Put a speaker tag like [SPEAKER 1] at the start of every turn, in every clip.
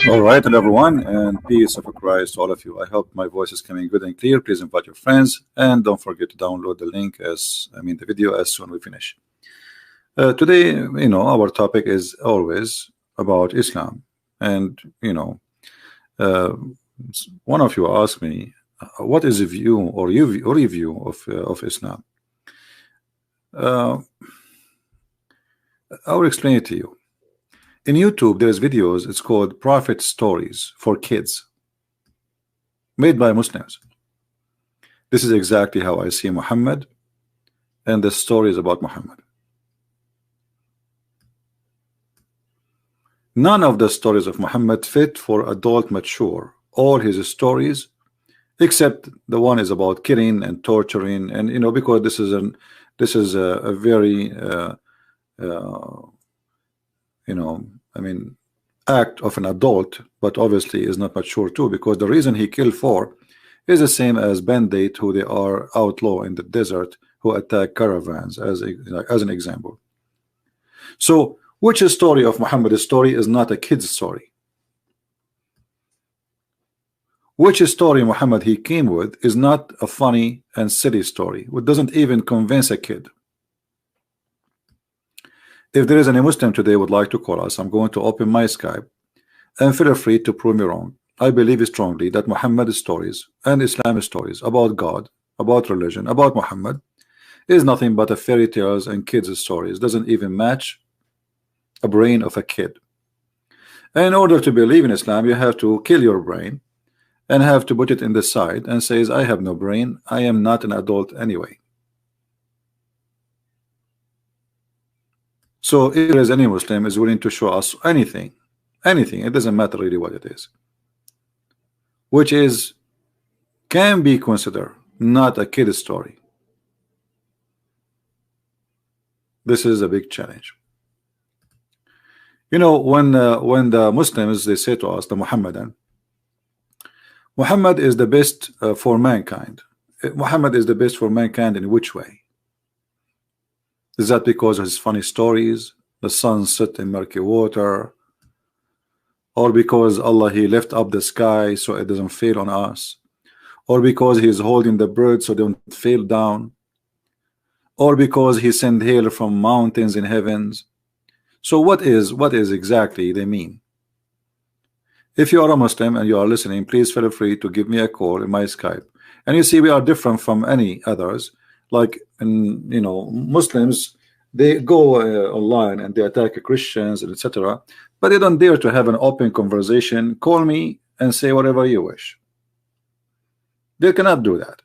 [SPEAKER 1] All right, and everyone, and peace of Christ to all of you. I hope my voice is coming good and clear. Please invite your friends, and don't forget to download the link the video as soon as we finish. Today, our topic is always about Islam, and one of you asked me, what is a view or review of Islam? I will explain it to you. In YouTube, there's videos. It's called Prophet Stories for Kids, made by Muslims. This is exactly how I see Muhammad and the stories about Muhammad. None of the stories of Muhammad fit for adult mature. All his stories, except the one is about killing and torturing, and because this is a very act of an adult, but obviously is not mature too, because the reason he killed 4 is the same as Bandit, who they are outlaw in the desert, who attack caravans, as an example. So which story of Muhammad's story is not a kid's story? Which story Muhammad he came with is not a funny and silly story, which doesn't even convince a kid? If there is any Muslim today would like to call us, I'm going to open my Skype, and feel free to prove me wrong. I believe strongly that Muhammad's stories and Islam's stories about God, about religion, about Muhammad is nothing but a fairy tales and kids' stories. Doesn't even match a brain of a kid. And in order to believe in Islam, you have to kill your brain and have to put it in the side and says, I have no brain, I am not an adult anyway. So if there is any Muslim is willing to show us anything, it doesn't matter really what it is, which can be considered not a kid story. This is a big challenge. When the Muslims, they say to us, the Muhammad is the best for mankind. Muhammad is the best for mankind in which way? Is that because of his funny stories, the sun set in murky water, or because Allah he lift up the sky so it doesn't fail on us, or because he is holding the birds so they don't fail down, or because he sent hail from mountains in heavens? So what is exactly they mean? If you are a Muslim and you are listening, please feel free to give me a call in my Skype. And you see, we are different from any others. Like, Muslims, they go online and they attack Christians and etc., but they don't dare to have an open conversation. Call me and say whatever you wish. They cannot do that.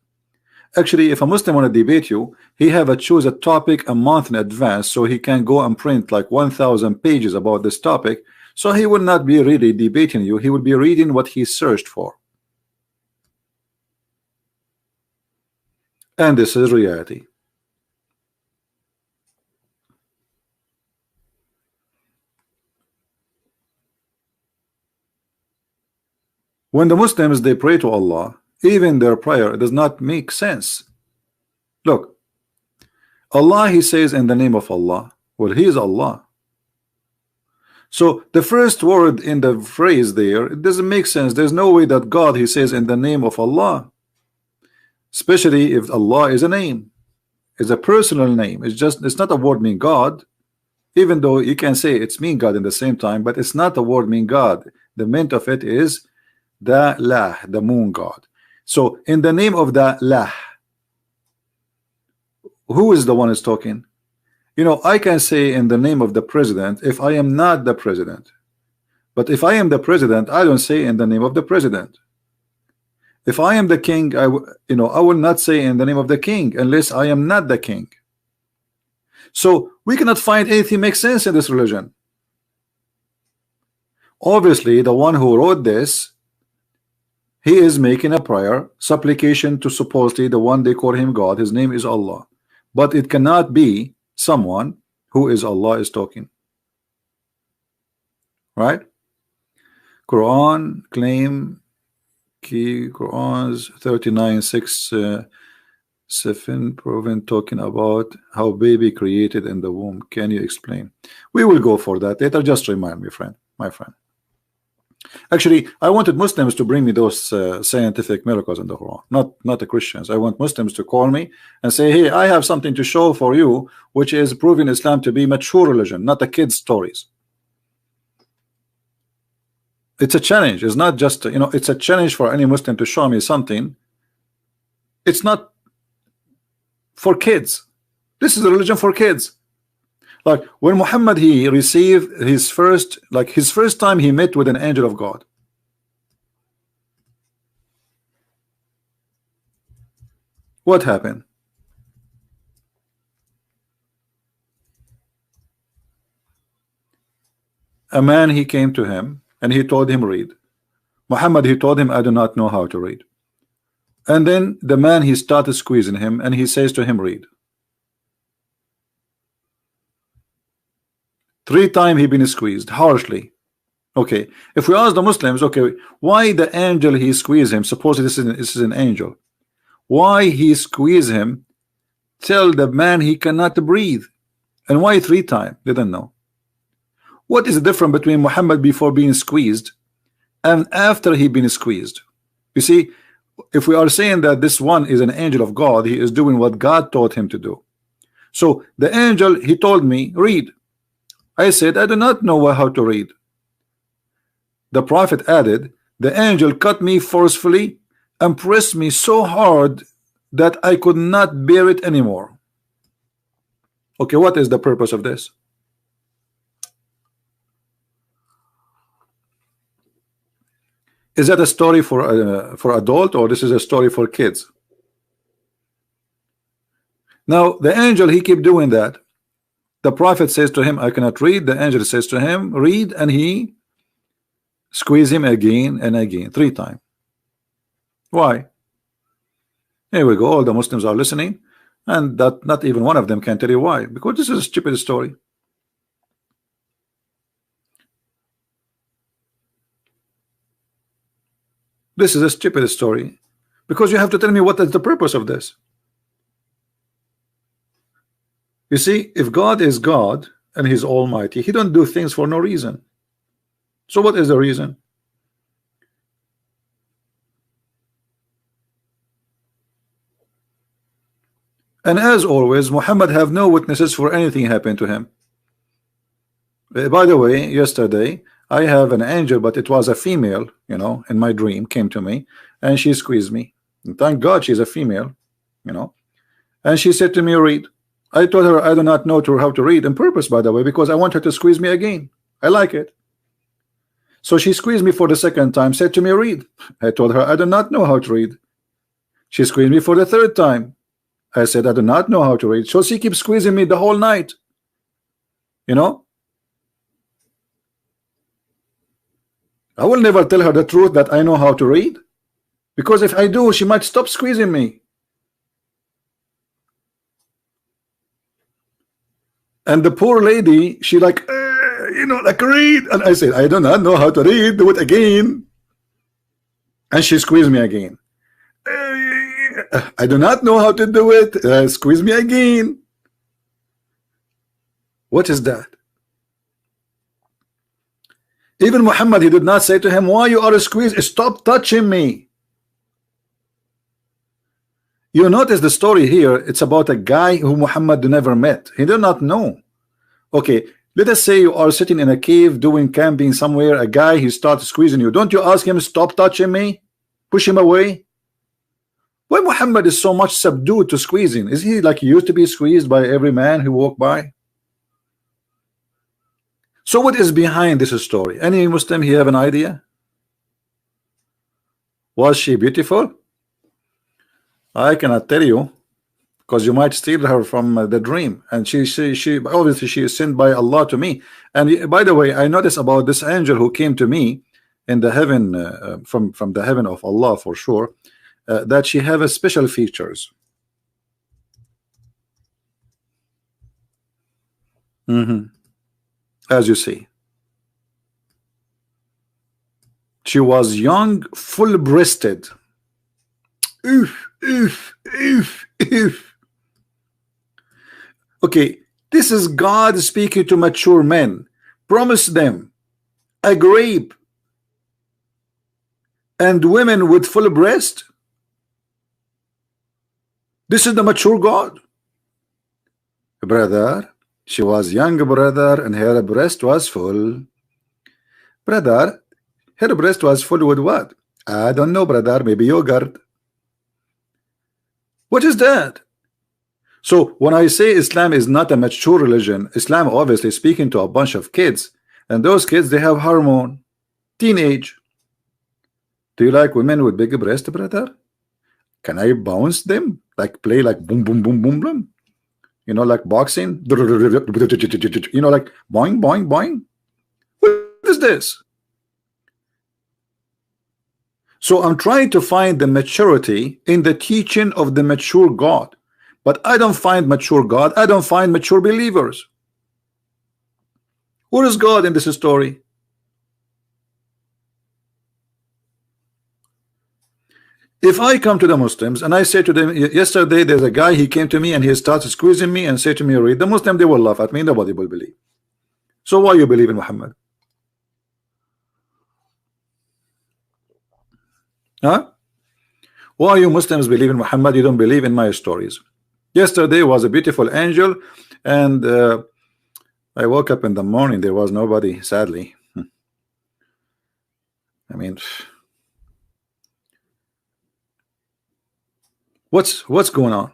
[SPEAKER 1] Actually, if a Muslim want to debate you, he have to choose a topic a month in advance, so he can go and print like 1,000 pages about this topic. So he will not be really debating you. He will be reading what he searched for. And this is reality. When the Muslims they pray to Allah, even their prayer does not make sense. Look, Allah, he says in the name of Allah. Well, he is Allah. So the first word in the phrase there, it doesn't make sense. There's no way that God, he says in the name of Allah, especially if Allah is a name, is a personal name. It's not a word mean God, even though you can say it's mean God in the same time, but it's not a word mean God. The meaning of it is the Lah, the moon God. So in the name of the Lah, who is the one is talking? I can say in the name of the president if I am not the president, but if I am the president, I don't say in the name of the president. If I am the king, I will not say in the name of the king unless I am not the king. So we cannot find anything makes sense in this religion. Obviously, the one who wrote this, he is making a prayer, supplication to supposedly the one they call him God. His name is Allah, but it cannot be someone who is Allah is talking, right? Quran claim key Quran's 39:6 Stephen proven talking about how baby created in the womb. Can you explain? We will go for that later. Just remind me, friend, my friend. Actually, I wanted Muslims to bring me those scientific miracles in the Quran, not the Christians. I want Muslims to call me and say, hey, I have something to show for you, which is proving Islam to be mature religion, not the kids' stories. It's a challenge. It's not just, you know, it's a challenge for any Muslim to show me something. It's not for kids. This is a religion for kids. Like when Muhammad, he received his first time he met with an angel of God. What happened? A man, he came to him and he told him read. Muhammad, he told him, I do not know how to read. And then the man, he started squeezing him and he says to him, read. 3 times he been squeezed harshly. Okay, if we ask the Muslims, okay, why the angel he squeezed him? Suppose this is an angel. Why he squeeze him? Tell the man he cannot breathe. And why 3 times? They don't know. What is the difference between Muhammad before being squeezed and after he been squeezed? You see, if we are saying that this one is an angel of God, he is doing what God taught him to do. So the angel, he told me, read. I said, I do not know how to read. The prophet added, the angel cut me forcefully and pressed me so hard that I could not bear it anymore. Okay, what is the purpose of this? Is that a story for adult, or this is a story for kids? Now the angel, he keep doing that. The prophet says to him, I cannot read. The angel says to him, read, and he squeeze him again and again, 3 times. Why? Here we go. All the Muslims are listening, and that not even one of them can tell you why, because this is a stupid story. This is a stupid story, because you have to tell me what is the purpose of this. You see, if God is God and he's almighty, he don't do things for no reason. So what is the reason? And as always, Muhammad have no witnesses for anything happened to him. By the way, yesterday I have an angel, but it was a female, you know, in my dream, came to me and she squeezed me. And thank God she's a female, you know. And she said to me, read. I told her I do not know how to read, on purpose, by the way, because I want her to squeeze me again. I like it. So she squeezed me for the 2nd time, said to me, read. I told her I do not know how to read. She squeezed me for the 3rd time. I said I do not know how to read. So she keeps squeezing me the whole night. You know, I will never tell her the truth that I know how to read, because if I do, she might stop squeezing me. And the poor lady, she like, you know, like read. And I said, I do not know how to read. Do it again. And she squeezed me again. I do not know how to do it. Squeeze me again. What is that? Even Muhammad, he did not say to him, why you are squeezed? Stop touching me. You notice the story here, it's about a guy who Muhammad never met. He did not know. Okay, let us say you are sitting in a cave doing camping somewhere, a guy, he starts squeezing you. Don't you ask him, stop touching me? Push him away? Why Muhammad is so much subdued to squeezing? Is he like he used to be squeezed by every man who walked by? So what is behind this story? Any Muslim here have an idea? Was she beautiful? I cannot tell you, because you might steal her from the dream. And she obviously she is sent by Allah to me. And by the way, I noticed about this angel who came to me in the heaven, from the heaven of Allah for sure, that she have a special features. As you see, she was young, full-breasted. Oof, oof, oof, oof. Okay, this is God speaking to mature men. Promise them a grape and women with full breast. This is the mature God. Brother, she was young, brother, and her breast was full. Brother, her breast was full with what? I don't know, brother. Maybe yogurt. What is that? So when I say Islam is not a mature religion, Islam obviously speaking to a bunch of kids, and those kids, they have hormone, teenage. Do you like women with big breast, brother? Can I bounce them? Like play like boom, boom, boom, boom, boom? You know, like boxing? You know, like boing, boing, boing? What is this? So I'm trying to find the maturity in the teaching of the mature God. But I don't find mature God. I don't find mature believers. Where is God in this story? If I come to the Muslims and I say to them, yesterday there's a guy, he came to me and he started squeezing me and say to me, read, the Muslim, they will laugh at me, nobody will believe. So why you believe in Muhammad? Huh? Why you Muslims believe in Muhammad? You don't believe in my stories. Yesterday was a beautiful angel, and I woke up in the morning, there was nobody, sadly. I mean, what's going on?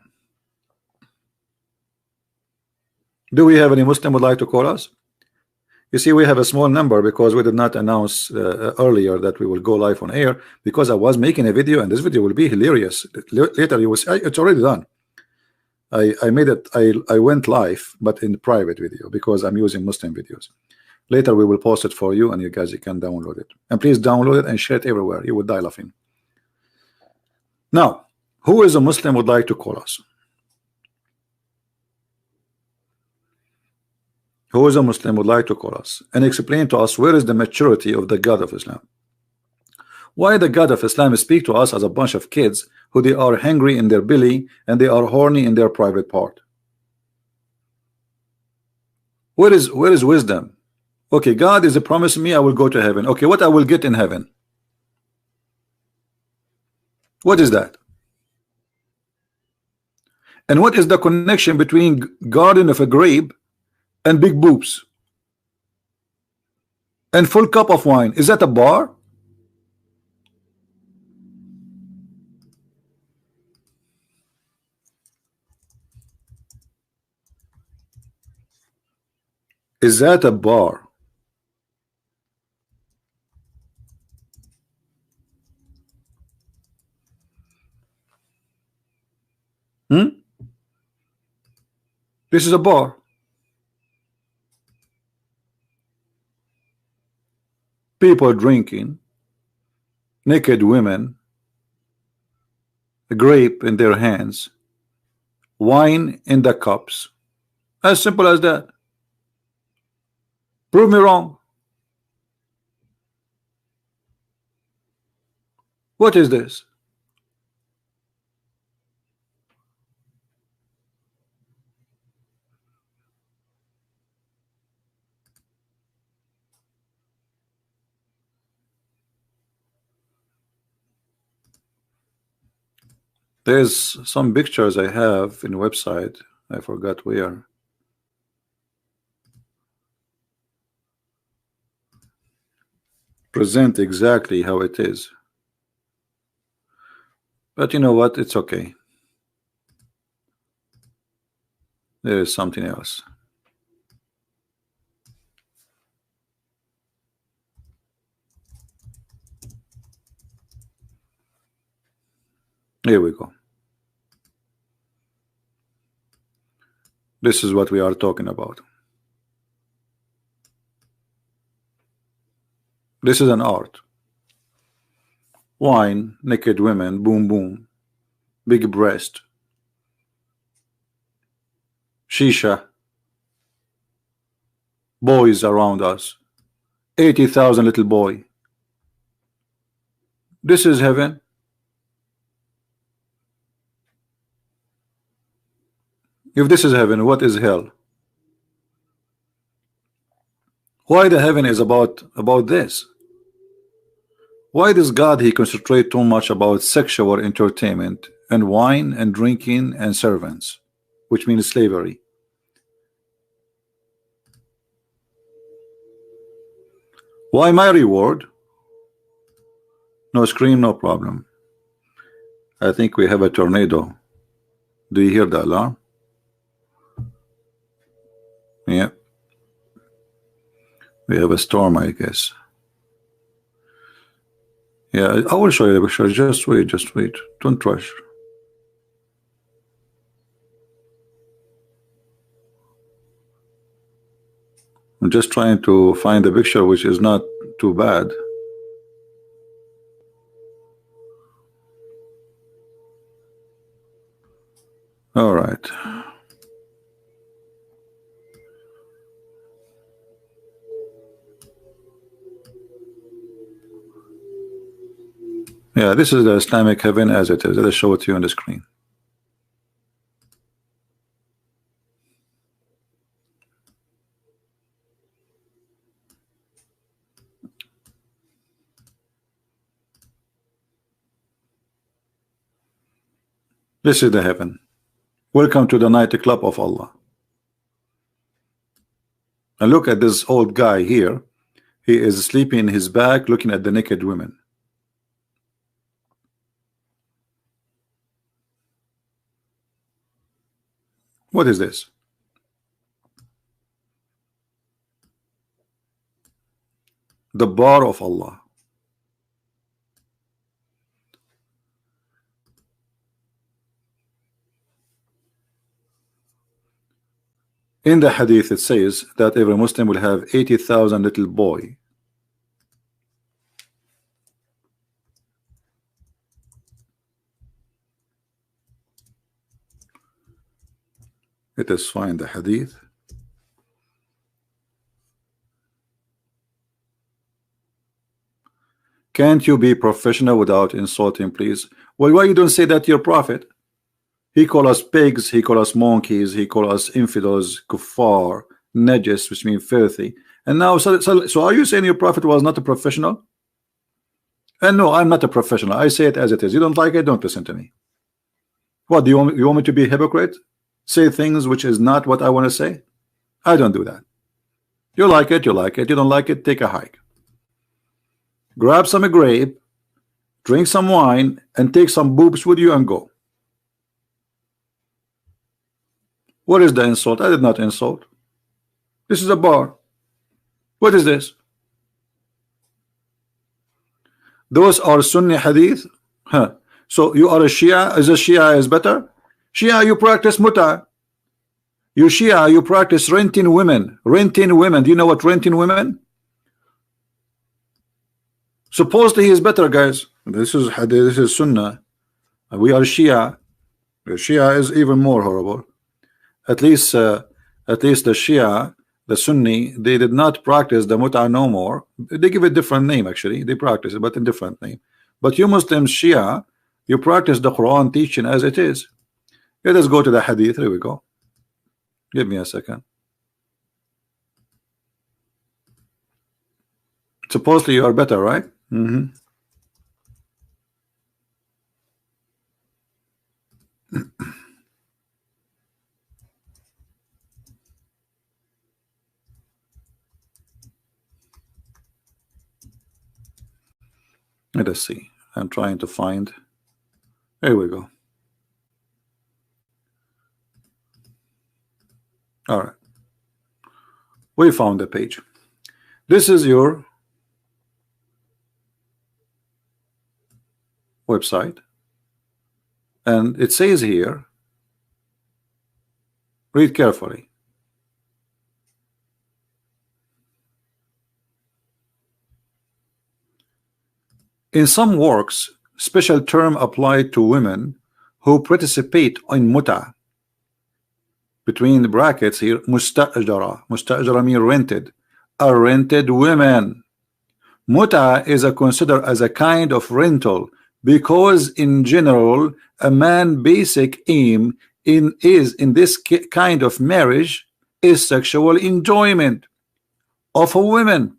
[SPEAKER 1] Do we have any Muslim would like to call us? You see, we have a small number because we did not announce earlier that we will go live on air, because I was making a video, and this video will be hilarious. Later you will see, it's already done. I made it, I went live, but in private video, because I'm using Muslim videos. Later we will post it for you, and you guys, you can download it. And please download it and share it everywhere. You would die laughing. Now, who is a Muslim would like to call us? Who is a Muslim would like to call us and explain to us where is the maturity of the God of Islam? Why the God of Islam speak to us as a bunch of kids who they are hungry in their belly and they are horny in their private part? Where is wisdom? Okay, God is promising me I will go to heaven. Okay, what I will get in heaven? What is that? And what is the connection between garden of a grape and big boobs and full cup of wine? Is that a bar? Is that a bar? This is a bar. People drinking, naked women, a grape in their hands, wine in the cups. As simple as that. Prove me wrong. What is this? There's some pictures I have in the website. I forgot where. Present exactly how it is. But you know what? It's okay. There is something else. Here we go. This is what we are talking about. This is an art. Wine, naked women, boom boom, big breast, shisha, boys around us, 80,000 little boy. This is heaven. If this is heaven, what is hell? Why the heaven is about this? Why does God he concentrate too much about sexual entertainment and wine and drinking and servants, which means slavery? Why my reward? No scream, no problem. I think we have a tornado. Do you hear the alarm? Yeah. We have a storm, I guess. Yeah, I will show you the picture. Just wait, just wait. Don't rush. I'm just trying to find a picture which is not too bad. All right. Yeah, this is the Islamic heaven as it is. Let us show it to you on the screen. This is the heaven. Welcome to the nightclub of Allah. And look at this old guy here. He is sleeping in his back looking at the naked women. What is this? The bar of Allah. In the hadith it says that every Muslim will have 80,000 little boy. Let us find the hadith. Can't you be professional without insulting, please? Well, why you don't say that to your prophet? He call us pigs, he call us monkeys, he call us infidels, kuffar, najis, which means filthy. And now, so are you saying your prophet was not a professional? And no, I'm not a professional. I say it as it is. You don't like it, don't listen to me. What, do you want me to be a hypocrite? Say things which is not what I want to say? I don't do that. You like it, you like it. You don't like it, take a hike. Grab some grape, drink some wine, and take some boobs with you and go. What is the insult? I did not insult. This is a bar. What is this? Those are Sunni hadith. Huh. So you are a Shia. Is a Shia is better? Shia, you practice muta. You Shia, you practice renting women. Renting women. Do you know what renting women? Supposedly he is better, guys. This is hadith. This is Sunnah. We are Shia. The Shia is even more horrible. At least the Shia, the Sunni, they did not practice the muta no more. They give it a different name actually. They practice it, but in different name. But you Muslims, Shia, you practice the Quran teaching as it is. Let us go to the hadith. Here we go. Give me a second. Supposedly you are better, right? Mm-hmm. Let us see. I'm trying to find. There we go. All right. We found the page. This is your website. And it says here, read carefully. In some works, special term applied to women who participate in muta. Between the brackets here, mustajara. Mustajara means rented. Are rented women. Muta is considered as a kind of rental because in general, a man's basic aim in this kind of marriage is sexual enjoyment of a woman,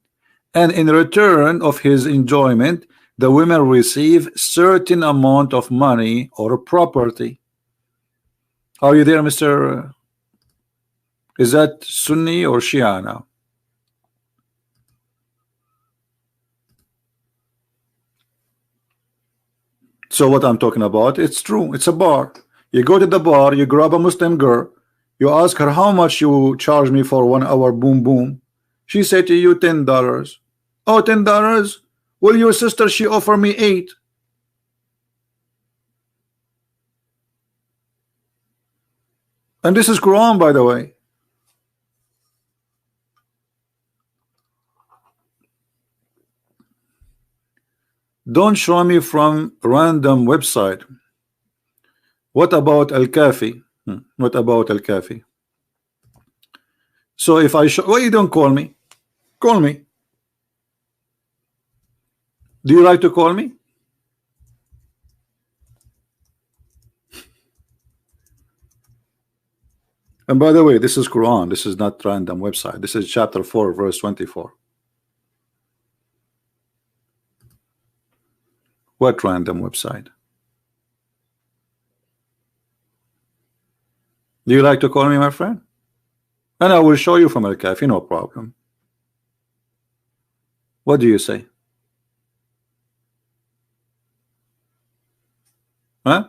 [SPEAKER 1] and in return of his enjoyment the women receive certain amount of money or property. Are you there, Mr.? Is that Sunni or Shia now? So what I'm talking about, it's true. It's a bar. You go to the bar, you grab a Muslim girl, you ask her how much you charge me for 1 hour boom boom. She said to you $10. Oh, $10? Well, your sister, she offered me 8. And this is Quran, by the way. Don't show me from random website. What about Al-Kafi? What about Al-Kafi? So if I show, why you don't call me? Call me. Do you like to call me? And by the way, this is Quran. This is not random website. This is chapter 4, verse 24. What random website? Do you like to call me, my friend? And I will show you from Al-Kafi, no problem. What do you say? Huh?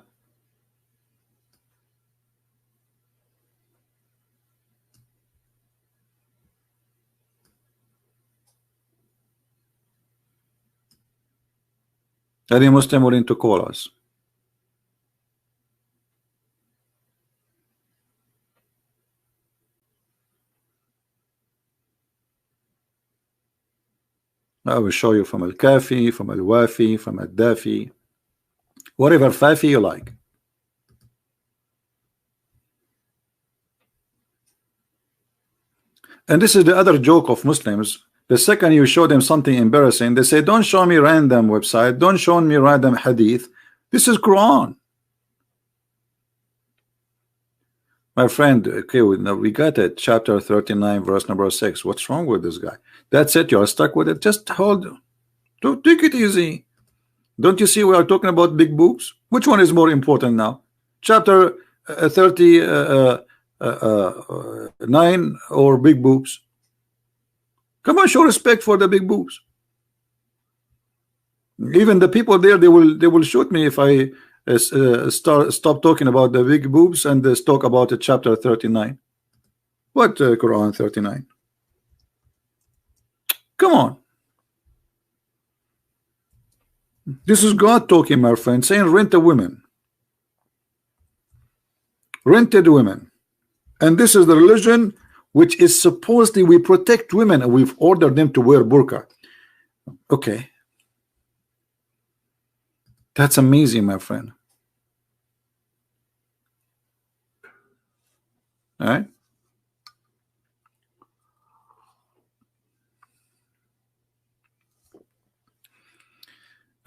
[SPEAKER 1] Any Muslim willing to call us? I will show you from Al-Kafi, from Al-Wafi, from Al-Dafi, whatever Fafi you like. And this is the other joke of Muslims. The second you show them something embarrassing, they say, don't show me random website, don't show me random hadith. This is Quran. My friend, okay, we got it. Chapter 39, verse number 6. What's wrong with this guy? That's it. You're stuck with it. Just hold. Don't take it easy. Don't you see we are talking about big boobs? Which one is more important now? Chapter 39 or big boobs? Come on, show respect for the big boobs. Even the people there, they will shoot me if I stop talking about the big boobs and talk about the chapter 39. What Quran 39? Come on. This is God talking, my friend, saying rent a women. Rented women. And this is the religion which is supposedly we protect women and we've ordered them to wear burqa. Okay. That's amazing, my friend. All right.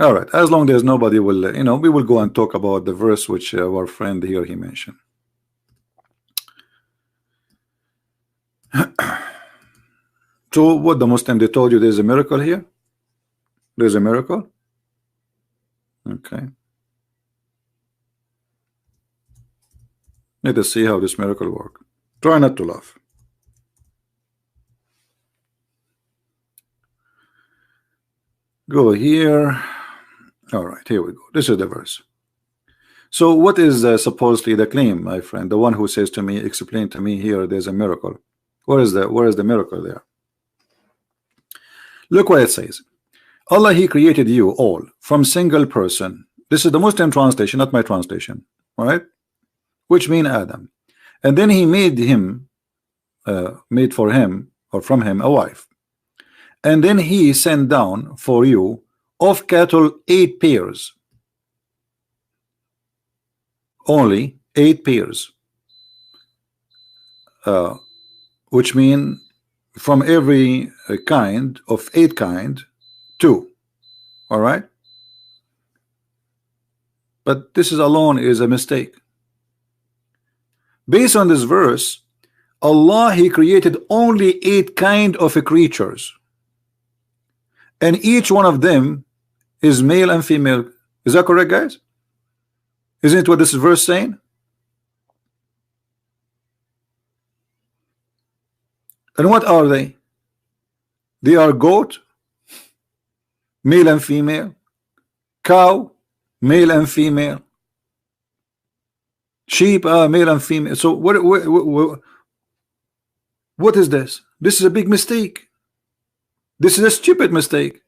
[SPEAKER 1] All right. As long as nobody will, we will go and talk about the verse which our friend here he mentioned. So what the Muslim, they told you there's a miracle here? There's a miracle? Okay. Let us see how this miracle works. Try not to laugh. Go here. All right, here we go. This is the verse. So what is supposedly the claim, my friend? The one who says to me, explain to me here, there's a miracle. Where is the miracle there? Look what it says. Allah, he created you all from single person. This is the Muslim translation, not my translation. All right? Which mean Adam. And then he made him, made for him or from him a wife. And then he sent down for you of cattle 8 pairs. Only 8 pairs. Which mean from every kind of 8 kind 2. All right. But this is alone is a mistake. Based on this verse, Allah, He created only 8 kind of creatures, and each one of them is male and female. Is that correct, guys? Isn't it what this verse saying? And what are they? They are goat, male and female, cow, male and female, sheep, male and female. So what is this? This is a big mistake. This is a stupid mistake.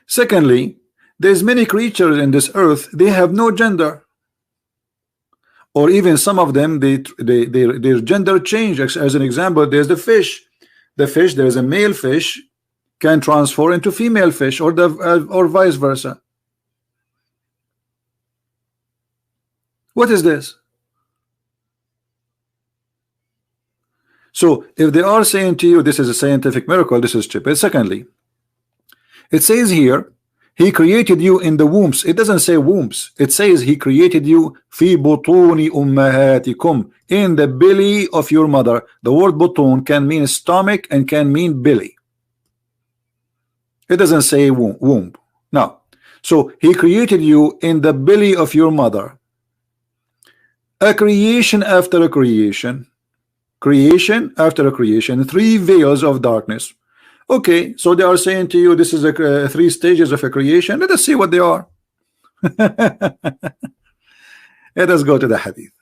[SPEAKER 1] Secondly, there's many creatures in this earth, they have no gender, or even some of them their gender change. As an example, there's the fish. There's a male fish can transform into female fish, or or vice versa. What is this? So if they are saying to you this is a scientific miracle, this is stupid. Secondly, it says here He created you in the wombs. It doesn't say wombs. It says He created you fi butuni ummahatikum, in the belly of your mother. The word butun can mean stomach and can mean belly. It doesn't say womb. No. So He created you in the belly of your mother. A creation after a creation. Creation after a creation. 3 veils of darkness. Okay, so they are saying to you this is a 3 stages of a creation. Let us see what they are. Let us go to the hadith.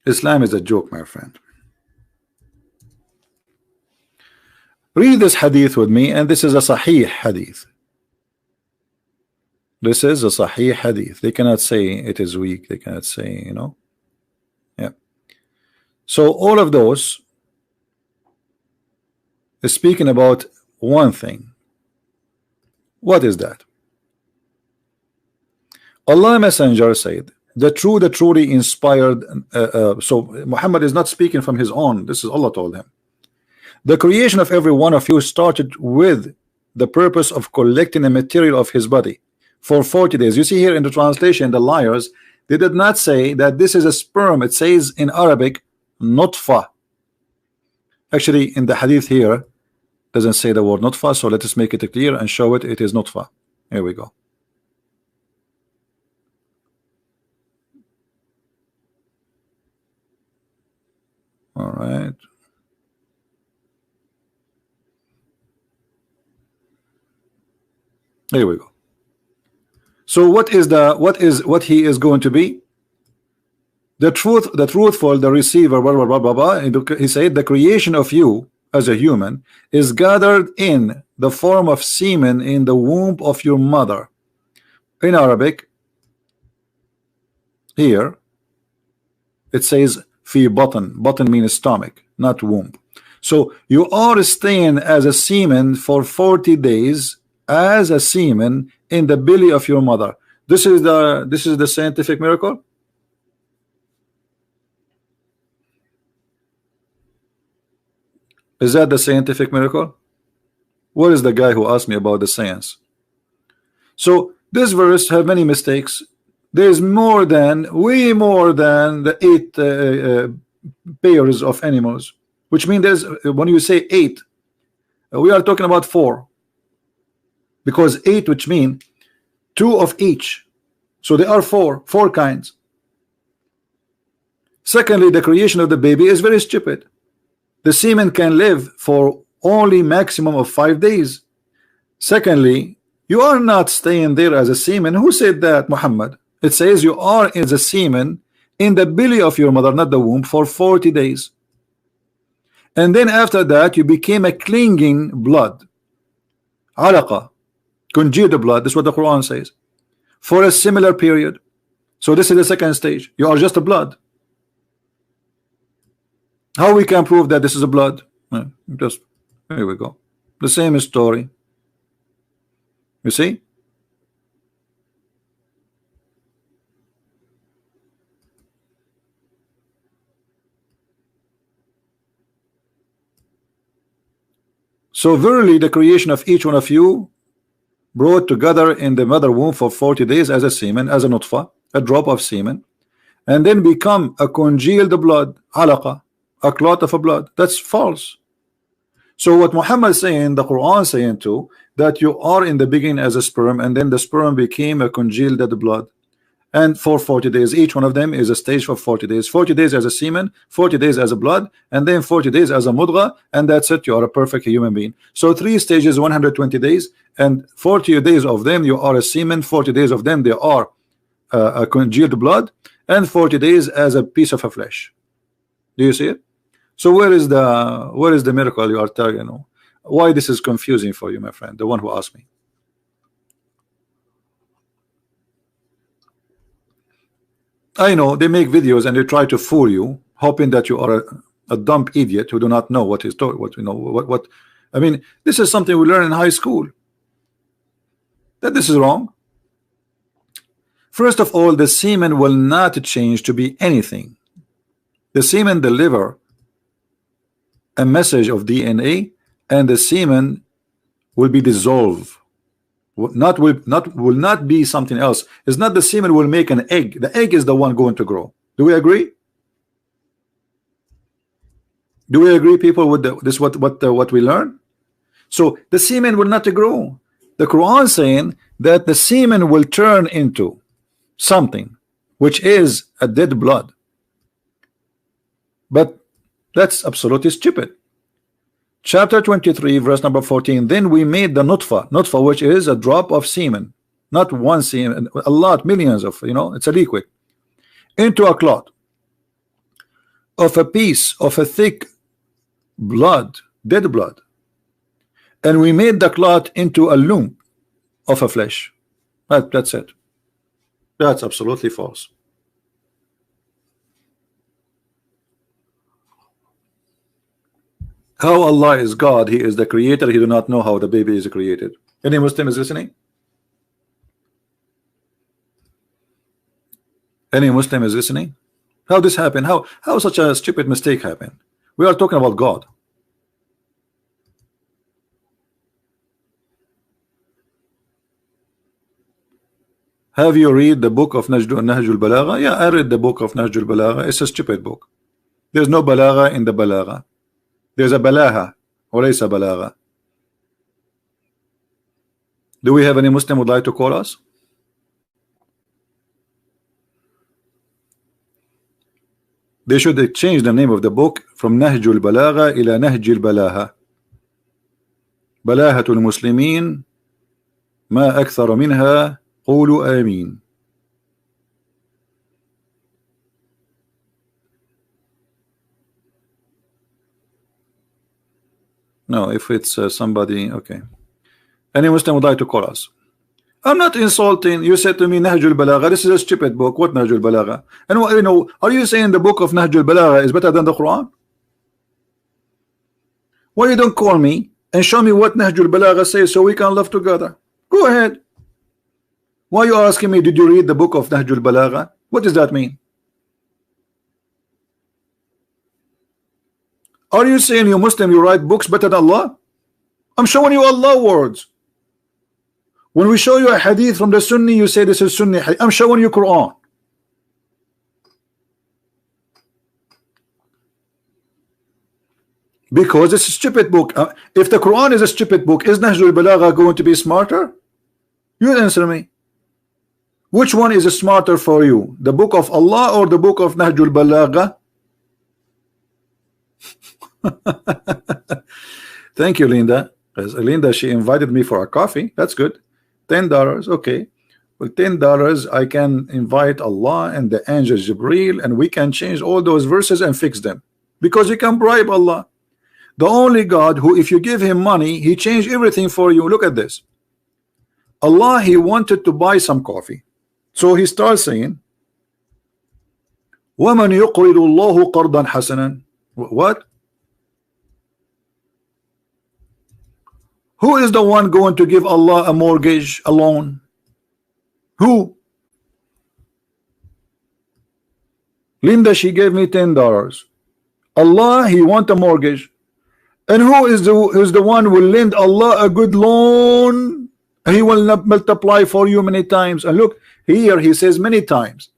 [SPEAKER 1] Islam is a joke, my friend. Read this hadith with me, and this is a sahih hadith. This is a sahih hadith. They cannot say it is weak. They cannot say, you know. Yeah. So all of those is speaking about one thing. What is that? Allah Messenger said, the truly inspired. So Muhammad is not speaking from his own. This is Allah told him. The creation of every one of you started with the purpose of collecting the material of his body for 40 days. You see here in the translation, the liars, they did not say that this is a sperm. It says in Arabic, nutfa. Actually, in the hadith here, doesn't say the word nutfa. So let us make it clear and show it. It is nutfa. Here we go. All right. Here we go. So what he is going to be? The truthful, the receiver, blah, blah, blah, blah, blah. He said the creation of you as a human is gathered in the form of semen in the womb of your mother. In Arabic, here it says fi button. Button means stomach, not womb. So you are staying as a semen for 40 days as a semen in the belly of your mother. This is the scientific miracle. Is that the scientific miracle? What is the guy who asked me about the science? So this verse have many mistakes. There's way more than the 8 pairs of animals, which means there's, when you say 8, we are talking about 4, because 8, which mean 2 of each. So there are 4 kinds. Secondly, the creation of the baby is very stupid. The semen can live for only maximum of 5 days. Secondly, you are not staying there as a semen. Who said that, Muhammad? It says you are as a semen in the belly of your mother, not the womb, for 40 days. And then after that, you became a clinging blood. Alaqa, congealed blood. This is what the Quran says. For a similar period. So this is the second stage. You are just a blood. How we can prove that this is a blood? Just here we go. The same story. You see? So verily the creation of each one of you brought together in the mother womb for 40 days as a semen, as a nutfa, a drop of semen, and then become a congealed blood, alaqa, a clot of a blood. That's false. So what Muhammad is saying, the Quran is saying too, that you are in the beginning as a sperm, and then the sperm became a congealed blood, and for 40 days, each one of them is a stage for 40 days. 40 days as a semen, 40 days as a blood, and then 40 days as a mudgha, and that's it. You are a perfect human being. So 3 stages, 120 days, and 40 days of them you are a semen, 40 days of them they are a congealed blood, and 40 days as a piece of a flesh. Do you see it? So where is the miracle you are telling? Why this is confusing for you, my friend, the one who asked me? I know they make videos and they try to fool you, hoping that you are a dumb idiot who do not know what is what I mean. This is something we learn in high school, that this is wrong. First of all, the semen will not change to be anything. The semen deliver a message of DNA, and the semen will be dissolved. Will not be something else. It's not the semen will make an egg. The egg is the one going to grow. Do we agree? Do we agree, people, with this? What we learn? So the semen will not grow. The Quran is saying that the semen will turn into something which is a dead blood. But that's absolutely stupid. Chapter 23, verse number 14. Then we made the nutfa, which is a drop of semen, not one semen, a lot, millions of, it's a liquid, into a clot of a piece of a thick blood, dead blood, and we made the clot into a lump of a flesh. That's it. That's absolutely false. How Allah is God, He is the creator, He do not know how the baby is created. Any Muslim is listening? Any Muslim is listening? How this happened? How such a stupid mistake happened? We are talking about God. Have you read the book of Nahjul Balagha? Yeah, I read the book of Nahjul Balagha. It's a stupid book. There's no balagha in the balagha. There's a balaha, walaysa balagha. Do we have any Muslim would like to call us? They should change the name of the book from Nahjul Balagha ila Nahjil Balaha. Balahatul Muslimin ma akthara minha qulu amin. No, if it's somebody, okay. Any Muslim would like to call us? I'm not insulting. You said to me Nahjul Balagha. This is a stupid book. What Nahjul Balagha? And are you saying the book of Nahjul Balagha is better than the Quran? Why you don't call me and show me what Nahjul Balagha says so we can live together? Go ahead. Why you asking me, did you read the book of Nahjul Balagha? What does that mean? Are you saying you Muslim, you write books better than Allah? I'm showing you Allah words. When we show you a hadith from the Sunni, you say this is Sunni hadith. I'm showing you Quran. Because it's a stupid book. If the Quran is a stupid book, is Nahjul Balagha going to be smarter? You answer me. Which one is smarter for you? The book of Allah or the book of Nahjul Balagha? Thank you, Linda. Linda, she invited me for a coffee. That's good. $10. Okay. Well, $10 I can invite Allah and the angel Jibreel, and we can change all those verses and fix them, because you can bribe Allah. The only God who, if you give him money, he changed everything for you. Look at this. Allah, he wanted to buy some coffee, so he starts saying, وَمَنْ يُقْرِضُ اللَّهُ قَرْضًا حَسَنًا. What? Who is the one going to give Allah a mortgage, a loan? Who? Linda, she gave me $10. Allah, he want a mortgage. And who's the one who will lend Allah a good loan? He will not multiply for you many times. And look here, he says many times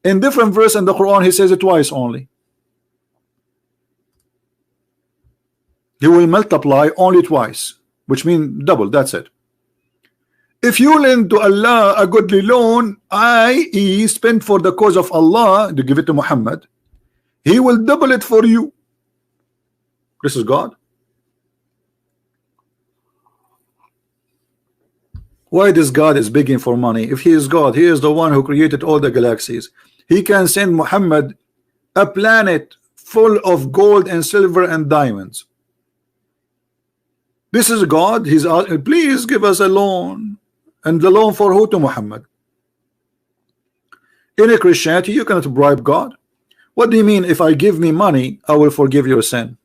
[SPEAKER 1] in different verse in the Quran. He says it twice only. He will multiply only twice, which means double. That's it. If you lend to Allah a goodly loan, i.e. spend for the cause of Allah, to give it to Muhammad, he will double it for you. This is God. Why this God is begging for money? If he is God, he is the one who created all the galaxies. He can send Muhammad a planet full of gold and silver and diamonds. This is God. He's asking, please give us a loan. And the loan for who? To Muhammad. In a Christianity, you cannot bribe God. What do you mean, if I give me money, I will forgive your sin?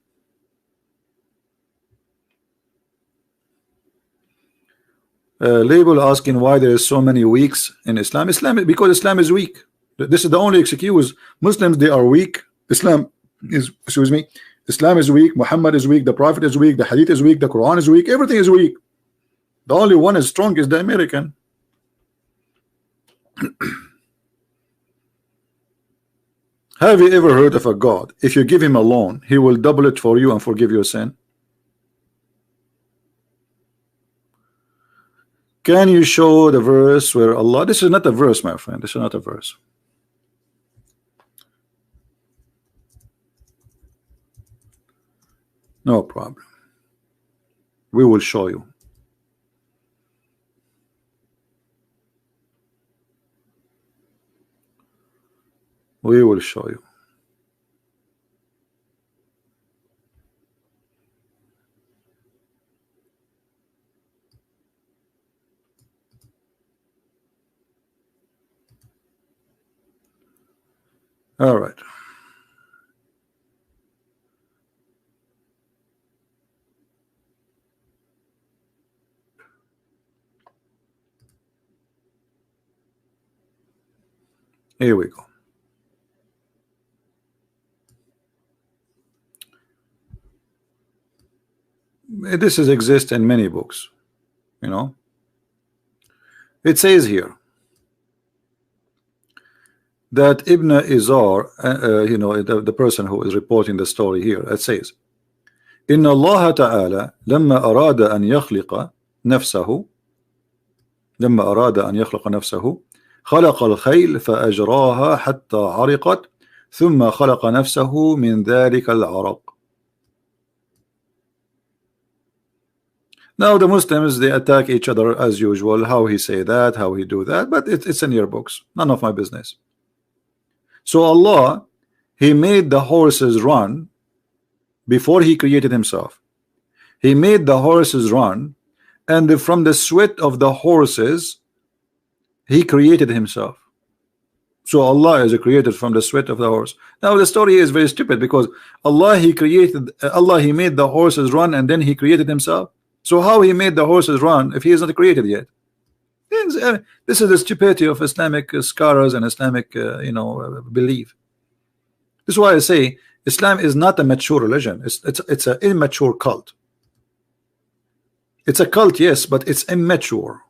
[SPEAKER 1] Label asking why there is so many weeks in Islam. Because Islam is weak. This is the only excuse. Muslims, they are weak. Islam is, excuse me, Islam is weak, Muhammad is weak, the Prophet is weak, the Hadith is weak, the Quran is weak, everything is weak. The only one is strong is the American. Have you ever heard of a God? If you give him a loan, he will double it for you and forgive your sin? Can you show the verse where Allah, this is not a verse, my friend, this is not a verse. No problem. We will show you. We will show you. All right. Here we go. This is exists in many books, you know. It says here that Ibn Izar, you know, the person who is reporting the story here, it says, إن الله تعالى لما أراد أن يخلق نفسه خلق الخيل فأجراها حتى عرقت ثم خلق نفسه من ذلك العرق. Now the Muslims, they attack each other as usual. How he say that, how he do that, but it's in your books. None of my business. So Allah, he made the horses run before he created himself. He made the horses run, and from the sweat of the horses he created himself. So Allah is created from the sweat of the horse. Now the story is very stupid, because Allah, he made the horses run and then he created himself. So how he made the horses run if he is not created yet? This is the stupidity of Islamic scholars and Islamic you know, belief. This is why I say Islam is not a mature religion. It's an immature cult. It's a cult, yes, but it's immature,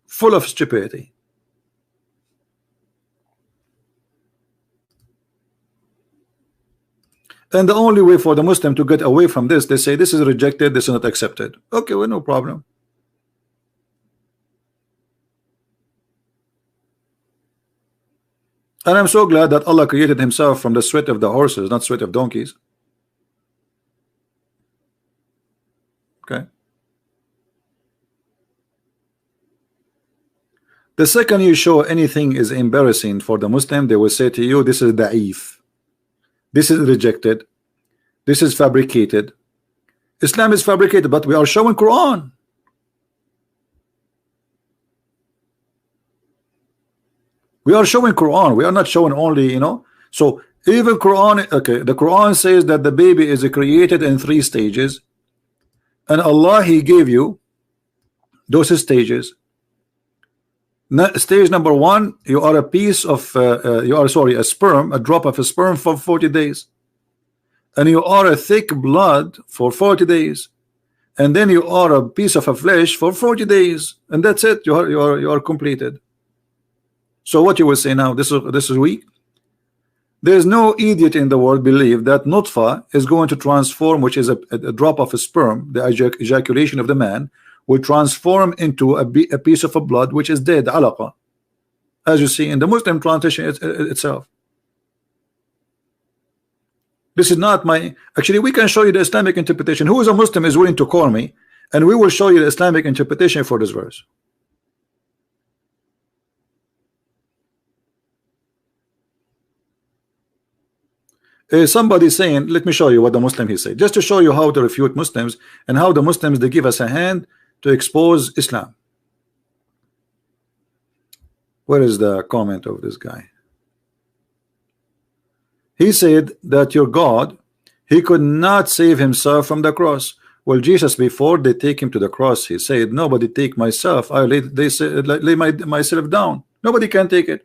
[SPEAKER 1] full of stupidity. And the only way for the Muslim to get away from this, they say this is rejected, this is not accepted. Okay, well, no problem. And I'm so glad that Allah created himself from the sweat of the horses, not sweat of donkeys. Okay. The second you show anything is embarrassing for the Muslim, they will say to you, this is da'if. This is rejected. This is fabricated. Islam is fabricated, but we are showing Quran. We are showing Quran. We are not showing only, you know. So even Quran, okay, the Quran says that the baby is created in 3 stages, and Allah, he gave you those stages. Stage number 1, you are a piece of a sperm, a drop of a sperm for 40 days, and you are a thick blood for 40 days, and then you are a piece of a flesh for 40 days, and that's it. You are completed. So what you will say now? This is weak. There is no idiot in the world believe that nutfa is going to transform, which is a drop of a sperm, the ejaculation of the man, will transform into a piece of a blood which is dead, alaqa, as you see in the Muslim translation itself. This is not my. Actually, we can show you the Islamic interpretation. Who is a Muslim is willing to call me, and we will show you the Islamic interpretation for this verse. Somebody saying, let me show you what the Muslim he said, just to show you how to refute Muslims and how the Muslims they give us a hand to expose Islam. Where is the comment of this guy? He said that your God, he could not save himself from the cross. Well, Jesus, before they take him to the cross, he said, nobody take myself, I lay myself down. Nobody can take it.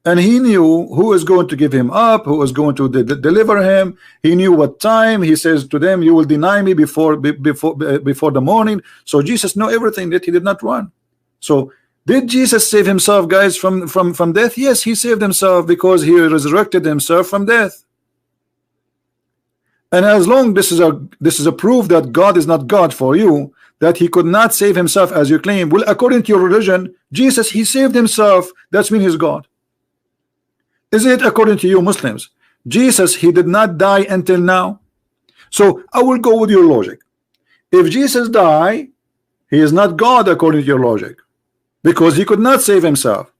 [SPEAKER 1] And he knew who was going to give him up, who was going to deliver him. He knew what time. He says to them, you will deny me before the morning. So Jesus knew everything, that he did not run. So did Jesus save himself, guys, from death? Yes, he saved himself because he resurrected himself from death. And as long this is a proof that God is not God for you, that he could not save himself as you claim. Well, according to your religion, Jesus, he saved himself. That's mean he's God. Isn't it according to you Muslims? Jesus, he did not die until now. So I will go with your logic. If Jesus died, he is not God according to your logic, because he could not save himself.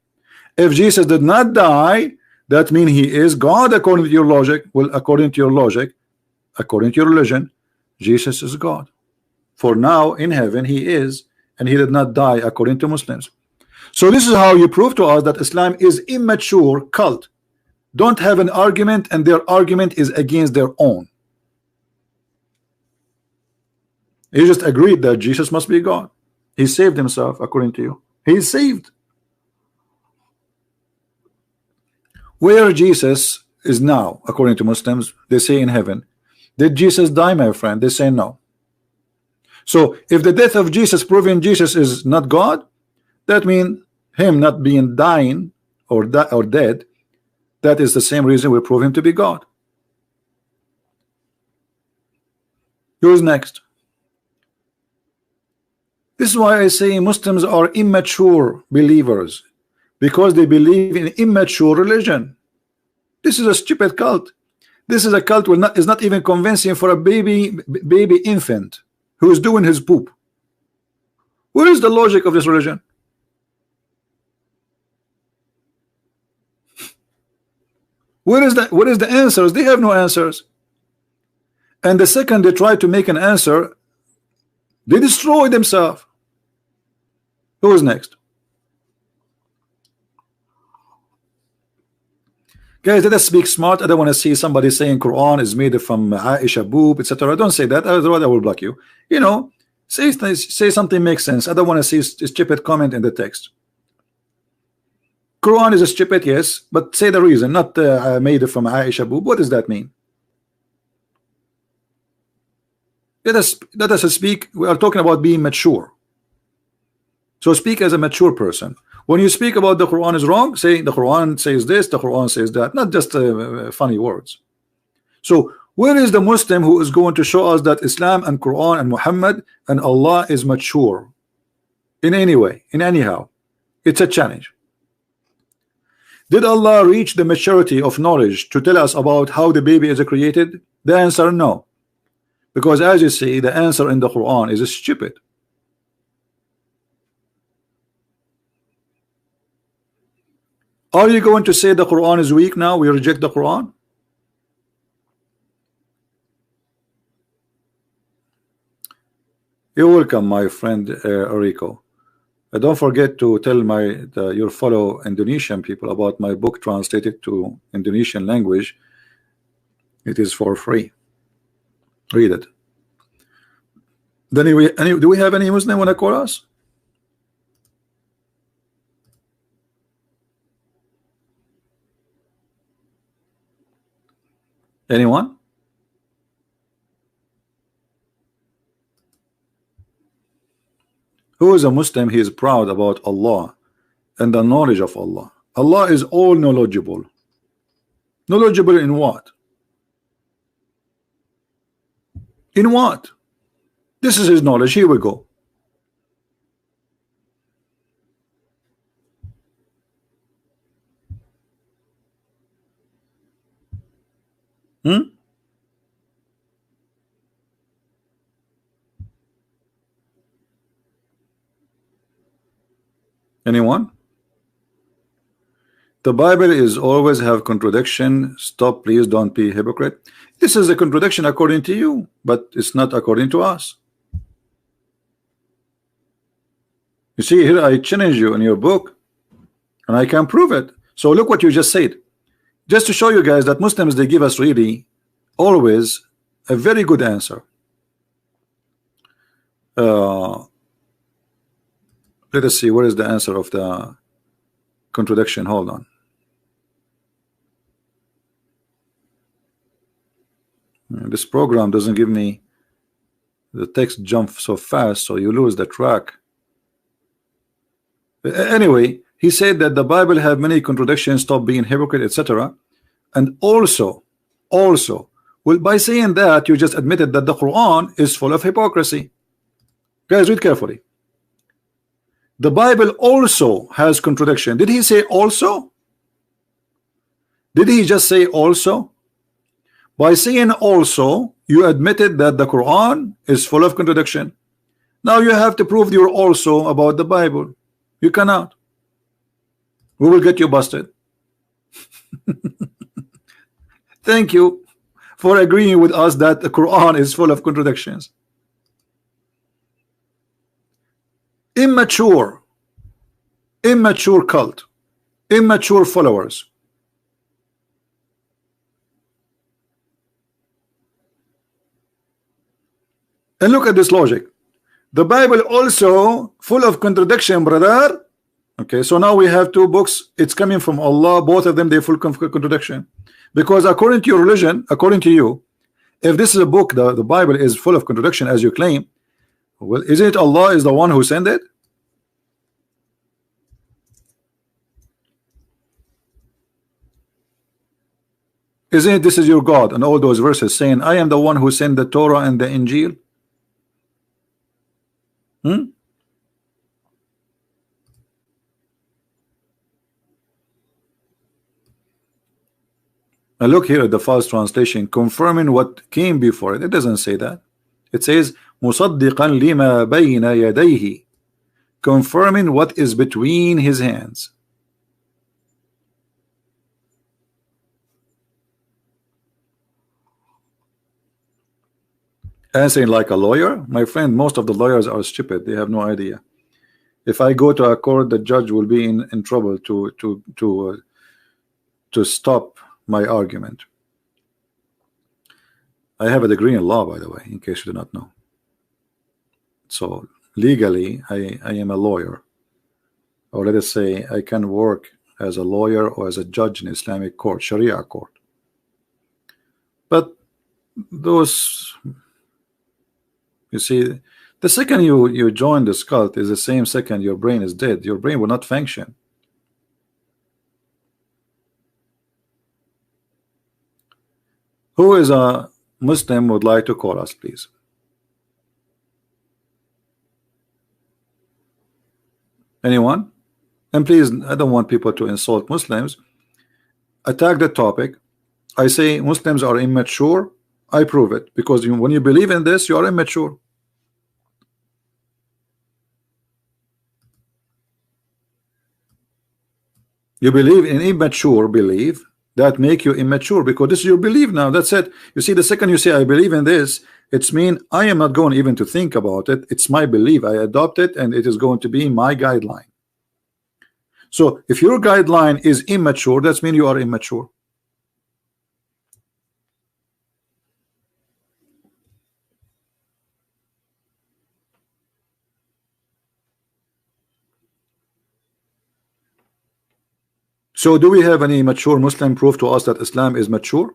[SPEAKER 1] If Jesus did not die, that means he is God according to your logic. Well, according to your logic, according to your religion, Jesus is God. For now in heaven he is, and he did not die according to Muslims. So this is how you prove to us that Islam is immature cult. Don't have an argument, and their argument is against their own. He just agreed that Jesus must be God. He saved himself according to you. He is saved. Where Jesus is now, according to Muslims, they say in heaven. Did Jesus die, my friend? They say no. So if the death of Jesus proving Jesus is not God, that means him not being dying or dead. That is the same reason we prove him to be God. Who's next? This is why I say Muslims are immature believers, because they believe in immature religion. This is a stupid cult. This is a cult is not even convincing for a baby infant who is doing his poop. Where is the logic of this religion? What is the answers? They have no answers. And the second they try to make an answer, they destroy themselves. Who is next? Guys, let us speak smart. I don't want to see somebody saying Quran is made from Aisha boob, etc. Don't say that, otherwise I will block you. You know, say something makes sense. I don't want to see a stupid comment in the text. Quran is a stupid, yes, but say the reason, not made from Aisha boob. What does that mean? Let us speak. We are talking about being mature. So speak as a mature person. When you speak about the Quran is wrong, say the Quran says this, the Quran says that, not just funny words. So where is the Muslim who is going to show us that Islam and Quran and Muhammad and Allah is mature in any way, in anyhow? It's a challenge. Did Allah reach the maturity of knowledge to tell us about how the baby is created? The answer, no. Because as you see, the answer in the Quran is stupid. Are you going to say the Quran is weak now? We reject the Quran? You're welcome, my friend Rico. Don't forget to tell your fellow Indonesian people about my book translated to Indonesian language. It is for free. Read it. Then do we have any Muslim want to call us? Anyone? Who is a Muslim? He is proud about Allah and the knowledge of Allah. Allah is all knowledgeable. Knowledgeable in what? In what? This is his knowledge. Here we go. Anyone? The Bible is always have contradiction. Stop, please don't be hypocrite. This is a contradiction according to you, but it's not according to us. You see here, I challenge you in your book, and I can prove it. So look what you just said. Just to show you guys that Muslims, they give us really always a very good answer. Let us see, where is the answer of the contradiction? Hold on. This program doesn't give me the text jump so fast, so you lose the track. Anyway, he said that the Bible have many contradictions, stop being hypocrite, etc. And also, well, by saying that, you just admitted that the Quran is full of hypocrisy. Guys, read carefully. The Bible also has contradiction. Did he say also? Did he just say also? By saying also, you admitted that the Quran is full of contradiction. Now you have to prove your also about the Bible. You cannot. We will get you busted. Thank you for agreeing with us that the Quran is full of contradictions. Immature cult, immature followers. And look at this logic. The Bible also full of contradiction, brother. Okay, so now we have two books. It's coming from Allah. Both of them, they full of contradiction. Because according to your religion, according to you, if this is a book, the Bible is full of contradiction as you claim, well, isn't it Allah is the one who sent it? Isn't it this is your God and all those verses saying, I am the one who sent the Torah and the Injil? And look here at the false translation, confirming what came before it. It doesn't say that. It says مُصَدِّقًا لِمَا بَيْنَ يَدَيْهِ, confirming what is between his hands. Answering like a lawyer, my friend. Most of the lawyers are stupid. They have no idea. If I go to a court, the judge will be in trouble to stop my argument. I have a degree in law, by the way, in case you do not know. So legally, I am a lawyer, or let us say I can work as a lawyer or as a judge in Islamic court, Sharia court. But those, you see, the second you join this cult is the same second your brain is dead. Your brain will not function. Who is a Muslim would like to call us, please? Anyone? And please, I don't want people to insult Muslims. Attack the topic. I say Muslims are immature. I prove it, because when you believe in this, you are immature. You believe in immature belief that make you immature, because this is your belief now. That's it. You see, the second you say I believe in this, it's mean I am not going even to think about it. It's my belief. I adopt it, and it is going to be my guideline. So if your guideline is immature, that's mean you are immature. So do we have any mature Muslim prove to us that Islam is mature?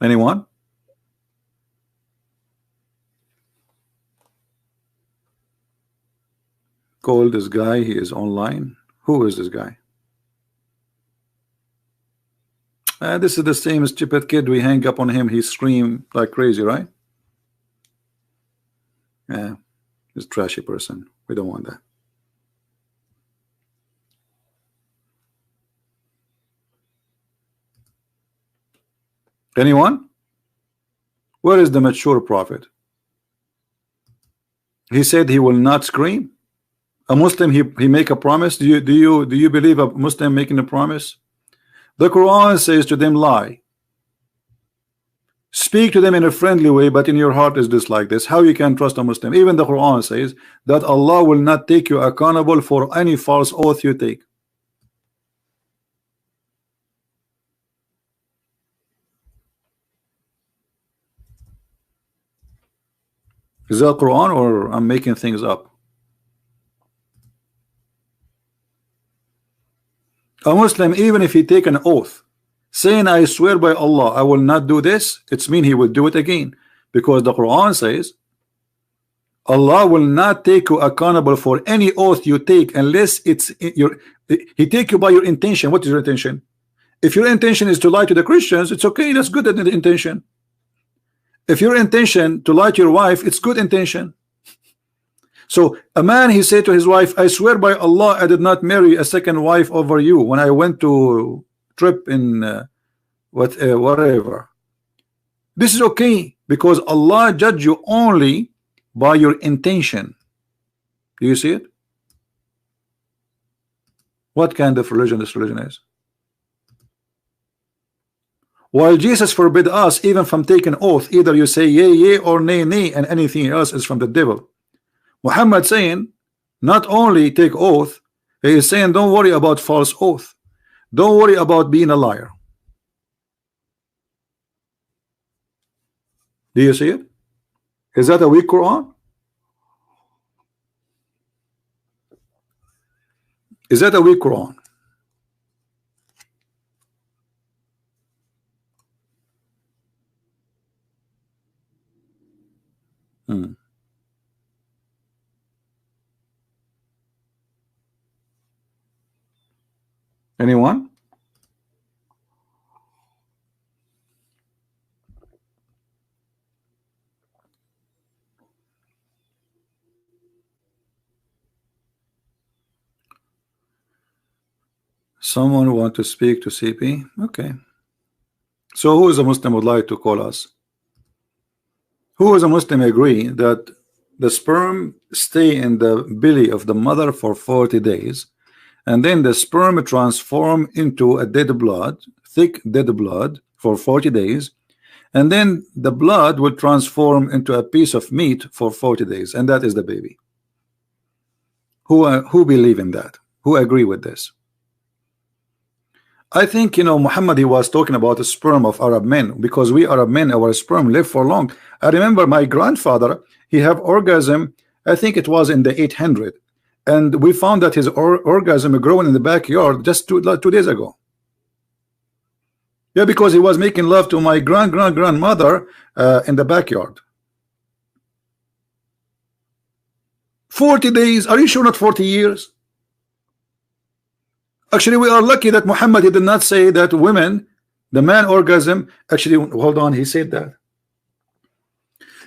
[SPEAKER 1] Anyone? Call this guy, he is online. Who is this guy? This is the same stupid kid. We hang up on him, he scream like crazy, right? Yeah, he's a trashy person. We don't want that. Anyone? Where is the mature prophet? He said he will not scream. A Muslim, he make a promise. Do you believe a Muslim making a promise? The Quran says to them, lie. Speak to them in a friendly way, but in your heart is this like this. How you can trust a Muslim? Even the Quran says that Allah will not take you accountable for any false oath you take. Is that Quran or I'm making things up? A Muslim, even if he take an oath saying I swear by Allah I will not do this, it's mean he will do it again, because the Quran says Allah will not take you accountable for any oath you take unless it's he take you by your intention. What is your intention? If your intention is to lie to the Christians, it's okay, that's good intention. If your intention to lie to your wife, it's good intention. So a man, he said to his wife, I swear by Allah I did not marry a second wife over you when I went to trip in whatever. This is okay because Allah judge you only by your intention. Do you see it? What kind of religion this religion is? While Jesus forbid us even from taking oath, either you say yea, yea, or nay, nay, and anything else is from the devil. Muhammad saying not only take oath, he is saying don't worry about false oath, don't worry about being a liar. Do you see it? Is that a weak Quran? Is that a weak Quran? Anyone? Someone want to speak to CP? Okay. So who is a Muslim would like to call us? Who is a Muslim agree that the sperm stay in the belly of the mother for 40 days and then the sperm transform into a dead blood, thick dead blood for 40 days, and then the blood will transform into a piece of meat for 40 days, and that is the baby? Who believe in that? Who agree with this? I think, you know, Muhammad, he was talking about the sperm of Arab men, because we Arab men, our sperm live for long. I remember my grandfather, he have orgasm, I think it was in the 800, and we found that his orgasm growing in the backyard just two days ago. Yeah, because he was making love to my grandmother in the backyard. 40 days, are you sure not 40 years? Actually, we are lucky that Muhammad, he did not say that women, the man orgasm, actually, hold on, he said that.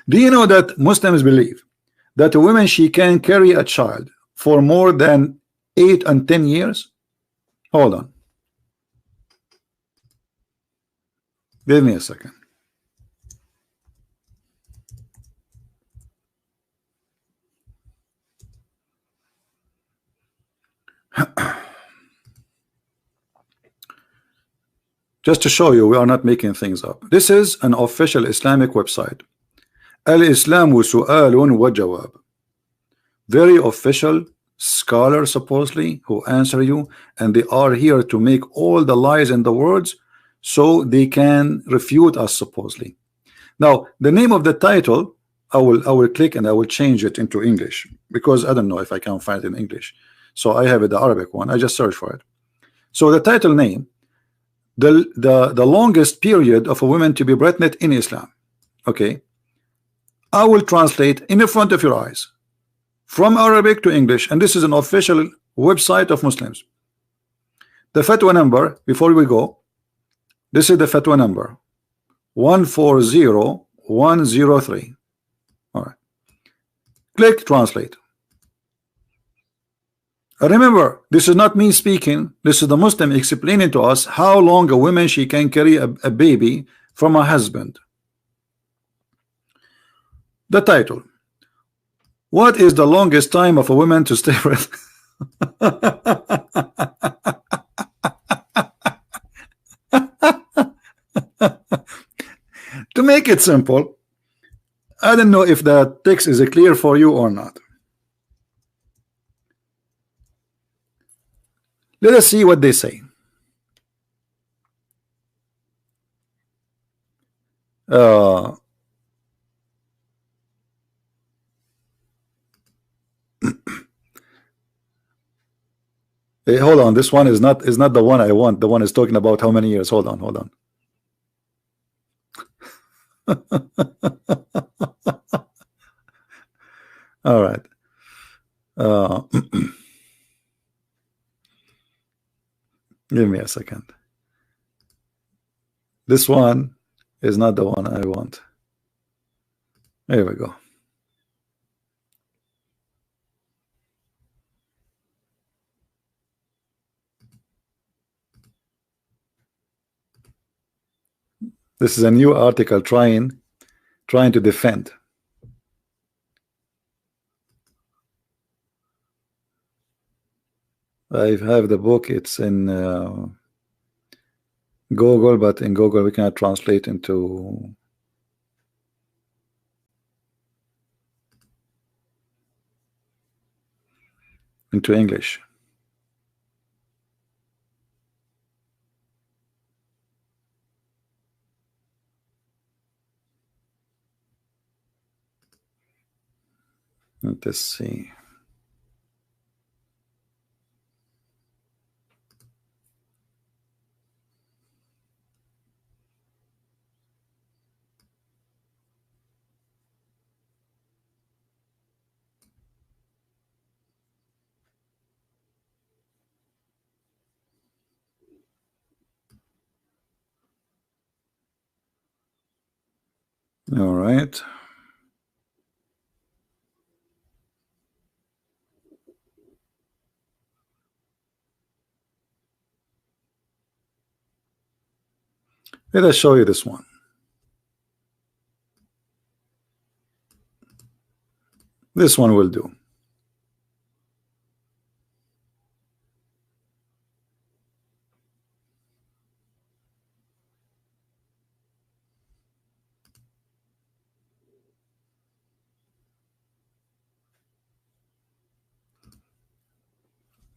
[SPEAKER 1] Do you know that Muslims believe that a woman, she can carry a child for more than 8 and 10 years? Hold on. Give me a second. Just to show you we are not making things up. This is an official Islamic website. Al-Islamu su'alun wa jawab. Very official scholar supposedly who answer you, and they are here to make all the lies in the words so they can refute us supposedly. Now the name of the title, I will click and I will change it into English, because I don't know if I can find it in English. So I have it, the Arabic one. I just search for it. So the title name, the longest period of a woman to be pregnant in Islam. Okay, I will translate in front of your eyes from Arabic to English, and this is an official website of Muslims. The fatwa number, before we go, this is the fatwa number 140103. All right, click translate. Remember, this is not me speaking. This is the Muslim explaining to us how long a woman she can carry a baby from a husband. The title: what is the longest time of a woman to stay with? To make it simple, I don't know if the text is clear for you or not. Let us see what they say. Hey, hold on. This one is not the one I want. The one is talking about how many years. Hold on. All right. Give me a second. This one is not the one I want. There we go. This is a new article trying to defend. I have the book. It's in Google, but in Google we cannot translate into English. Let's see. All right. Let us show you this one. This one will do.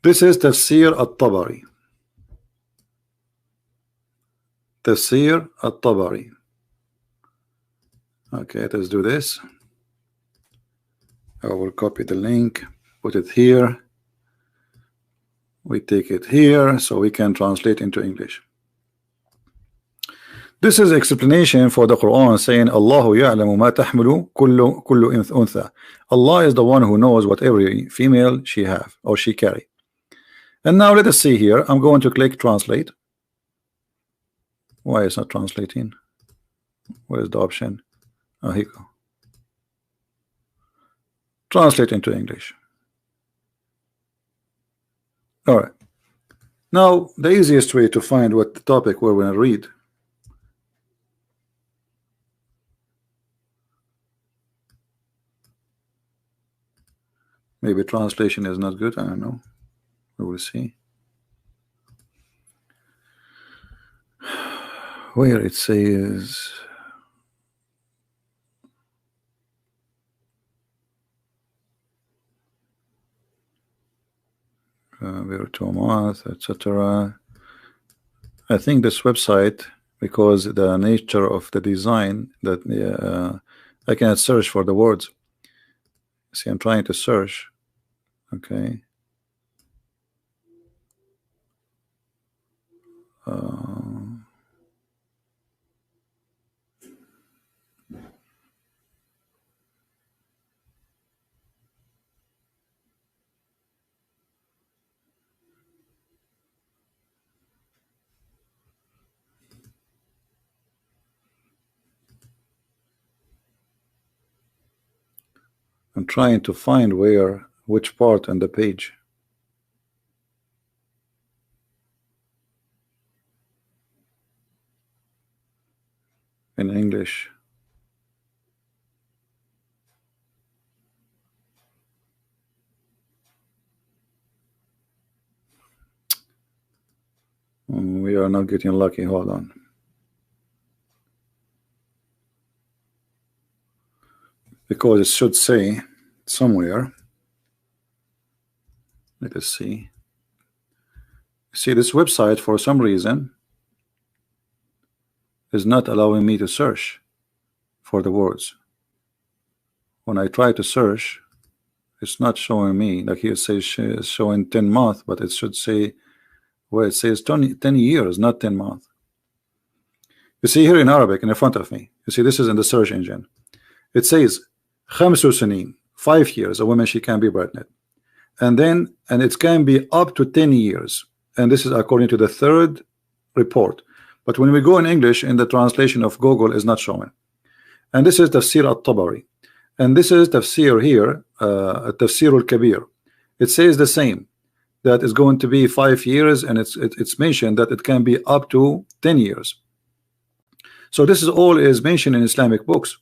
[SPEAKER 1] This is Tafsir al-Tabari. Tafsir al-Tabari. Okay, let's do this. I will copy the link, put it here. We take it here so we can translate into English. This is explanation for the Quran saying Allahu ya'lamu ma tahmilu kullu untha. Allah is the one who knows what every female she have or she carry. And now let us see here. I'm going to click translate. Why is not translating? Where is the option? Oh, here you go. Translate into English. All right. Now the easiest way to find what the topic we're going to read. Maybe translation is not good. I don't know. We will see. Where it says Thereupon, etc. I think this website, because the nature of the design, that I cannot search for the words. See, I'm trying to search. Okay. I'm trying to find which part on the page. In English. We are not getting lucky. Hold on. Because it should say somewhere. Let us see. See, this website for some reason is not allowing me to search for the words. When I try to search, it's not showing me. Like here it says showing 10 months, but it should say, well, it says 10 years, not 10 months. You see here in Arabic in front of me, you see this is in the search engine. It says 5 سنين, 5 years a woman she can be pregnant, and it can be up to 10 years, and this is according to the third report. But when we go in English, in the translation of Google is not showing. And this is Tafsir al-Tabari, and this is Tafsir here, Tafsir al-Kabir. It says the same, that is going to be 5 years, and it's mentioned that it can be up to 10 years. So this is all is mentioned in Islamic books.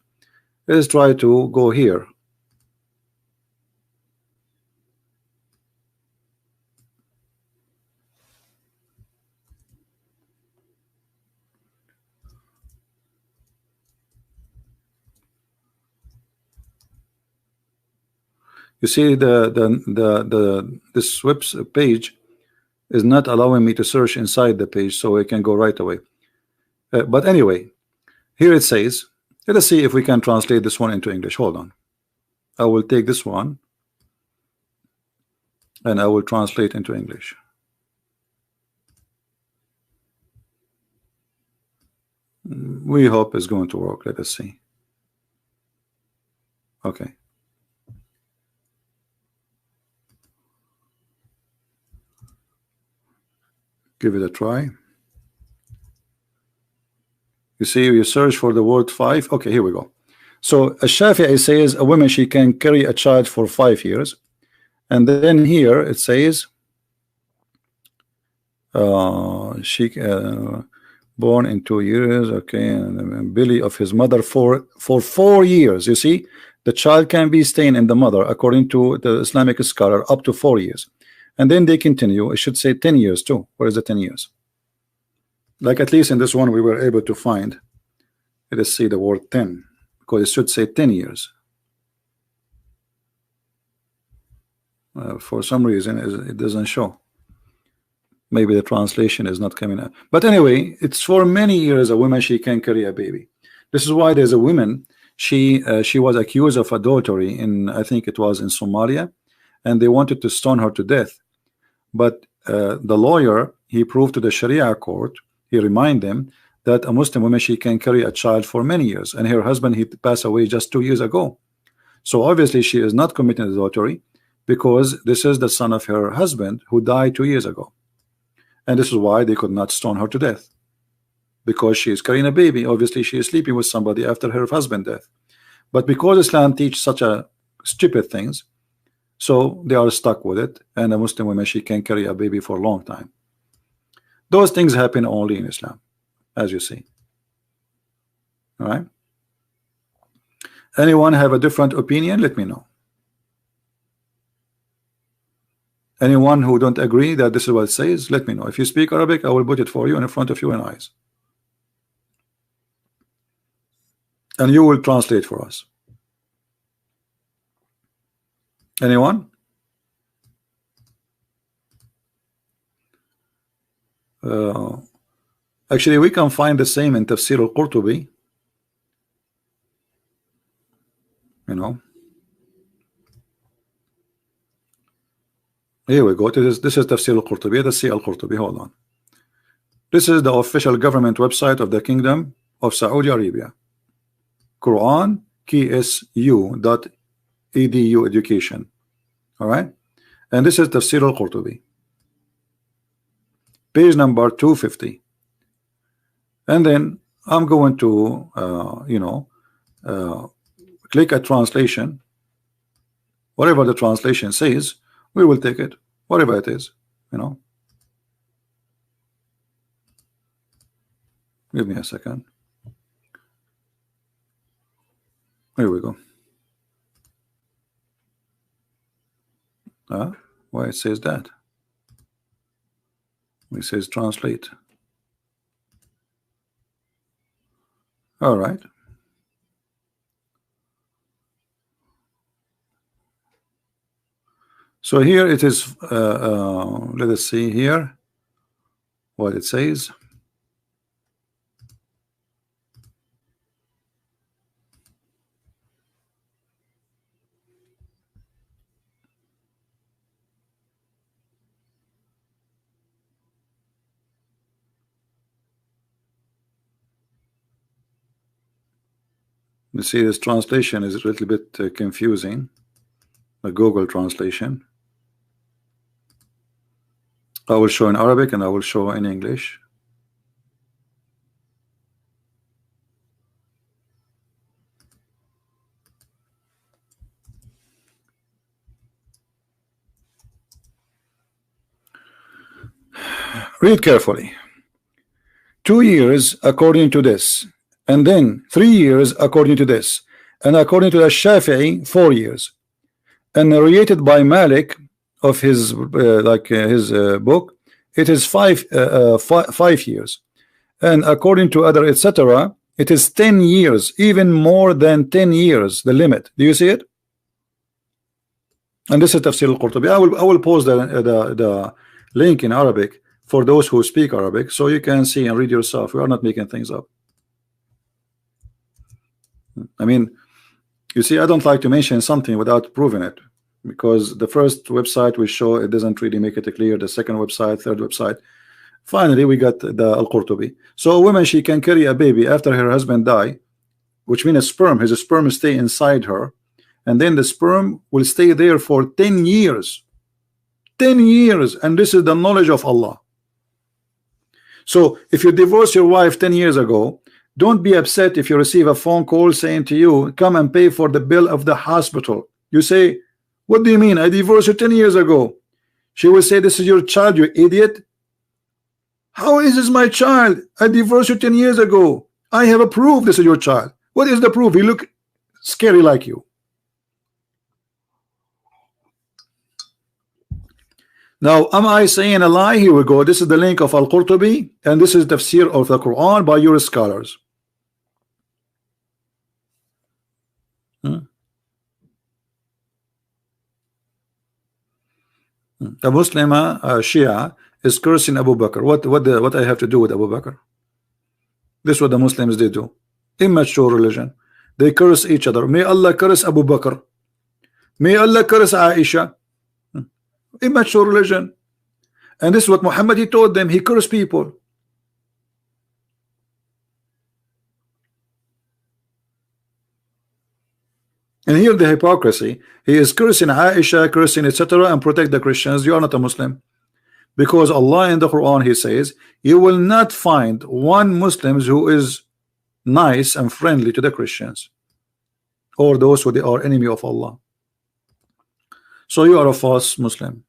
[SPEAKER 1] Let's try to go here. You see this web page is not allowing me to search inside the page, so it can go right away. But anyway, here it says, let us see if we can translate this one into English. Hold on. I will take this one and I will translate into English. We hope it's going to work. Let us see. Okay. Give it a try. You see, you search for the word 5. Okay, here we go. So a Shafi'i says a woman she can carry a child for 5 years, and then here it says she born in 2 years. Okay, and belly of his mother for 4 years. You see, the child can be staying in the mother according to the Islamic scholar up to 4 years, and then they continue. It should say 10 years too. Where is the 10 years? Like at least in this one we were able to find. Let us see the word 10, because it should say 10 years. For some reason it doesn't show. Maybe the translation is not coming out. But anyway, it's for many years a woman she can carry a baby. This is why there's a woman, she was accused of adultery in, I think it was in Somalia, and they wanted to stone her to death. But the lawyer, he proved to the Sharia court, he reminded them that a Muslim woman she can carry a child for many years, and her husband he passed away just 2 years ago. So obviously she is not committing adultery, because this is the son of her husband who died 2 years ago, and this is why they could not stone her to death, because she is carrying a baby. Obviously she is sleeping with somebody after her husband's death. But because Islam teaches such a stupid things, so they are stuck with it, and a Muslim woman she can carry a baby for a long time. Those things happen only in Islam, as you see. All right. Anyone have a different opinion? Let me know. Anyone who don't agree that this is what it says, let me know. If you speak Arabic, I will put it for you in front of you and eyes, and you will translate for us. Anyone? Actually, we can find the same in Tafsir al-Qurtubi. You know, here we go. This is Tafsir al-Qurtubi. Let's see al-Qurtubi. Hold on. This is the official government website of the Kingdom of Saudi Arabia. Quran KSU.edu education. All right, and this is Tafsir al-Qurtubi, page number 250. And then I'm going to click a translation, Whatever the translation says, we will take it, whatever it is, you know. Give me a second. Here we go. Why it says that? It says translate. All right. So here it is. Let us see here what it says. You see, this translation is a little bit confusing. The Google translation. I will show in Arabic and I will show in English. Read carefully. 2 years according to this, and then 3 years according to this, and according to the Shafi'i 4 years, and narrated by Malik of his book, it is 5 years, and according to other etc. it is 10 years, even more than 10 years, the limit. Do you see it? And this is Tafsir al-Qurtubi. I will post the link in Arabic for those who speak Arabic, so you can see and read yourself. We are not making things up. I mean, you see, I don't like to mention something without proving it, because the first website we show, it doesn't really make it clear. The second website, third website, finally we got the Al-Qurtubi. So a woman, she can carry a baby after her husband die, which means his sperm stay inside her, and then the sperm will stay there for 10 years. 10 years, and this is the knowledge of Allah. So if you divorce your wife 10 years ago, don't be upset if you receive a phone call saying to you, come and pay for the bill of the hospital. You say, what do you mean? I divorced you 10 years ago. She will say, this is your child, you idiot. How is this my child? I divorced you 10 years ago. I have a proof this is your child. What is the proof? He look scary like you. Now, am I saying a lie? Here we go. This is the link of Al-Qurtubi, and this is tafsir of the Quran by your scholars. A Muslim Shia is cursing Abu Bakr. What I have to do with Abu Bakr? This is what the Muslims they do. Immature religion. They curse each other. May Allah curse Abu Bakr. May Allah curse Aisha. Immature religion. And this is what Muhammad, he told them. He cursed people. And here the hypocrisy. He is cursing Aisha, cursing etc. and protect the Christians. You are not a Muslim. Because Allah in the Quran, he says, you will not find one Muslim who is nice and friendly to the Christians or those who they are enemy of Allah. So you are a false Muslim.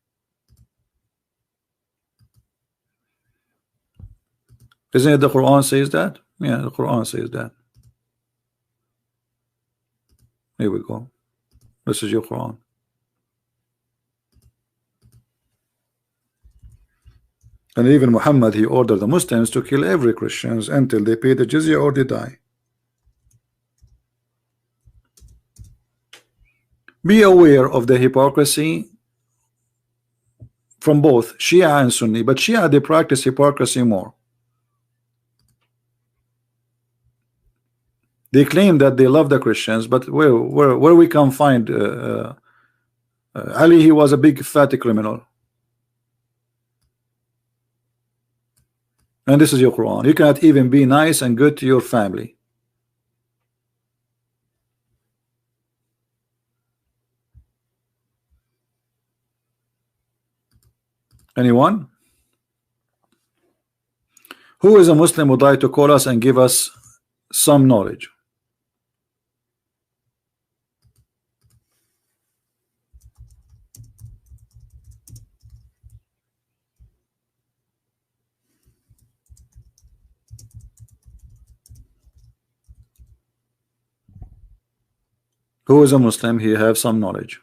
[SPEAKER 1] Isn't it the Quran says that? Yeah, the Quran says that. Here we go. This is your Quran. And even Muhammad, he ordered the Muslims to kill every Christians until they pay the jizya or they die. Be aware of the hypocrisy from both Shia and Sunni, but Shia, they practice hypocrisy more. They claim that they love the Christians, but where we can find Ali, he was a big fat criminal. And this is your Quran. You cannot even be nice and good to your family. Anyone? Who is a Muslim would like to call us and give us some knowledge? Who is a Muslim? He have some knowledge.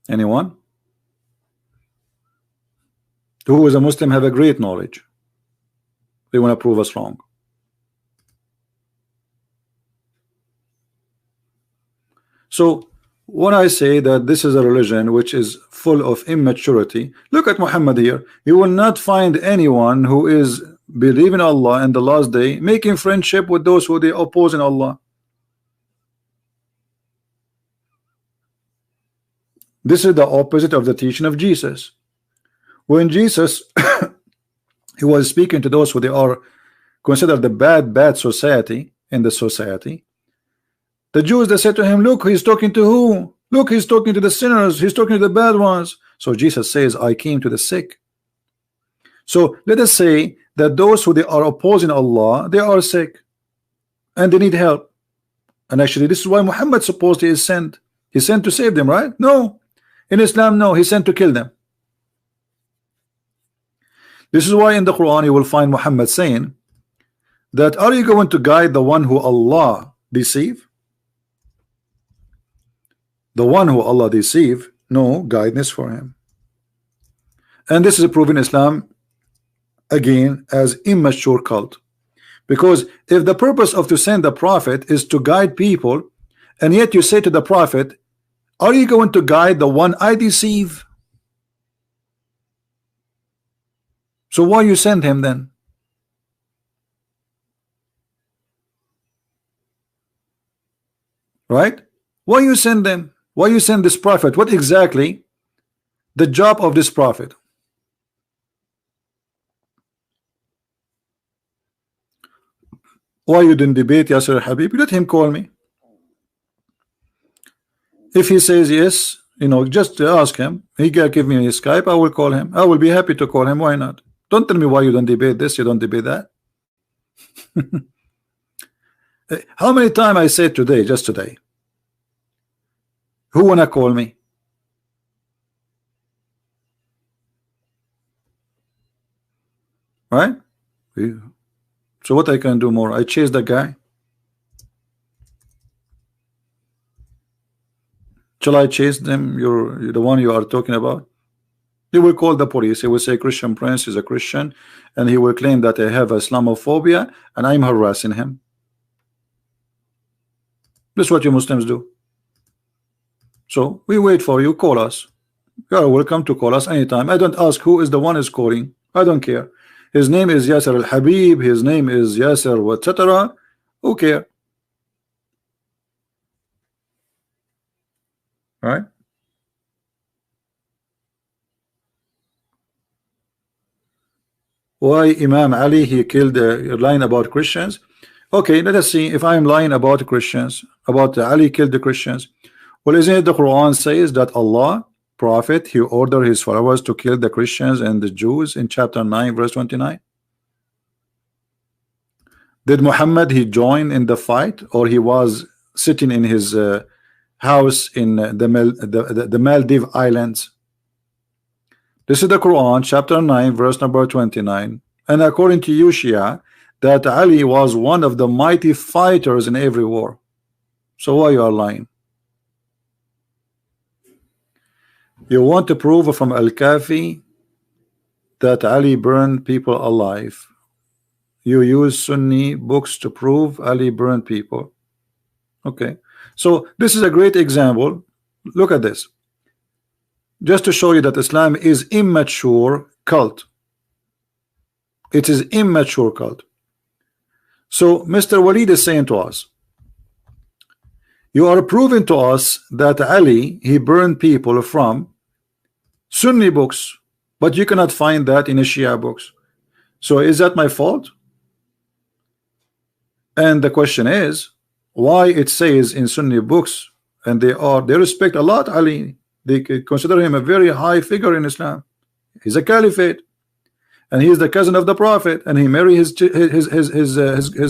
[SPEAKER 1] Anyone? Who is a Muslim have a great knowledge? They want to prove us wrong. So when I say that this is a religion which is full of immaturity, look at Muhammad here. You will not find anyone who is believing Allah and the last day making friendship with those who they oppose in Allah. This is the opposite of the teaching of Jesus. When Jesus he was speaking to those who they are considered the bad society in the society, the Jews, they said to him, look, he's talking to who? Look, he's talking to the sinners, he's talking to the bad ones. So Jesus says, I came to the sick. So let us say that those who they are opposing Allah, they are sick and they need help. And actually this is why Muhammad supposedly is sent. He's sent to save them, right? No. In Islam, no, he's sent to kill them. This is why in the Quran you will find Muhammad saying that, are you going to guide the one who Allah deceive? The one who Allah deceive, no guidance for him. And this is proven Islam again as immature cult, because if the purpose of to send the prophet is to guide people, and yet you say to the prophet, are you going to guide the one I deceive? So why you send him then? Right? Why you send them? Why you send this prophet? What exactly the job of this prophet? Why you didn't debate Yasser Habib? Let him call me. If he says yes, you know, just ask him. He can give me his Skype. I will call him. I will be happy to call him. Why not? Don't tell me why you don't debate this, you don't debate that. How many times I said today, just today, who wanna call me? Right? So what I can do more? I chase the guy. Shall I chase them? You're the one you are talking about. He will call the police. He will say Christian Prince is a Christian, and he will claim that I have Islamophobia and I'm harassing him. This is what you Muslims do. So we wait for you. Call us. You are welcome to call us anytime. I don't ask who is the one is calling. I don't care. His name is Yasser Al Habib. His name is Yasser, etc. Who care? Right? Why Imam Ali he killed lying about Christians? Okay, let us see if I am lying about Christians, about Ali killed the Christians. Well, isn't it the Quran says that Allah prophet he ordered his followers to kill the Christians and the Jews in chapter 9 verse 29? Did Muhammad he join in the fight, or he was sitting in his house in the Maldives Islands? This is the Quran chapter 9 verse number 29, and according to you Shia, that Ali was one of the mighty fighters in every war. So why you are lying? You want to prove from Al-Kafi that Ali burned people alive. You use Sunni books to prove Ali burned people. Okay, so this is a great example. Look at this, just to show you that Islam is immature cult. It is immature cult. So Mr. Walid is saying to us, you are proving to us that Ali he burned people from Sunni books, but you cannot find that in the Shia books. So is that my fault? And the question is, why it says in Sunni books, and they respect a lot Ali, they consider him a very high figure in Islam. He's a caliphate, and he is the cousin of the Prophet, and he married his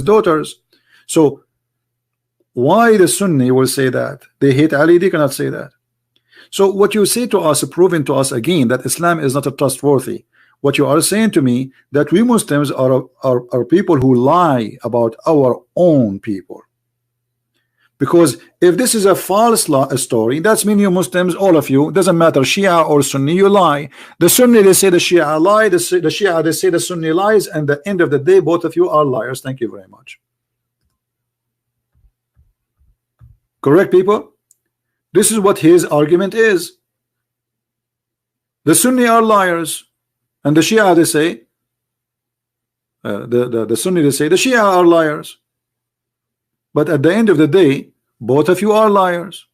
[SPEAKER 1] daughters. So why the Sunni will say that they hate Ali? They cannot say that. So what you say to us, proving to us again that Islam is not a trustworthy. What you are saying to me that we Muslims are people who lie about our own people. Because if this is a false story, that's mean you Muslims, all of you, doesn't matter Shia or Sunni, you lie. The Sunni, they say the Shia lie, the Shia, they say the Sunni lies, and at the end of the day, both of you are liars. Thank you very much. Correct, people? This is what his argument is. The Sunni are liars, and the Shia, they say, the Sunni, they say the Shia are liars. But at the end of the day, both of you are liars.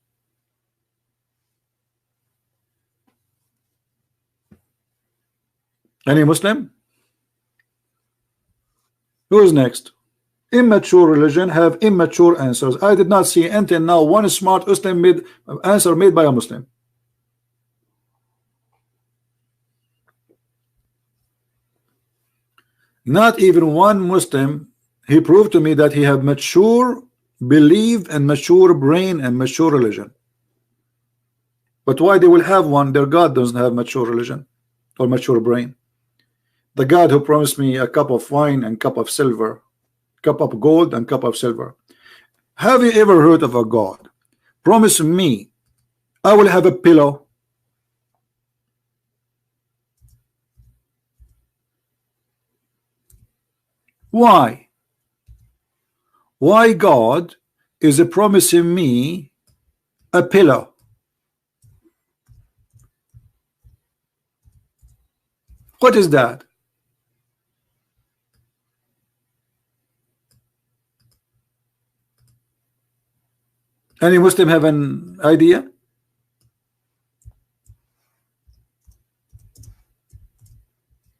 [SPEAKER 1] Any Muslim? Who is next? Immature religion have immature answers. I did not see until now one smart Muslim answer made by a Muslim. Not even one Muslim. He proved to me that he have mature belief and mature brain and mature religion. But why they will have one? Their God doesn't have mature religion or mature brain. The God who promised me a cup of wine and cup of silver, cup of gold and cup of silver. Have you ever heard of a God promise me I will have a pillow? Why? Why God is promising me a pillow? What is that? Any Muslim have an idea?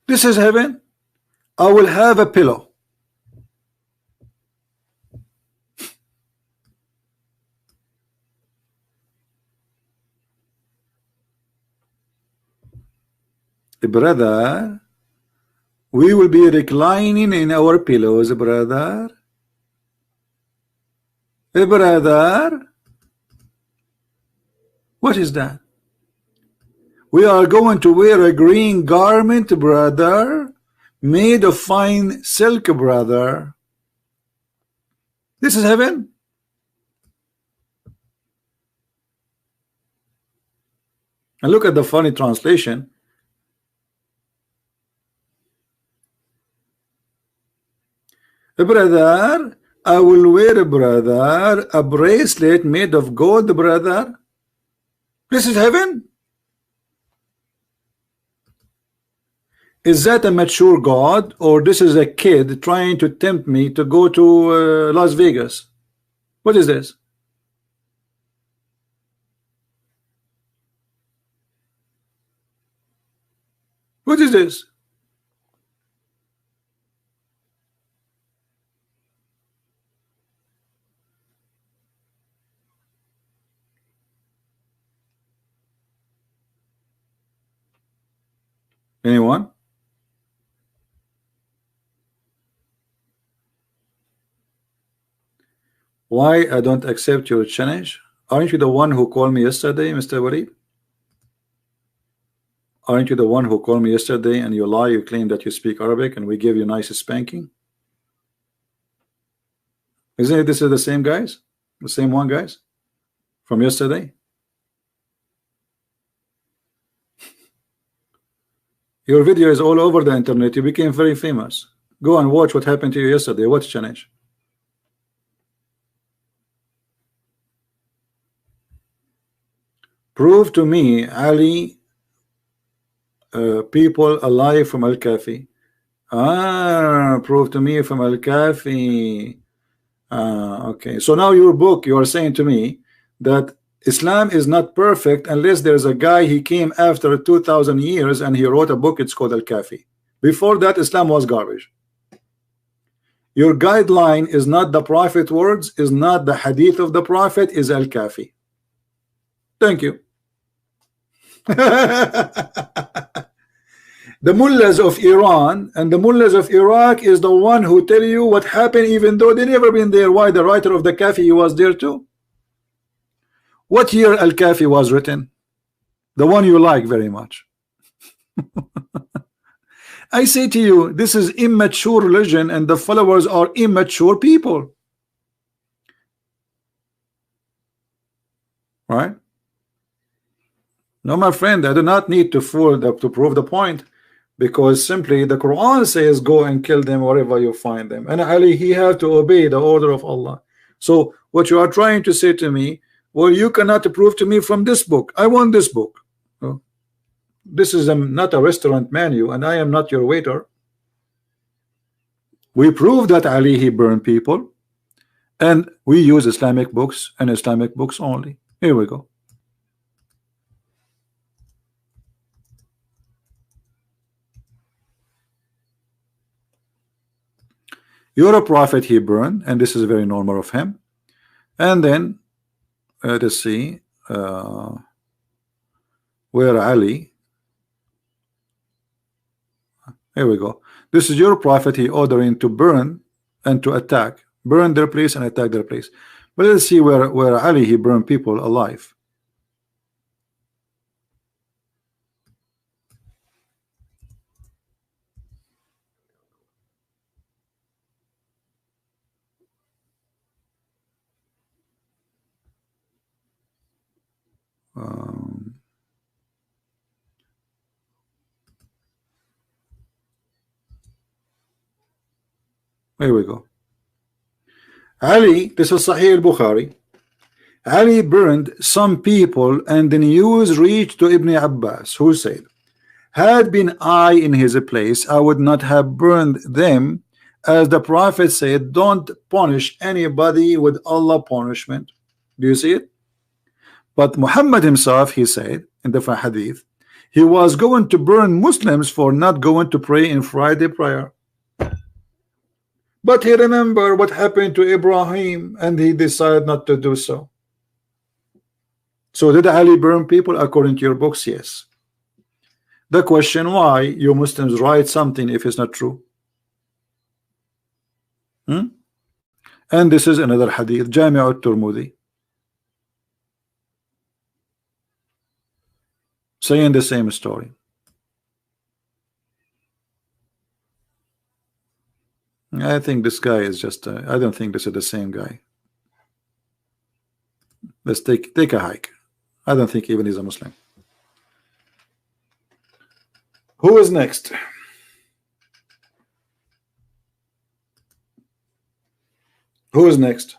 [SPEAKER 1] This is heaven. I will have a pillow. Brother, we will be reclining in our pillows, brother. Brother, what is that? We are going to wear a green garment, brother, made of fine silk, brother. This is heaven. And look at the funny translation. Brother, I will wear, brother, a bracelet made of gold, brother. This is heaven. Is that a mature God, or this is a kid trying to tempt me to go to Las Vegas? What is this? What is this? Anyone? Why I don't accept your challenge? Aren't you the one who called me yesterday, Mr. Wari? Aren't you the one who called me yesterday and you lie, you claim that you speak Arabic and we give you nice spanking? Isn't it this is the same guys? The same one guys? From yesterday? Your video is all over the internet. You became very famous. Go and watch what happened to you yesterday. What challenge? Prove to me, Ali, people alive from Al-Kafi. Prove to me from Al-Kafi. Okay. So now your book, you are saying to me that Islam is not perfect unless there's a guy he came after 2,000 years and he wrote a book. It's called Al-Kafi. Before that, Islam was garbage. Your guideline is not the Prophet words, is not the hadith of the Prophet, is Al-Kafi. Thank you. The mullahs of Iran and the mullahs of Iraq is the one who tell you what happened even though they never been there. Why? The writer of the Kafi, he was there too. What year Al-Kafi was written? the one you like very much. I say to you, this is immature religion, and the followers are immature people, right? No, my friend, I do not need to prove the point, because simply the Quran says go and kill them wherever you find them, and Ali, he had to obey the order of Allah. So what you are trying to say to me, well, you cannot prove to me from this book. I want this book. This is not a restaurant menu, and I am not your waiter. We prove that Ali, he burned people, and we use Islamic books and Islamic books only. Here we go. You're a prophet, he burned, and this is very normal of him. And then let's see where Ali. Here we go. This is your prophet, he ordering to burn and to attack, burn their place and attack their place. But let's see where Ali, he burned people alive. Here we go. Ali, this is Sahih al-Bukhari. Ali burned some people, and the news reached to Ibn Abbas, who said, had been I in his place, I would not have burned them, as the Prophet said, don't punish anybody with Allah punishment. Do you see it? But Muhammad himself, he said in the hadith, he was going to burn Muslims for not going to pray in Friday prayer. But he remembered what happened to Ibrahim, and he decided not to do so. So did Ali burn people according to your books? Yes. The question, why you Muslims write something if it's not true? And this is another hadith, Jami' al-Turmudi, saying the same story. I think this guy is just I don't think this is the same guy. Let's take a hike. I don't think even he's a Muslim. Who is next? Who is next?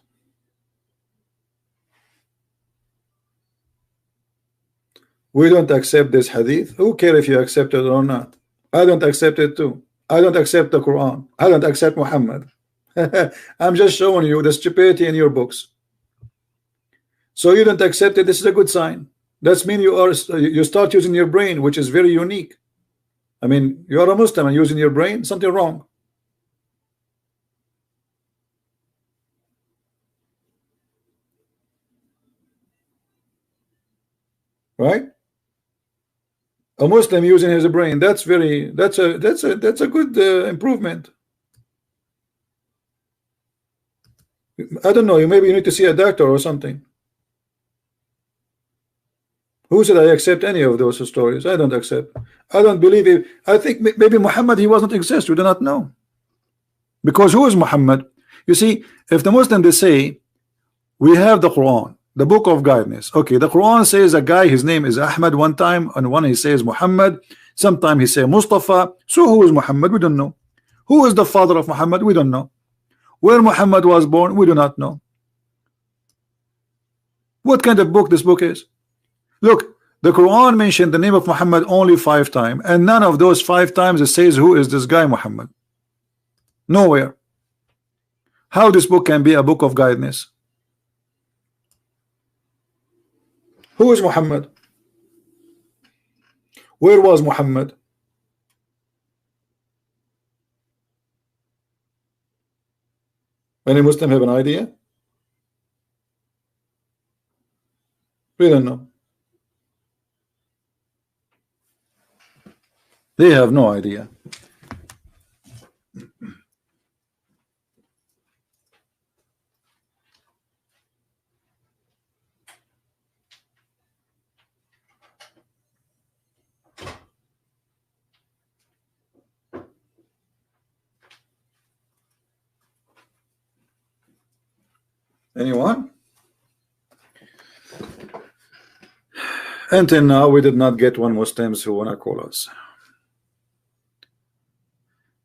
[SPEAKER 1] We don't accept this hadith. Who cares if you accept it or not? I don't accept it too. I don't accept the Quran. I don't accept Muhammad. I'm just showing you the stupidity in your books. So you don't accept it. This is a good sign. That means you start using your brain, which is very unique. I mean, you are a Muslim and using your brain, something wrong. Right? A Muslim using his brain, that's a good improvement. I don't know, maybe you need to see a doctor or something. Who said I accept any of those stories? I don't accept. I don't believe it. I think maybe Muhammad, he wasn't exist. We do not know. Because who is Muhammad? You see, if the Muslim, they say we have the Quran, the book of guidance. Okay, the Quran says a guy, his name is Ahmad one time, and one he says Muhammad. Sometime he say Mustafa. So who is Muhammad? We don't know. Who is the father of Muhammad? We don't know. Where Muhammad was born? We do not know. What kind of book this book is? Look, the Quran mentioned the name of Muhammad only 5 times, and none of those 5 times it says who is this guy Muhammad. Nowhere. How this book can be a book of guidance? Who is Muhammad? Where was Muhammad? Any Muslim have an idea? We don't know. They have no idea. Anyone? Until now, we did not get one Muslims who wanna call us.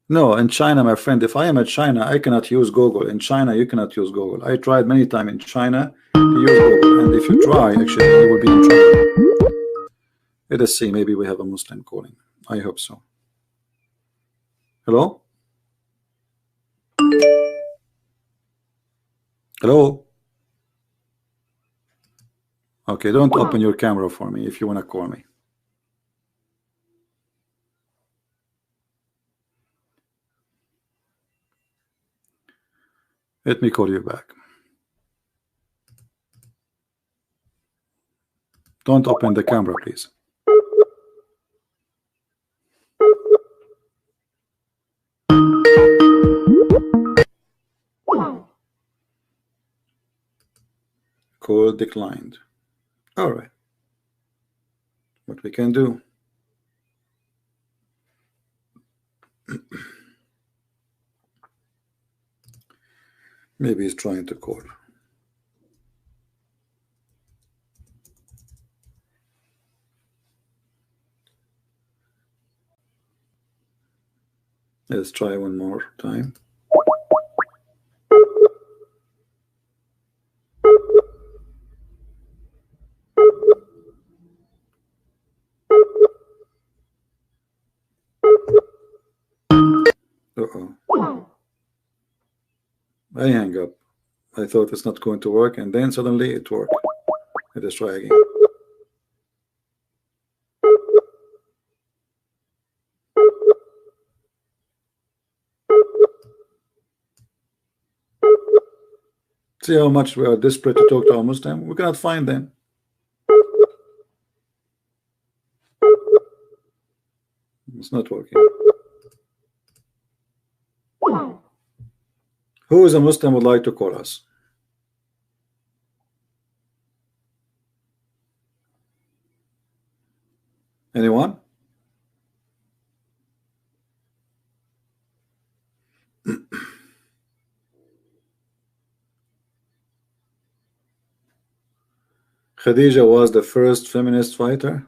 [SPEAKER 1] No, in China, my friend, if I am at China, I cannot use Google. In China, you cannot use Google. I tried many times in China to use Google, and if you try, actually, you will be in trouble. Let us see, maybe we have a Muslim calling. I hope so. Hello? Hello? Okay, don't open your camera for me if you want to call me. Let me call you back. Don't open the camera, please. Call declined. All right. What we can do? Maybe he's trying to call. Let's try one more time. Uh-oh. I hang up. I thought it's not going to work, and then suddenly it worked. Let us try again. See how much we are desperate to talk to our Muslim. We cannot find them. It's not working. Who is a Muslim would like to call us? Anyone? Khadija was the first feminist fighter.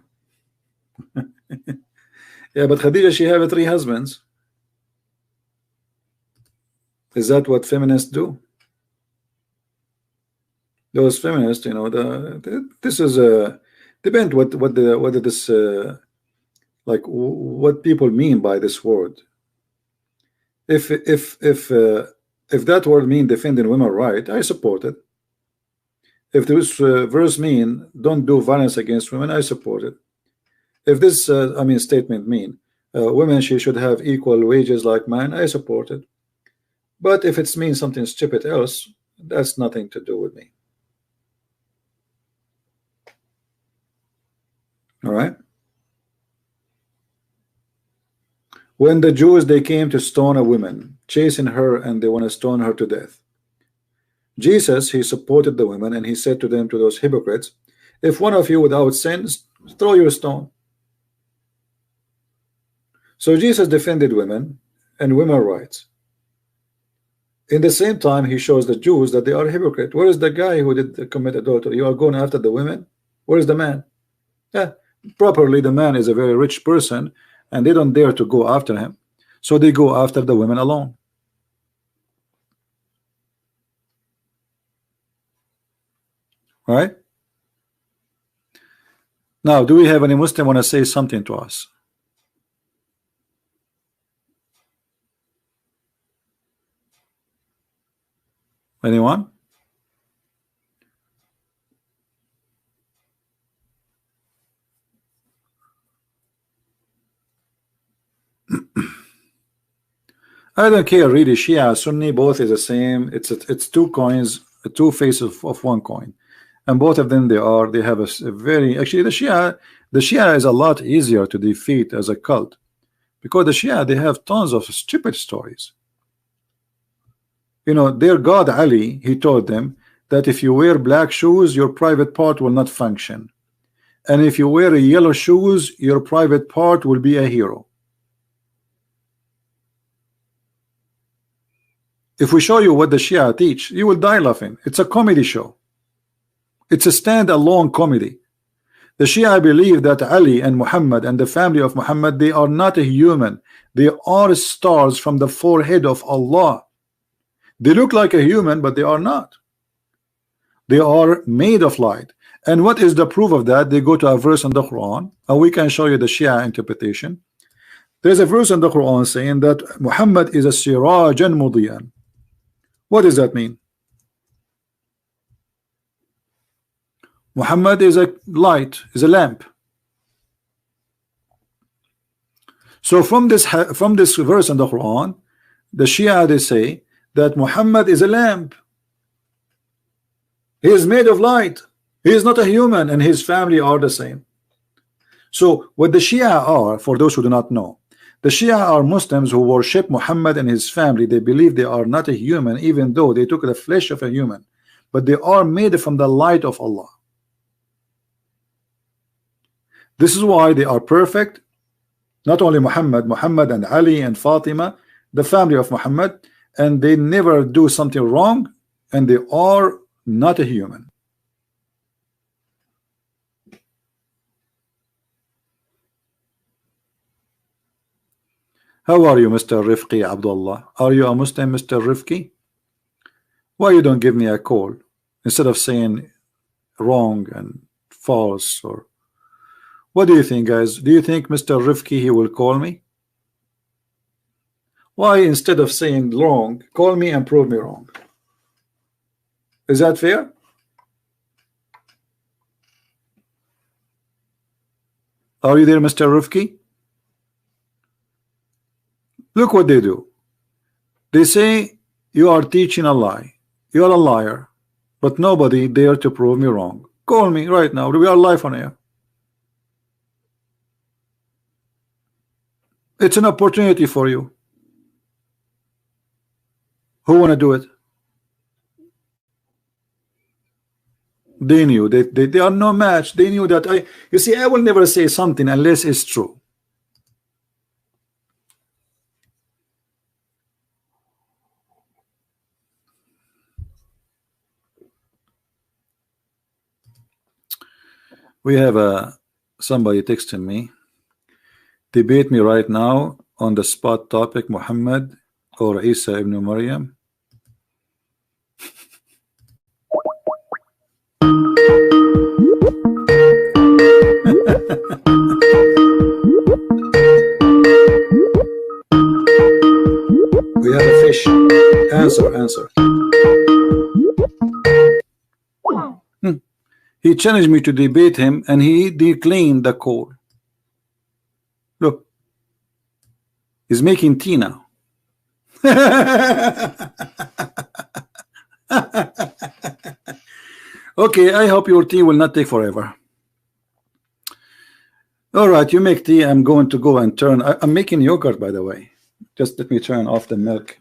[SPEAKER 1] Yeah, but Khadija, she had 3 husbands. Is that what feminists do? Those feminists, you know, this is a depend whether this like what people mean by this word. If that word mean defending women's right, I support it. If this verse mean don't do violence against women, I support it. If this statement mean women she should have equal wages like men, I support it. But if it means something stupid else, that's nothing to do with me. All right. When the Jews they came to stone a woman, chasing her, and they want to stone her to death, Jesus he supported the women, and he said to them, to those hypocrites, if one of you without sins, throw your stone. So Jesus defended women and women's rights. In the same time, he shows the Jews that they are hypocrite. Where is the guy who did commit adultery? You are going after the women. Where is the man? Yeah, properly the man is a very rich person, and they don't dare to go after him, so they go after the women alone. All right. Now, do we have any Muslim want to say something to us? Anyone? I don't care really. Shia, Sunni, both is the same. It's 2 coins, 2 faces of 1 coin, and both of them they have a very actually the Shia is a lot easier to defeat as a cult, because the Shia they have tons of stupid stories. You know, their God Ali, he told them that if you wear black shoes, your private part will not function, and if you wear yellow shoes, your private part will be a hero. If we show you what the Shia teach, you will die laughing. It's a comedy show. It's a stand-alone comedy. The Shia believe that Ali and Muhammad and the family of Muhammad, they are not a human. They are stars from the forehead of Allah. They look like a human, but they are not. They are made of light. And what is the proof of that? They go to a verse in the Quran, and we can show you the Shia interpretation. There's a verse in the Quran saying that Muhammad is a sirajan mudiyan. What does that mean? Muhammad is a light, is a lamp. So from this verse in the Quran, the Shia, they say that Muhammad is a lamp. He is made of light. He is not a human, and his family are the same. So what the Shia are, for those who do not know, the Shia are Muslims who worship Muhammad and his family. They believe they are not a human, even though they took the flesh of a human, but they are made from the light of Allah. This is why they are perfect. Not only Muhammad and Ali and Fatima, the family of Muhammad, and they never do something wrong, and they are not a human. How are you, Mr. Rifqi Abdullah? Are you a Muslim, Mr. Rifqi? Why you don't give me a call instead of saying wrong and false? Or what do you think, guys? Do you think Mr. Rifqi, he will call me? Why instead of saying wrong, call me and prove me wrong? Is that fair? Are you there, Mr. Rifqi? Look what they do. They say you are teaching a lie. You are a liar. But nobody dare to prove me wrong. Call me right now. We are live on air. It's an opportunity for you. Who want to do it? They knew they are no match. They knew that you see, I will never say something unless it's true. We have somebody texting me. Debate me right now on the spot topic, Muhammad or Isa ibn Maryam. We have a fish. Answer. He challenged me to debate him, and he declined the call. Look, he's making tea now. Okay, I hope your tea will not take forever. All right, you make tea. I'm going to go and turn. I'm making yogurt, by the way. Just let me turn off the milk.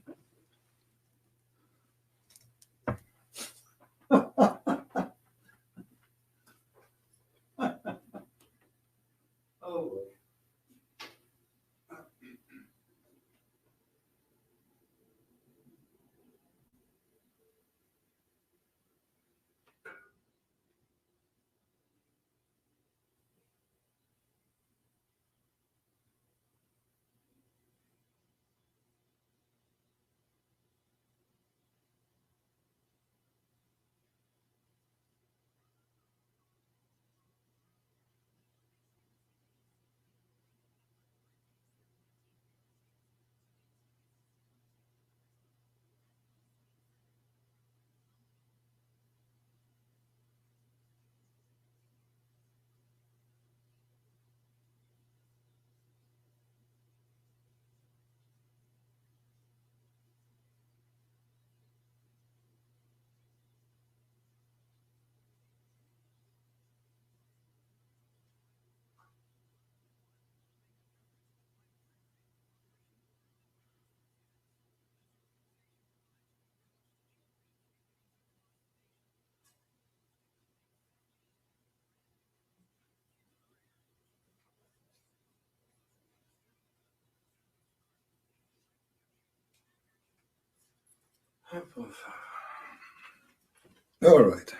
[SPEAKER 1] All right.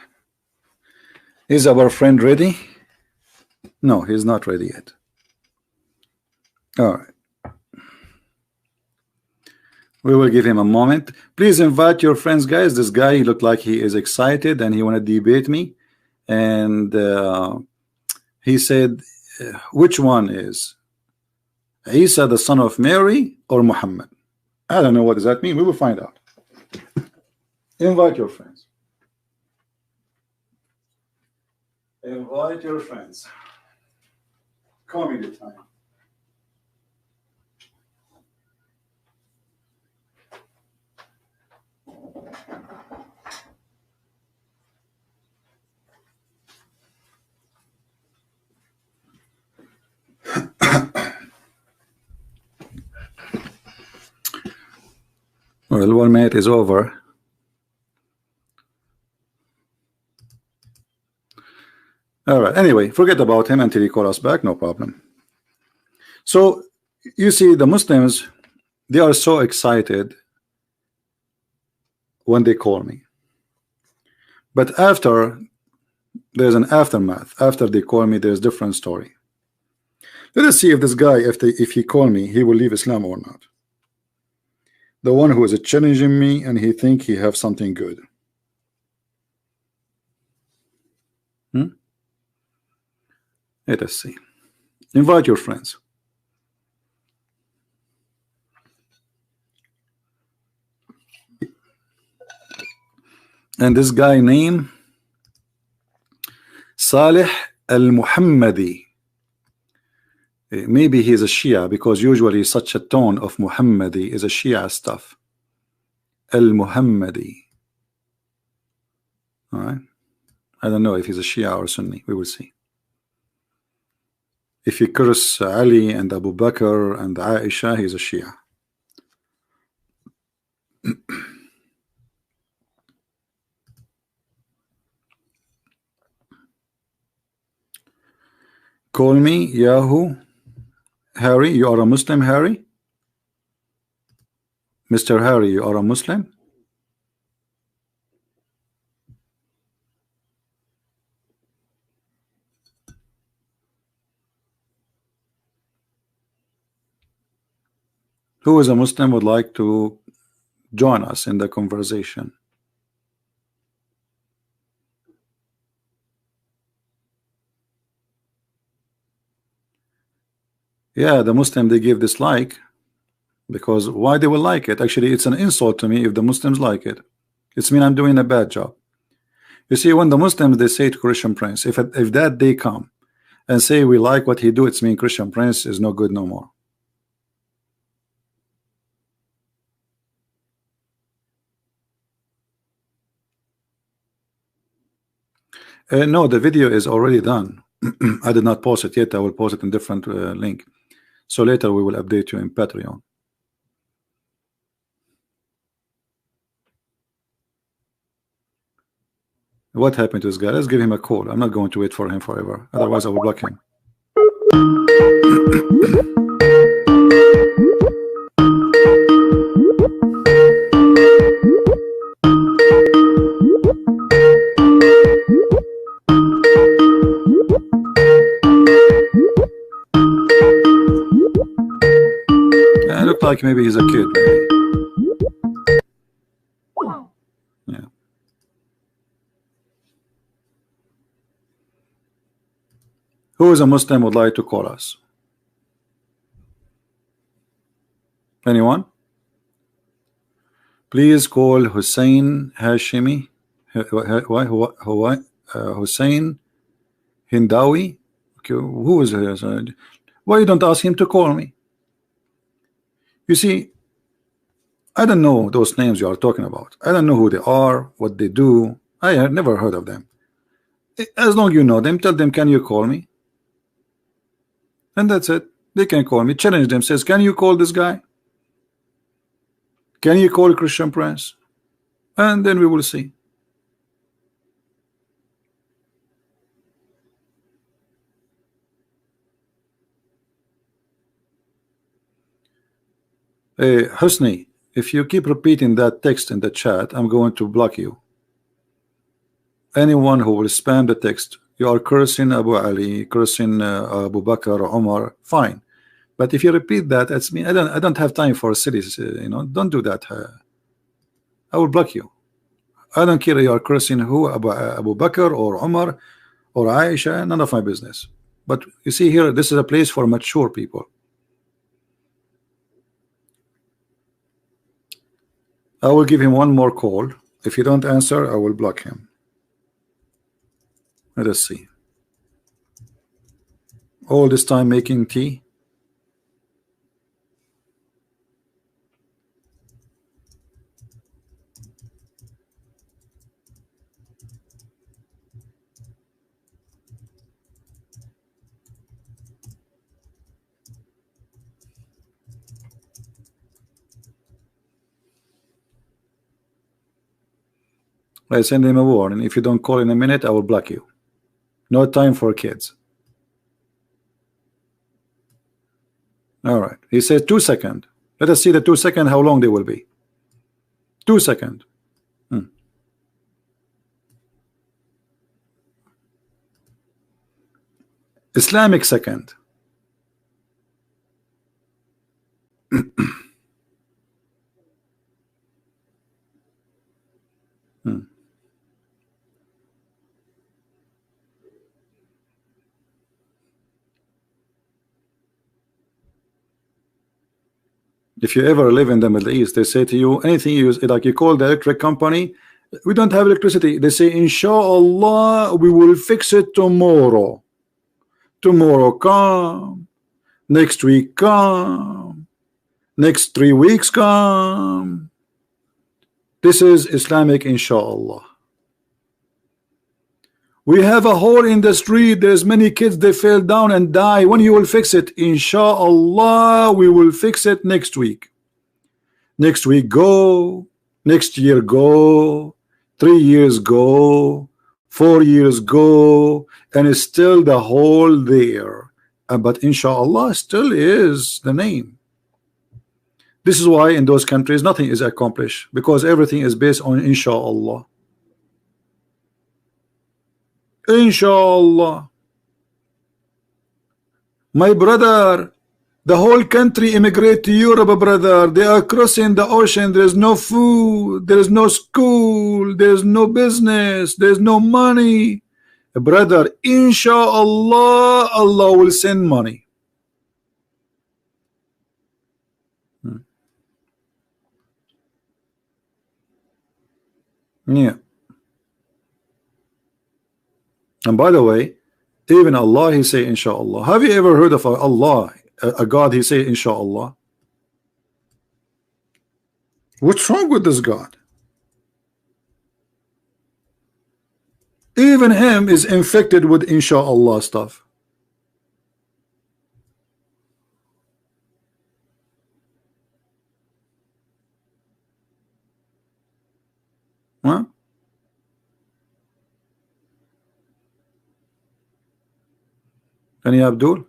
[SPEAKER 1] Is our friend ready? No, he's not ready yet. All right. We will give him a moment. Please invite your friends, guys. This guy, he looked like he is excited and he want to debate me. And he said, which one is Isa, the son of Mary, or Muhammad? I don't know. What does that mean? We will find out. Invite your friends. Invite your friends. Comedy time. Well, 1 minute is over. All right. Anyway, forget about him until he call us back. No problem. So you see, the Muslims, they are so excited when they call me. But after, there's an aftermath. After they call me, there's a different story. Let us see if this guy, if he call me, he will leave Islam or not. The one who is challenging me and he think he have something good. Let us see. Invite your friends. And this guy named Salih al-Muhammadi. Maybe he's a Shia, because usually such a tone of Muhammadi is a Shia stuff. Al-Muhammadi. All right. I don't know if he's a Shia or Sunni. We will see. If he curse Ali and Abu Bakr and Aisha, he's a Shia. Call me Yahoo. Harry, you are a Muslim, Harry? Mr. Harry, you are a Muslim? Who is a Muslim would like to join us in the conversation? Yeah, the Muslim, they give dislike, because why they will like it? Actually, it's an insult to me if the Muslims like it. It's mean I'm doing a bad job. You see, when the Muslims, they say to Christian Prince, if that day come and say we like what he do, it's mean Christian Prince is no good no more. No, the video is already done. I did not post it yet. I will post it in different link. So later we will update you in Patreon. What happened to this guy? Let's give him a call. I'm not going to wait for him forever. Otherwise I will block him. It looked like maybe he's a kid, maybe. Yeah. Who is a Muslim would like to call us? Anyone? Please call Hussein Hashimi. Hussein Hindawi. Okay, who is this? Why you don't ask him to call me? You see, I don't know those names you are talking about. I don't know who they are, what they do. I have never heard of them. As long as you know them, tell them, can you call me? And that's it. They can call me. Challenge them. Says, can you call this guy? Can you call Christian Prince? And then we will see. Husni, if you keep repeating that text in the chat, I'm going to block you. Anyone who will spam the text, you are cursing Abu Ali, cursing Abu Bakr, Omar, fine. But if you repeat that, that's me. I don't have time for cities. You know, don't do that. I will block you. I don't care. You are cursing who, Abu Bakr or Omar or Aisha. None of my business. But you see here, this is a place for mature people. I will give him one more call. If you don't answer, I will block him. Let us see. All this time making tea. I send him a warning. If you don't call in a minute, I will block you. No time for kids. All right. He says 2 seconds. Let us see the 2 seconds, how long they will be. 2 seconds. Islamic second. If you ever live in the Middle East, they say to you, anything you use, like you call the electric company, we don't have electricity. They say, Inshallah, we will fix it tomorrow. Tomorrow come. Next week come. Next 3 weeks come. This is Islamic Inshallah. We have a hole in the street. There's many kids, they fell down and die. When you will fix it? Inshallah, we will fix it next week. Next week go. Next year go. 3 years go. 4 years go. And it's still the hole there. But Inshallah still is the name. This is why in those countries nothing is accomplished, because everything is based on Inshallah. Inshallah. My brother, the whole country immigrate to Europe, brother. They are crossing the ocean. There is no food. There is no school. There is no business. There is no money. Brother, Inshallah, Allah will send money. Yeah. And by the way, even Allah, he say Inshallah. Have you ever heard of Allah, a God, he say Inshallah? What's wrong with this God? Even him is infected with Inshallah stuff. Huh? Any Abdul?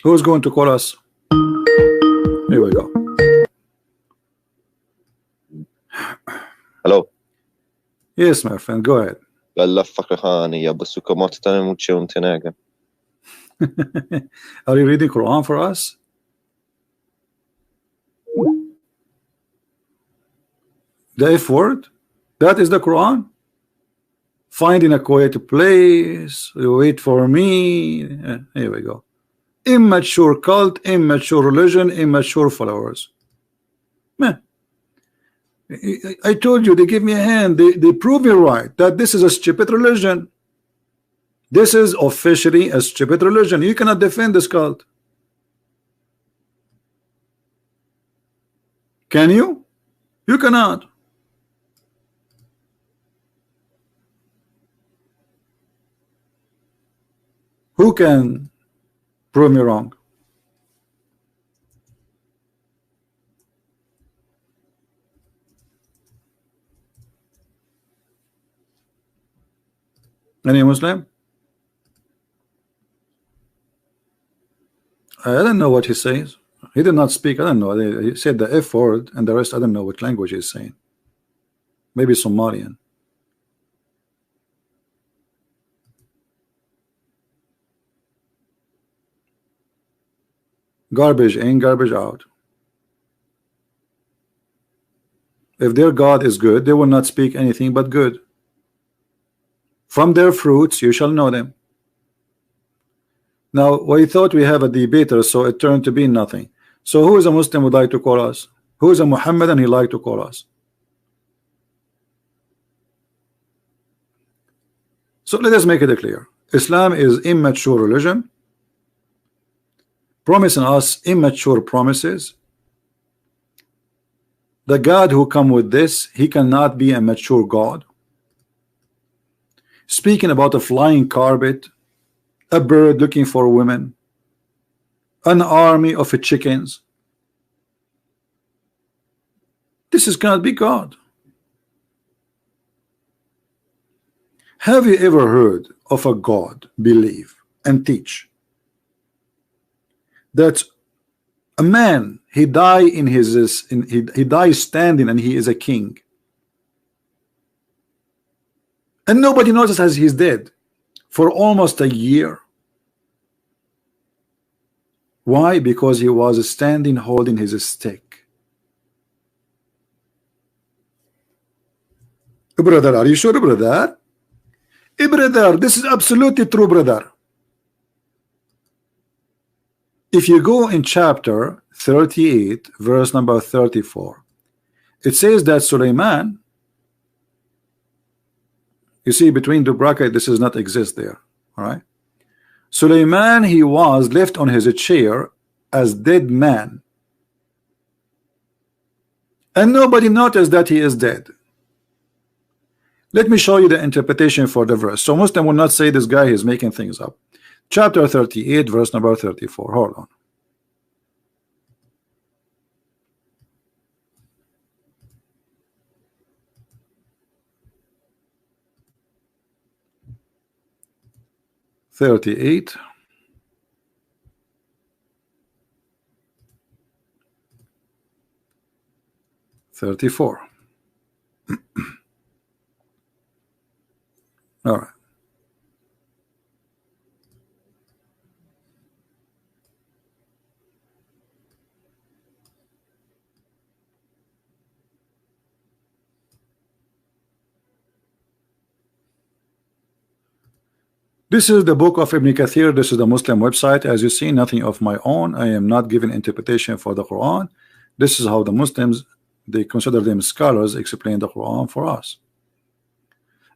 [SPEAKER 1] Who's going to call us? Here we go.
[SPEAKER 2] Hello.
[SPEAKER 1] Yes, my friend, go ahead. Are you reading Quran for us? The F word? That is the Quran? Finding a quiet place, wait for me. Here we go. Immature cult, immature religion, immature followers. Man, I told you, they give me a hand. They prove me right that this is a stupid religion. This is officially a stupid religion. You cannot defend this cult. Can you? You cannot. Who can prove me wrong? Any Muslim? I don't know what he says. He did not speak. I don't know. He said the F word and the rest. I don't know what language he's saying. Maybe Somalian. Garbage in, garbage out. If their God is good, they will not speak anything but good. From their fruits you shall know them. Now we thought we have a debater, so it turned to be nothing. So who is a Muslim would like to call us? Who is a Muhammadan he like to call us? So let us make it clear. Islam is immature religion, promising us immature promises. The God who come with this, he cannot be a mature God. Speaking about a flying carpet, a bird looking for women, an army of chickens. This is cannot be God. Have you ever heard of a God believe and teach that a man he died in his he dies standing and he is a king, and nobody notices as he's dead for almost a year? Why? Because he was standing holding his stick. Brother, are you sure, brother? Brother, this is absolutely true, brother. If you go in chapter 38 verse number 34, it says that Suleiman, you see between the bracket, this does not exist there. All right, Suleiman, he was left on his chair as dead man, and nobody noticed that he is dead. Let me show you the interpretation for the verse, so Muslim will not say this guy is making things up. Chapter 38 verse number 34. Hold on. (38) 34. All right. This is the book of Ibn Kathir. This is the Muslim website. As you see, nothing of my own. I am not giving interpretation for the Quran. This is how the Muslims, they consider them scholars, explain the Quran for us.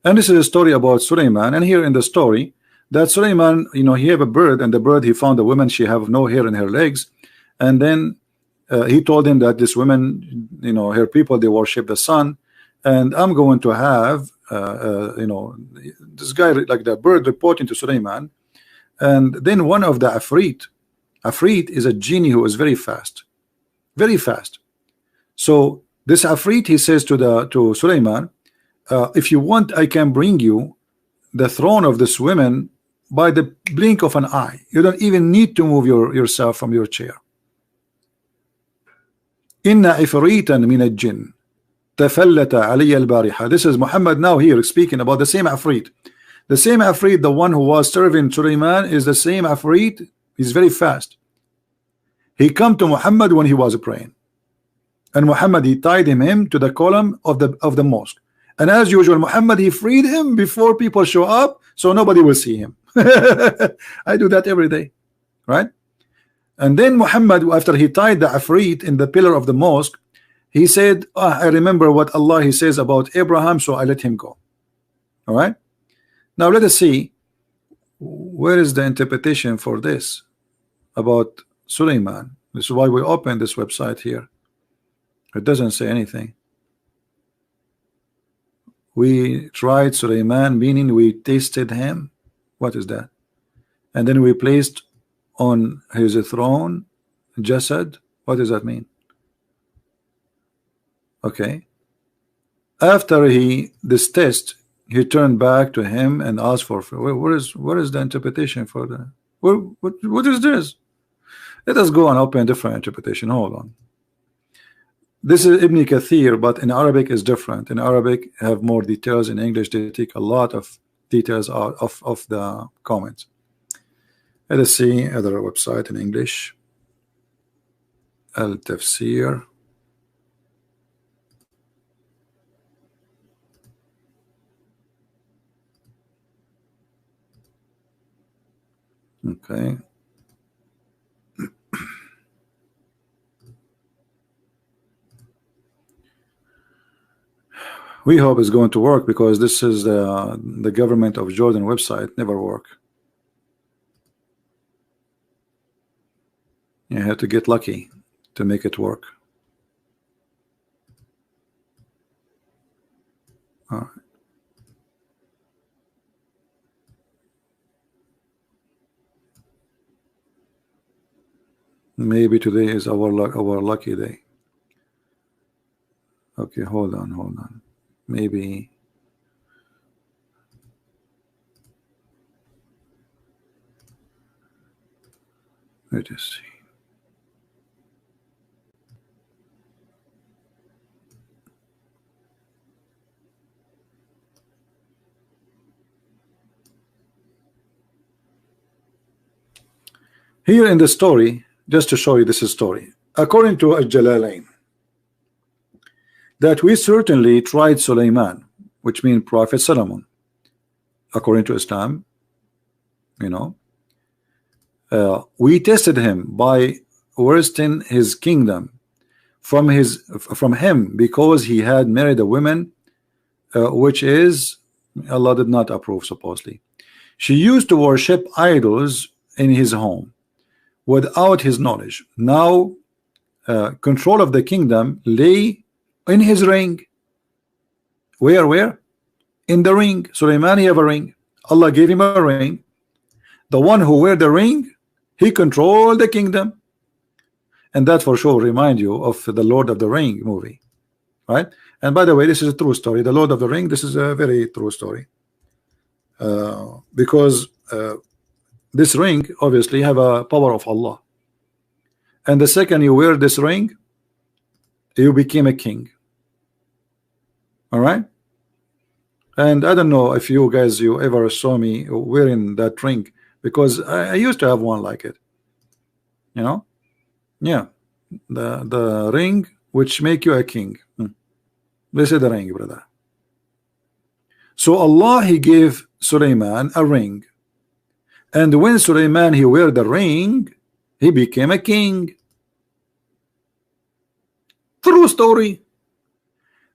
[SPEAKER 1] And this is a story about Suleiman. And here in the story, that Suleiman, you know, he have a bird, and the bird, he found a woman, she have no hair in her legs. And then he told him that this woman, you know, her people, they worship the sun, and I'm going to have you know, this guy, like the bird, reporting to Suleiman. And then one of the Afrit is a genie who is very fast, very fast. So this Afrit, he says to Suleiman, if you want, I can bring you the throne of this woman by the blink of an eye. You don't even need to move yourself from your chair. Inna ifritan min al-jinn tafallata alayya al-bariha. This is Muhammad now here speaking about the same Afrit. The same Afrit, the one who was serving Suleiman, is the same Afrit. He's very fast. He come to Muhammad when he was praying, and Muhammad, he tied him to the column of the mosque. And as usual, Muhammad, he freed him before people show up, so nobody will see him. I do that every day, right? And then Muhammad, after he tied the Afrit in the pillar of the mosque, he said, I remember what Allah, he says about Abraham, so I let him go. All right, now let us see where is the interpretation for this about Suleiman. This is why we open this website here. It doesn't say anything. We tried Suleiman, meaning we tasted him. What is that? And then we placed on his throne Jasad. What does that mean? Okay. After this test, he turned back to him and asked for what is the interpretation for the what is this? Let us go and open a different interpretation. Hold on. This is Ibn Kathir, but in Arabic is different. In Arabic have more details. In English they take a lot of details out of the comments. Let us see other website in English. Al Tafsir. Okay. We hope it's going to work, because this is the government of Jordan website. Never work. You have to get lucky to make it work. All right. Maybe today is our lucky day. Okay, hold on. Maybe let us see. Here in the story, just to show you this is story, according to Al-Jalalain, that we certainly tried Sulaiman, which means Prophet Solomon, according to Islam, you know, we tested him by worsting his kingdom from him, because he had married a woman, which is Allah did not approve. Supposedly she used to worship idols in his home without his knowledge. Now control of the kingdom lay in his ring. Where? In the ring. Sulaiman, he have a ring. Allah gave him a ring. The one who wear the ring, he controlled the kingdom. And that for sure remind you of the Lord of the Ring movie, right? And by the way, this is a true story. The Lord of the Ring, this is a very true story, because this ring obviously have a power of Allah, and the second you wear this ring, you became a king. All right. And I don't know if you guys ever saw me wearing that ring, because I used to have one like it, you know. Yeah, the ring which make you a king. This is the ring, brother. So Allah, he gave Sulaiman a ring, and when Sulaiman he wear the ring, he became a king. True story.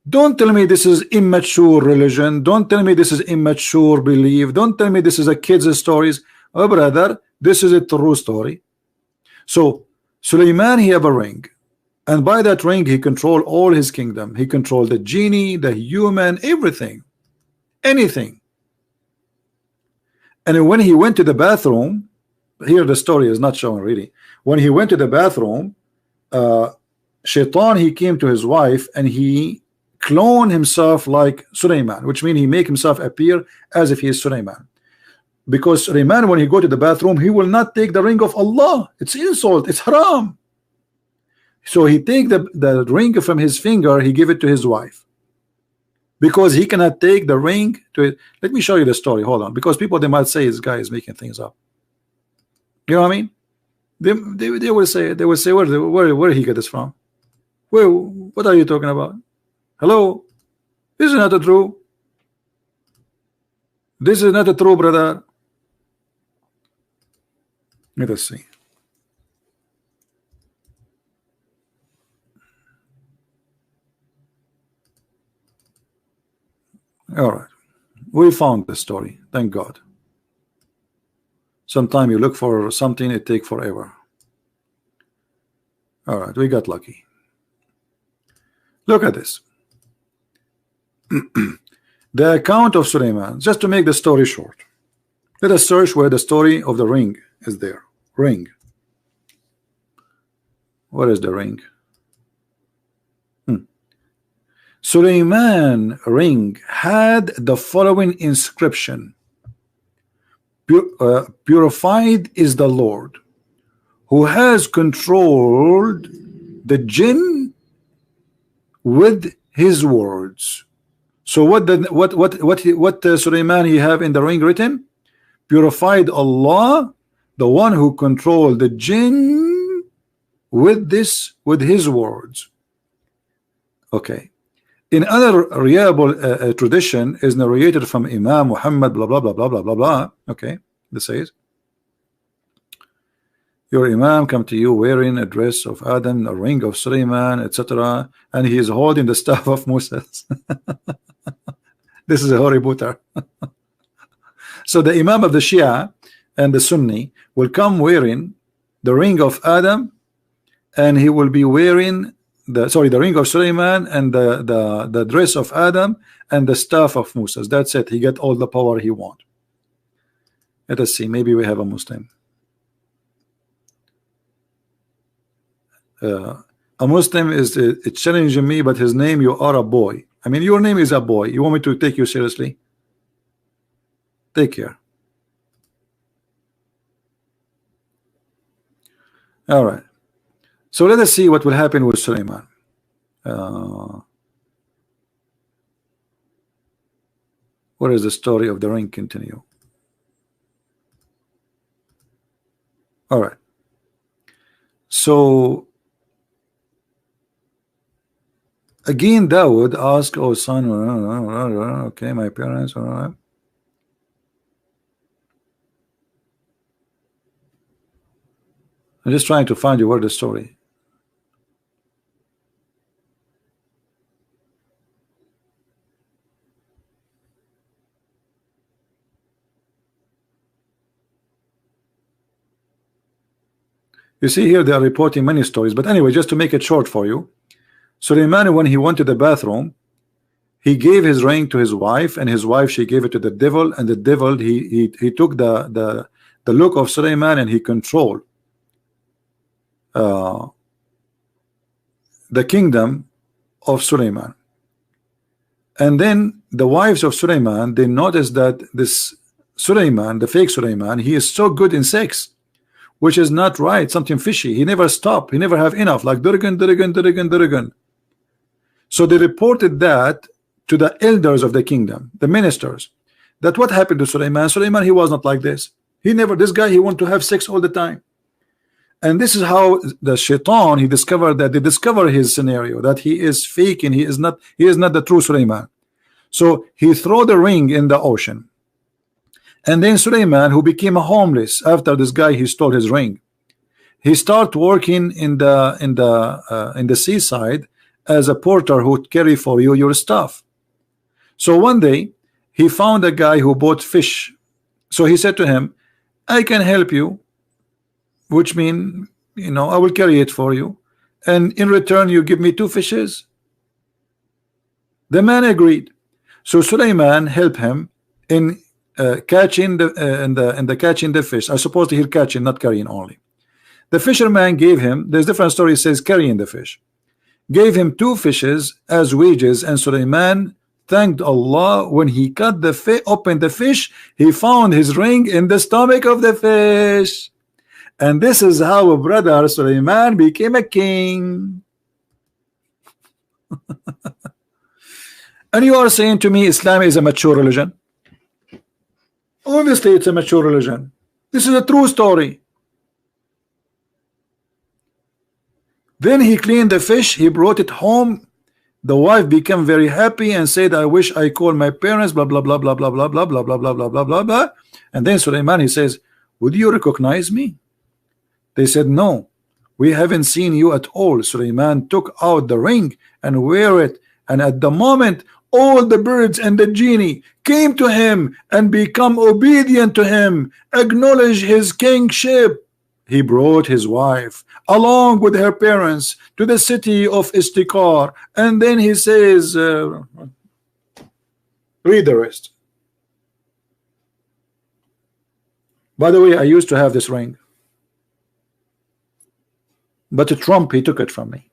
[SPEAKER 1] Don't tell me this is immature religion. Don't tell me this is immature belief. Don't tell me this is a kid's stories. Oh brother, this is a true story. So Sulaiman, he have a ring, and by that ring he controlled all his kingdom. He controlled the genie, the human, everything, anything. And when he went to the bathroom, here the story is not shown really. When he went to the bathroom, Shaitan, he came to his wife and he cloned himself like Sulaiman, which means he make himself appear as if he is Sulaiman. Because Sulaiman, when he go to the bathroom, he will not take the ring of Allah. It's insult, it's haram. So he take the ring from his finger, he give it to his wife, because he cannot take the ring to it. Let me show you the story. Hold on, because people, they might say this guy is making things up. You know what I mean? They will say where he get this from? Where? What are you talking about? Hello, this is not a true. This is not a true, brother. Let us see. All right, we found the story. Thank God. Sometimes you look for something, it take forever. All right, we got lucky. Look at this. The account of Sulaiman, just to make the story short. Let us search where the story of the ring is there. Ring. What is the ring? Suleiman ring had the following inscription: purified is the Lord who has controlled the jinn with his words. So what Suleiman he have in the ring written? Purified Allah, the one who controlled the jinn with his words. Okay. In other reliable tradition is narrated from Imam Muhammad blah blah blah blah blah blah blah. Okay, this says your Imam come to you wearing a dress of Adam, a ring of Suleiman, etc., and he is holding the staff of Moses. This is a Harry Potter. So the Imam of the Shia and the Sunni will come wearing the ring of Adam, and he will be wearing the ring of Suleiman and the dress of Adam and the staff of Moses. That's it. He get all the power he want. Let us see. Maybe we have a Muslim. A Muslim is challenging me, but his name, you are a boy. I mean, your name is a boy. You want me to take you seriously? Take care. All right. So let us see what will happen with Suleiman. Where is the story of the ring? Continue. All right. So again, Dawood asked, "Oh son, okay, my parents, all right." I'm just trying to find you where the story. You see here they are reporting many stories, but anyway, just to make it short for you, Suleiman, when he went to the bathroom, he gave his ring to his wife, and his wife, she gave it to the devil, and the devil he took the look of Suleiman, and he controlled the kingdom of Suleiman. And then the wives of Suleiman, they noticed that this Suleiman, the fake Suleiman, he is so good in sex, which is not right, something fishy. He never stopped, he never have enough, like Durgan. So they reported that to the elders of the kingdom, the ministers, that what happened to Suleiman. Suleiman, he was not like this. This guy, he want to have sex all the time. And this is how the shaitan, he discovered that they discover his scenario, that he is fake and he is not the true Suleiman. So he threw the ring in the ocean. And then Suleiman, who became homeless after this guy, he stole his ring, he started working in the seaside as a porter who would carry for you your stuff. So one day he found a guy who bought fish. So he said to him, "I can help you, which means, I will carry it for you, and in return you give me 2 fishes." The man agreed. So Suleiman helped him in catching the fish. I suppose he's catching, not carrying only. The fisherman gave him, there's different story, says carrying the fish, gave him 2 fishes as wages, and Suleiman thanked Allah. When he cut opened the fish, he found his ring in the stomach of the fish. And this is how brother Suleiman became a king. And you are saying to me Islam is a mature religion? Obviously it's a mature religion. This is a true story. Then he cleaned the fish, he brought it home. The wife became very happy and said, "I wish I called my parents, blah blah blah blah blah blah blah blah blah blah blah blah blah blah." And then Suleiman, he says, "Would you recognize me?" They said, "No, we haven't seen you at all." Suleiman took out the ring and wear it, and at the moment all the birds and the genie came to him and become obedient to him, acknowledge his kingship. He brought his wife along with her parents to the city of Istikar, and then he says, read the rest. By the way, I used to have this ring, but Trump, he took it from me.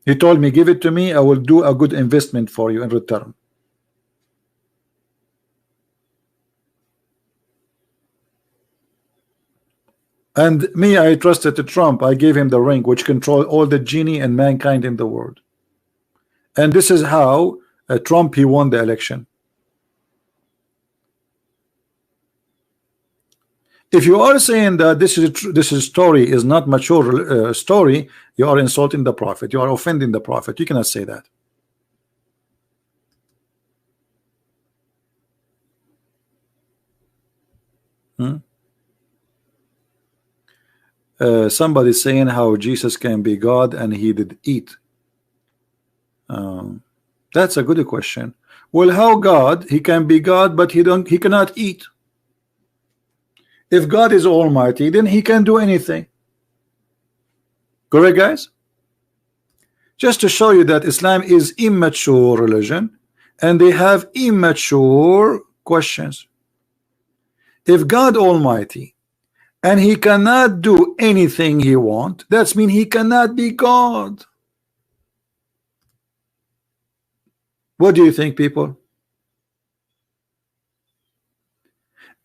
[SPEAKER 1] He told me, give it to me, I will do a good investment for you in return. And me, I trusted to Trump. I gave him the ring which controlled all the genie and mankind in the world. And this is how Trump, he won the election. If you are saying that this story is not mature story, you are insulting the prophet. You are offending the prophet. You cannot say that. Somebody saying how Jesus can be God and he did eat. That's a good question. Well, how God? He can be God, but he cannot eat. If God is almighty, then he can do anything. Correct, guys? Just to show you that Islam is immature religion and they have immature questions. If God almighty and he cannot do anything he wants, that means he cannot be God. What do you think, people?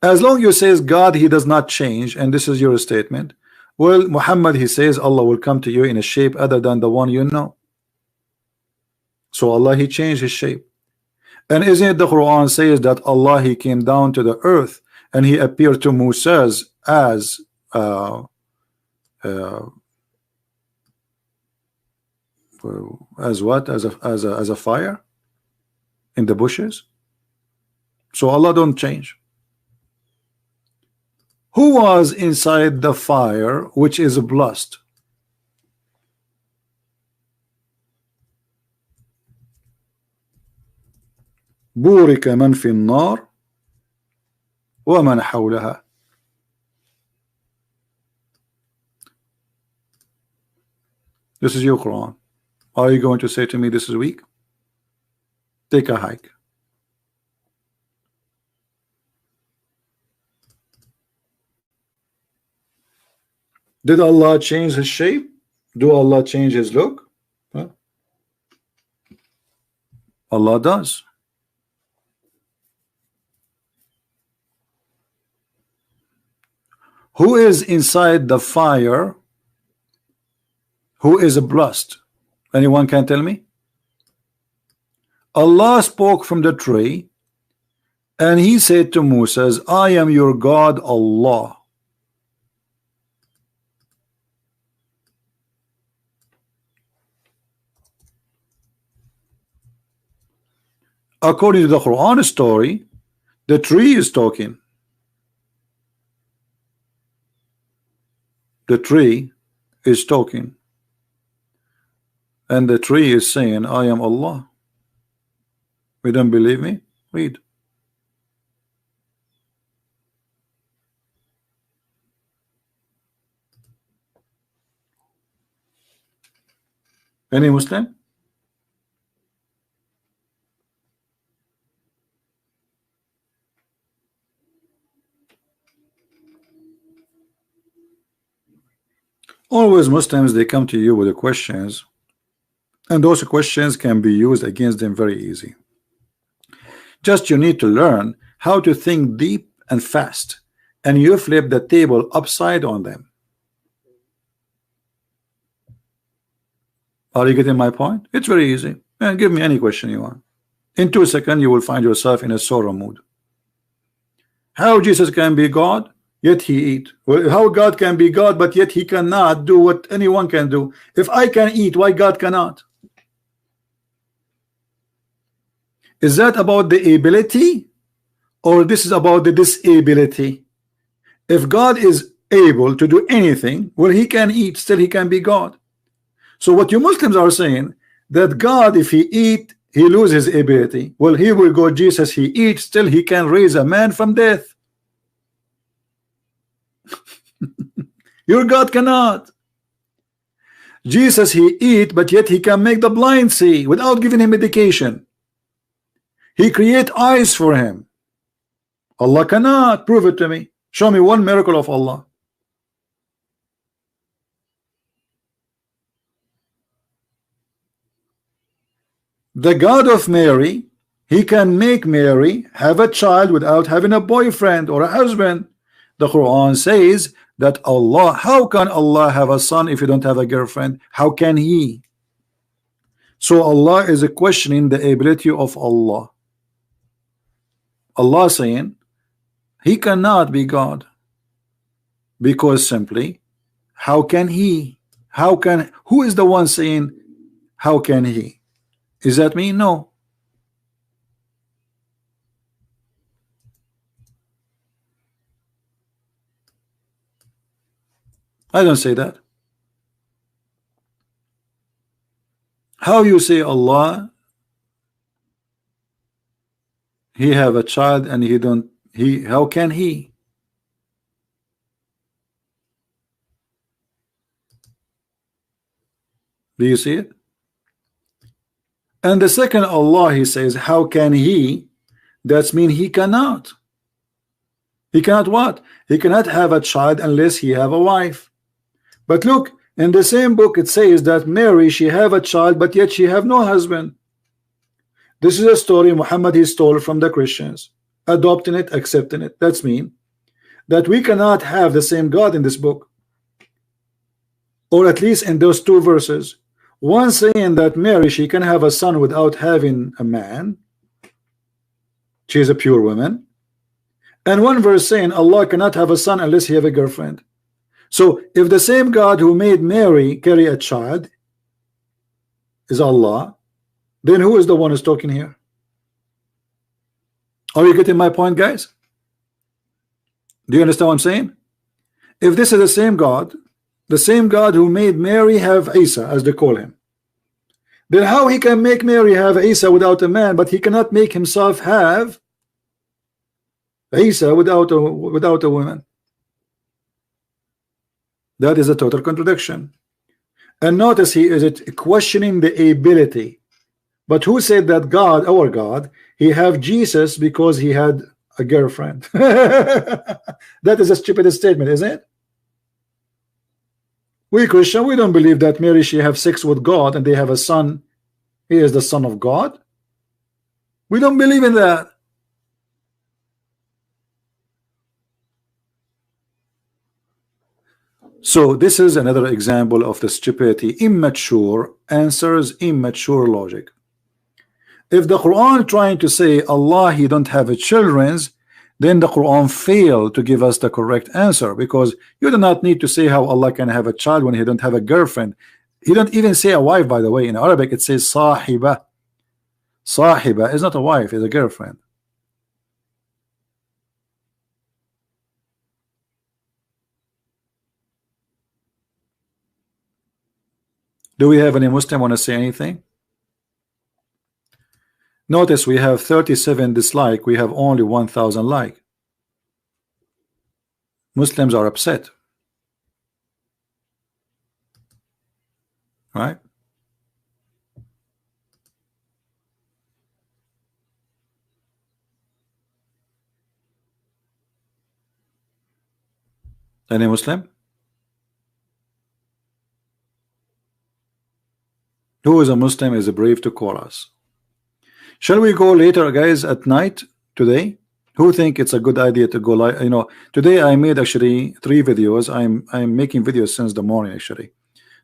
[SPEAKER 1] As long as you says God, he does not change, and this is your statement. Well, Muhammad, he says Allah will come to you in a shape other than the one you know. So Allah, he changed his shape. And isn't it the Quran says that Allah, he came down to the earth and he appeared to Moses as what? As a fire in the bushes. So Allah don't change. Who was inside the fire which is blessed? بورك من في النار ومن حولها. This is your Quran. Are you going to say to me this is weak? Take a hike. Did Allah change his shape? Do Allah change his look? Huh? Allah does. Who is inside the fire? Who is blessed? Anyone can tell me? Allah spoke from the tree and he said to Moses, I am your God, Allah. According to the Quran story, the tree is talking. The tree is talking. And the tree is saying, I am Allah. You don't believe me? Read. Any Muslim? Always Muslims, they come to you with the questions, and those questions can be used against them very easy. Just you need to learn how to think deep and fast, and you flip the table upside on them. Are you getting my point? It's very easy. And give me any question you want. In 2 seconds you will find yourself in a sorrow mood. How Jesus can be God, yet he eat? Well, how God can be God, but yet he cannot do what anyone can do? If I can eat, why God cannot? Is that about the ability, or this is about the disability? If God is able to do anything, well, he can eat, still he can be God. So what you Muslims are saying, that God, if he eat, he loses his ability. Well, here we go, Jesus, he eats, still he can raise a man from death. Your God cannot. Jesus, he eat, but yet he can make the blind see without giving him medication. He create eyes for him. Allah cannot. Prove it to me. Show me one miracle of Allah. the God of Mary, he can make Mary have a child without having a boyfriend or a husband. The Quran says that Allah, how can Allah have a son if you don't have a girlfriend? How can he? So Allah is questioning the ability of Allah. Allah saying he cannot be God, because simply, how can he? How can, who is the one saying how can he? Is that me? No. I don't say that. How you say Allah, he have a child and he don't, he, how can he? Do you see it? And the second Allah, he says how can he? That's mean he cannot. He cannot what? He cannot have a child unless he have a wife. But look, in the same book it says that Mary, she have a child, but yet she have no husband. This is a story Muhammad he stole from the Christians, adopting it, accepting it. That's mean that we cannot have the same God in this book, or at least in those two verses. One saying that Mary, she can have a son without having a man, she is a pure woman, and one verse saying Allah cannot have a son unless he have a girlfriend. So if the same God who made Mary carry a child is Allah, then who is the one who's talking here? Are you getting my point, guys? Do you understand what I'm saying? If this is the same God who made Mary have Isa, as they call him, then how he can make Mary have Isa without a man, but he cannot make himself have Isa without a woman? That is a total contradiction. And notice he is questioning the ability. But who said that God, our God, he have Jesus because he had a girlfriend? That is a stupid statement, isn't it? We Christian, we don't believe that Mary, she have sex with God and they have a son. He is the son of God. We don't believe in that. So this is another example of the stupidity. Immature answers, immature logic. If the Quran trying to say Allah, he don't have a children's, then the Quran failed to give us the correct answer, because you do not need to say how Allah can have a child when he don't have a girlfriend. He don't even say a wife, by the way. In Arabic it says sahiba. Sahiba is not a wife, it's a girlfriend. Do we have any Muslim want to say anything? Notice we have 37 dislike, we have only 1,000 like. Muslims are upset, right? Any Muslim? Who is a Muslim is brave to call us. Shall we go later, guys, at night today? Who think it's a good idea to go live? You know, today I made actually 3 videos. I'm making videos since the morning actually.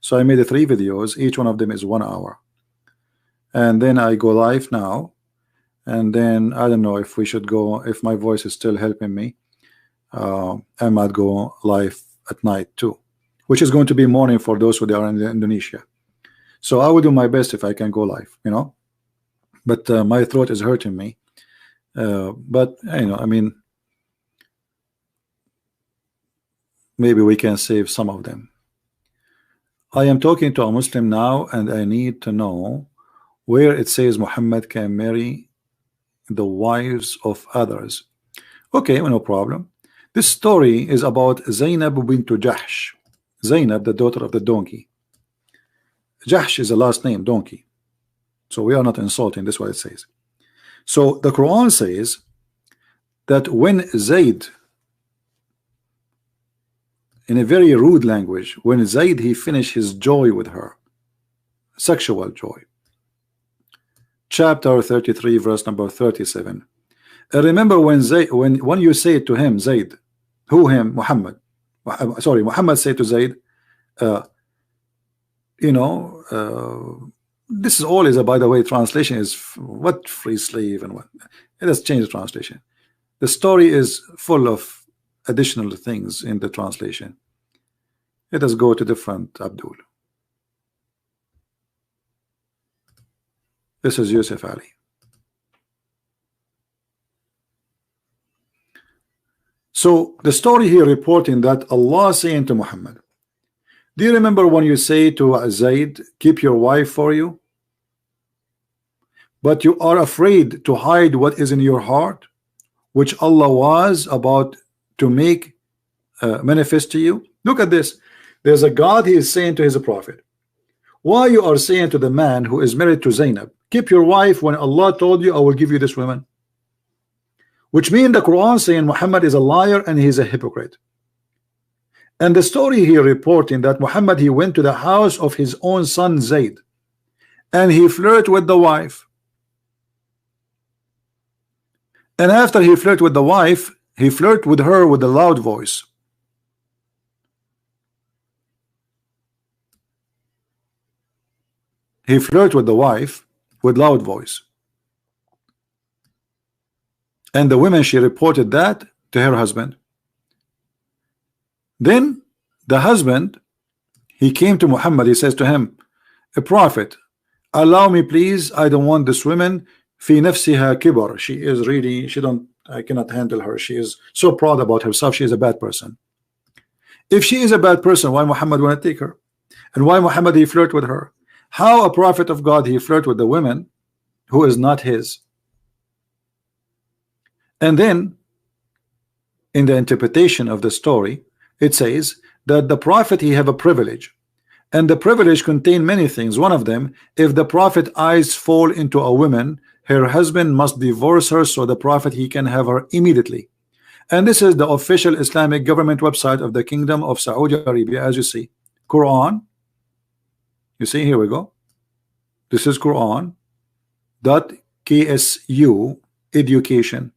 [SPEAKER 1] So I made 3 videos. Each one of them is 1 hour. And then I go live now. And then I don't know if we should go, if my voice is still helping me. I might go live at night too, which is going to be morning for those who are in Indonesia. So I will do my best if I can go live, you know. But my throat is hurting me. But you know, I mean, maybe we can save some of them. I am talking to a Muslim now, and I need to know where it says Muhammad can marry the wives of others. Okay, no problem. This story is about Zainab bint Jahsh. Zainab, the daughter of the donkey. Jahsh is the last name, donkey. So we are not insulting, this is what it says. So the Quran says that when Zayd, in a very rude language, when Zayd he finished his joy with her, sexual joy, chapter 33, verse number 37. Remember when when you say to him, Zayd, who him? Muhammad. Sorry, Muhammad said to Zayd, you know, this is all is, by the way, translation is what free slave and what. It has changed the translation. The story is full of additional things in the translation. Let us go to different Abdul. This is Yusuf Ali. So the story here reporting that Allah saying to Muhammad, do you remember when you say to Zayd, keep your wife for you, but you are afraid to hide what is in your heart, which Allah was about to make manifest to you? Look at this. There's a God, he is saying to his prophet, why you are saying to the man who is married to Zainab, keep your wife, when Allah told you I will give you this woman? Which means the Quran saying Muhammad is a liar and he is a hypocrite. And the story here reporting that Muhammad, he went to the house of his own son Zayd and he flirted with the wife, and after he flirted with the wife, he flirted with her with a loud voice. He flirted with the wife with loud voice, and the woman, she reported that to her husband. Then the husband, he came to Muhammad, he says to him, a prophet, allow me please, I don't want this woman, fi nafsiha kibar, she is really, I cannot handle her, she is so proud about herself, she is a bad person. If she is a bad person, why Muhammad want to take her? And why Muhammad he flirt with her? How a prophet of God he flirt with the women who is not his? And then in the interpretation of the story, it says that the prophet he have a privilege, and the privilege contain many things. One of them, if the prophet eyes fall into a woman, her husband must divorce her, so the prophet he can have her immediately. And this is the official Islamic government website of the Kingdom of Saudi Arabia, as you see. Quran, you see, here we go. This is Quran.ksu education.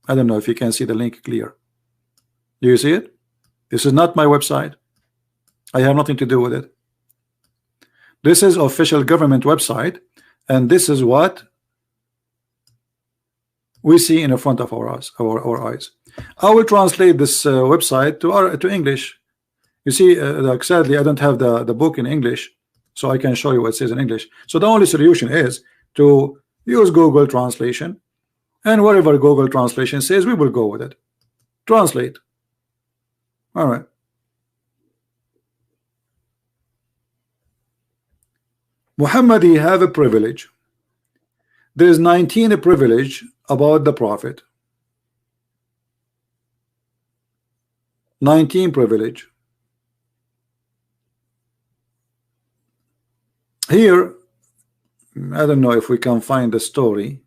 [SPEAKER 1] I don't know if you can see the link clear. Do you see it? This is not my website. I have nothing to do with it. This is official government website, and this is what we see in the front of our eyes. I will translate this website to English. You see, sadly I don't have the book in English, so I can show you what it says in English. So the only solution is to use Google translation, and whatever Google translation says, we will go with it. Translate. All right. Muhammad, he have a privilege. There is 19 privilege about the prophet. 19 privilege. Here, I don't know if we can find the story.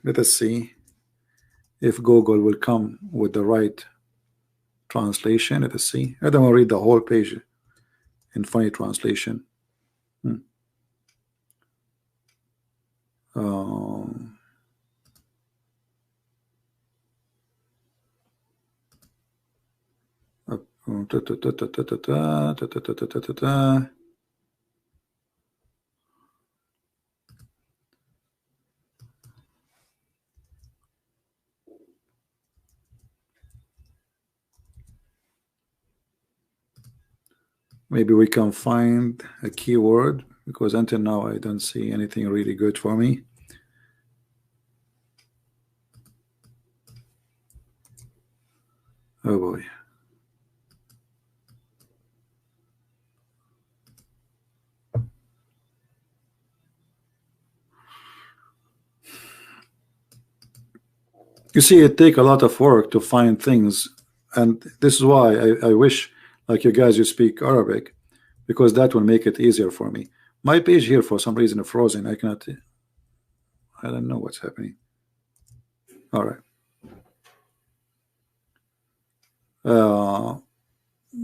[SPEAKER 1] Let us see if Google will come with the right translation. Let us see. I don't want to read the whole page in funny translation. Maybe we can find a keyword, because until now I don't see anything really good for me. Oh boy. You see, it takes a lot of work to find things, and this is why I wish, like you guys, you speak Arabic, because that will make it easier for me. My page here for some reason is frozen. I don't know what's happening. All right.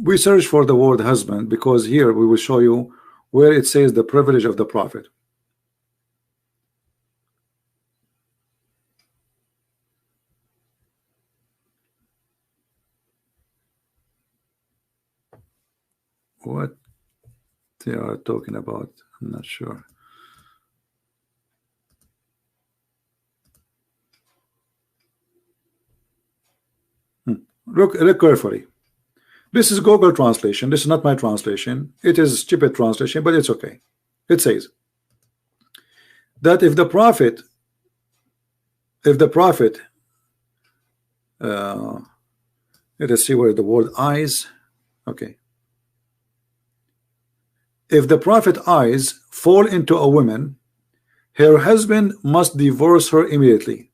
[SPEAKER 1] We search for the word husband, because here we will show you where it says the privilege of the prophet. what they are talking about. I'm not sure. Look carefully. This is Google translation. This is not my translation. It is stupid translation, but it's okay. It says that if the prophet let us see where the word eyes. Okay. If the prophet eyes fall into a woman, her husband must divorce her immediately.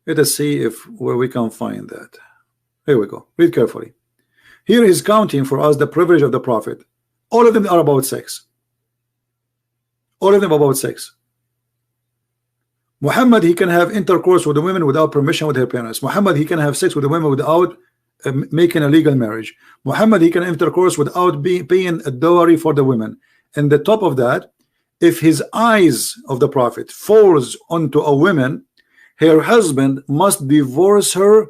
[SPEAKER 1] Let us see where we can find that. Here we go. Read carefully. Here is counting for us the privilege of the prophet. All of them are about sex. All of them about sex. Muhammad, he can have intercourse with the women without permission with her parents. Muhammad, he can have sex with the women without making a legal marriage. Muhammad, he can intercourse without paying a dowry for the women. And the top of that, if his eyes of the prophet falls onto a woman, her husband must divorce her,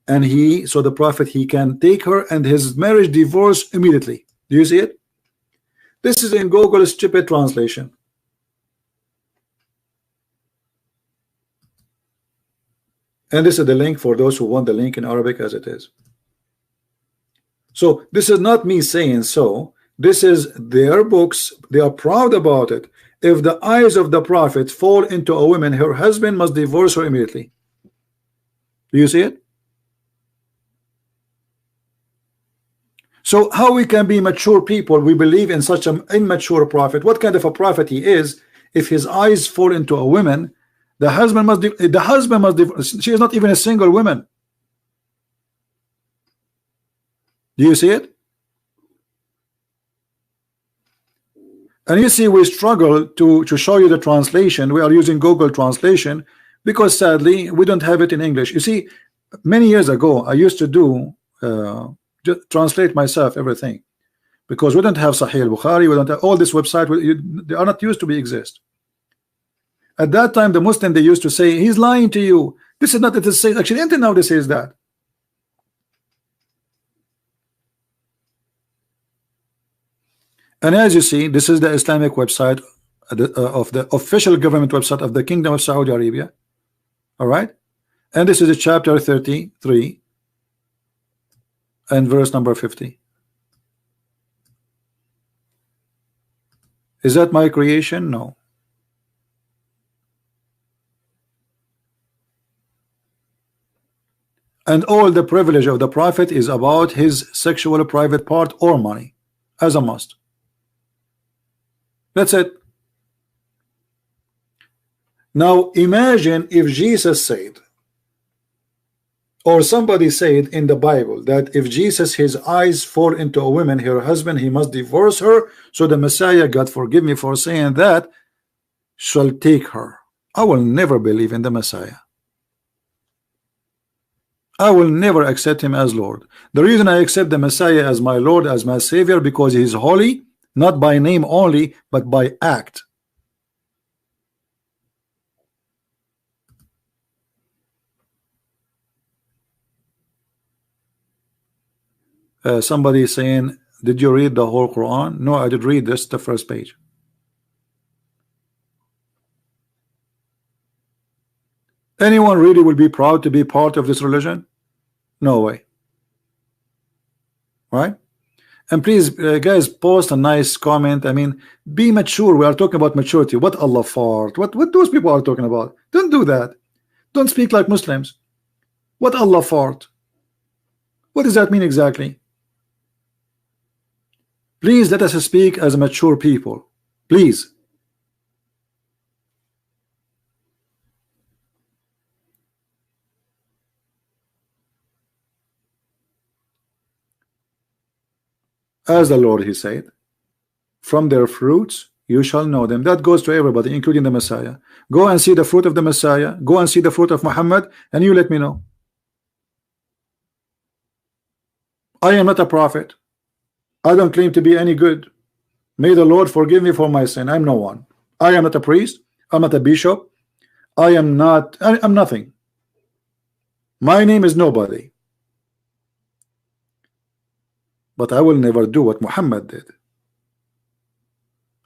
[SPEAKER 1] and so the prophet, he can take her and his marriage divorce immediately. Do you see it? This is in Google stupid translation. And this is the link for those who want the link in Arabic as it is. So this is not me saying so. This is their books. They are proud about it. If the eyes of the prophet fall into a woman, her husband must divorce her immediately. Do you see it? So how we can be mature people? We believe in such an immature prophet. What kind of a prophet he is? If his eyes fall into a woman, the husband must divorce. She is not even a single woman. Do you see it? And you see, we struggle to show you the translation. We are using Google translation because sadly we don't have it in English. You see, many years ago I used to do just translate myself everything, because we don't have Sahih Bukhari, we don't have all this website. They are not used to be exist. At that time, the Muslim, they used to say he's lying to you. This is not it is actually until now this is that. And as you see, this is the Islamic website of the official government website of the Kingdom of Saudi Arabia. All right, and this is a chapter 33 and verse number 50. Is that my creation? No. And all the privilege of the prophet is about his sexual private part or money as a must. That's it. Now imagine if Jesus said, or somebody said in the Bible, that if Jesus, his eyes fall into a woman, her husband, he must divorce her. So the Messiah, God forgive me for saying that, shall take her. I will never believe in the Messiah. I will never accept him as Lord. The reason I accept the Messiah as my Lord, as my Savior, because he is holy, not by name only, but by act. Somebody is saying, did you read the whole Quran? No, I did read this, the first page. Anyone really will be proud to be part of this religion? No way. Right? And please, guys, post a nice comment. I mean, be mature. We are talking about maturity. What Allah fart? What those people are talking about? Don't do that. Don't speak like Muslims. What Allah fart? What does that mean exactly? Please let us speak as mature people. Please. As the Lord, he said, from their fruits you shall know them. That goes to everybody, including the Messiah. Go and see the fruit of the Messiah. Go and see the fruit of Muhammad, and you let me know. I am not a prophet. I don't claim to be any good. May the Lord forgive me for my sin. I'm no one. I am not a priest. I'm not a bishop. I'm nothing. My name is nobody. but I will never do what Muhammad did.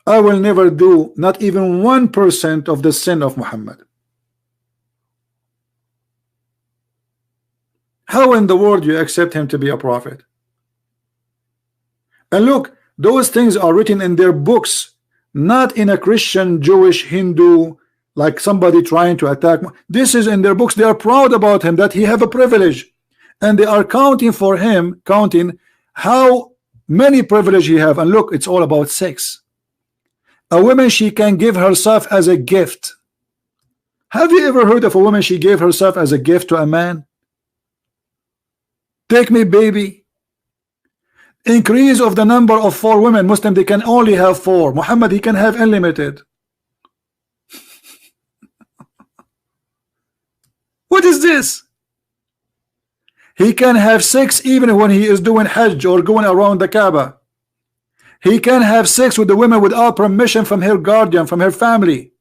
[SPEAKER 1] I will never do not even 1% of the sin of Muhammad. How in the world you accept him to be a prophet? And look, those things are written in their books, not in a Christian, Jewish, Hindu, like somebody trying to attack. This is in their books. They are proud about him, that he have a privilege, and they are counting for him, counting how many privilege he have. And look, it's all about sex. A woman, she can give herself as a gift. Have you ever heard of a woman she gave herself as a gift to a man? Take me, baby. Increase of the number of 4 women. Muslim, they can only have 4. Muhammad, he can have unlimited. What is this? He can have 6 even when he is doing Hajj or going around the Kaaba. He can have sex with the women without permission from her guardian, from her family.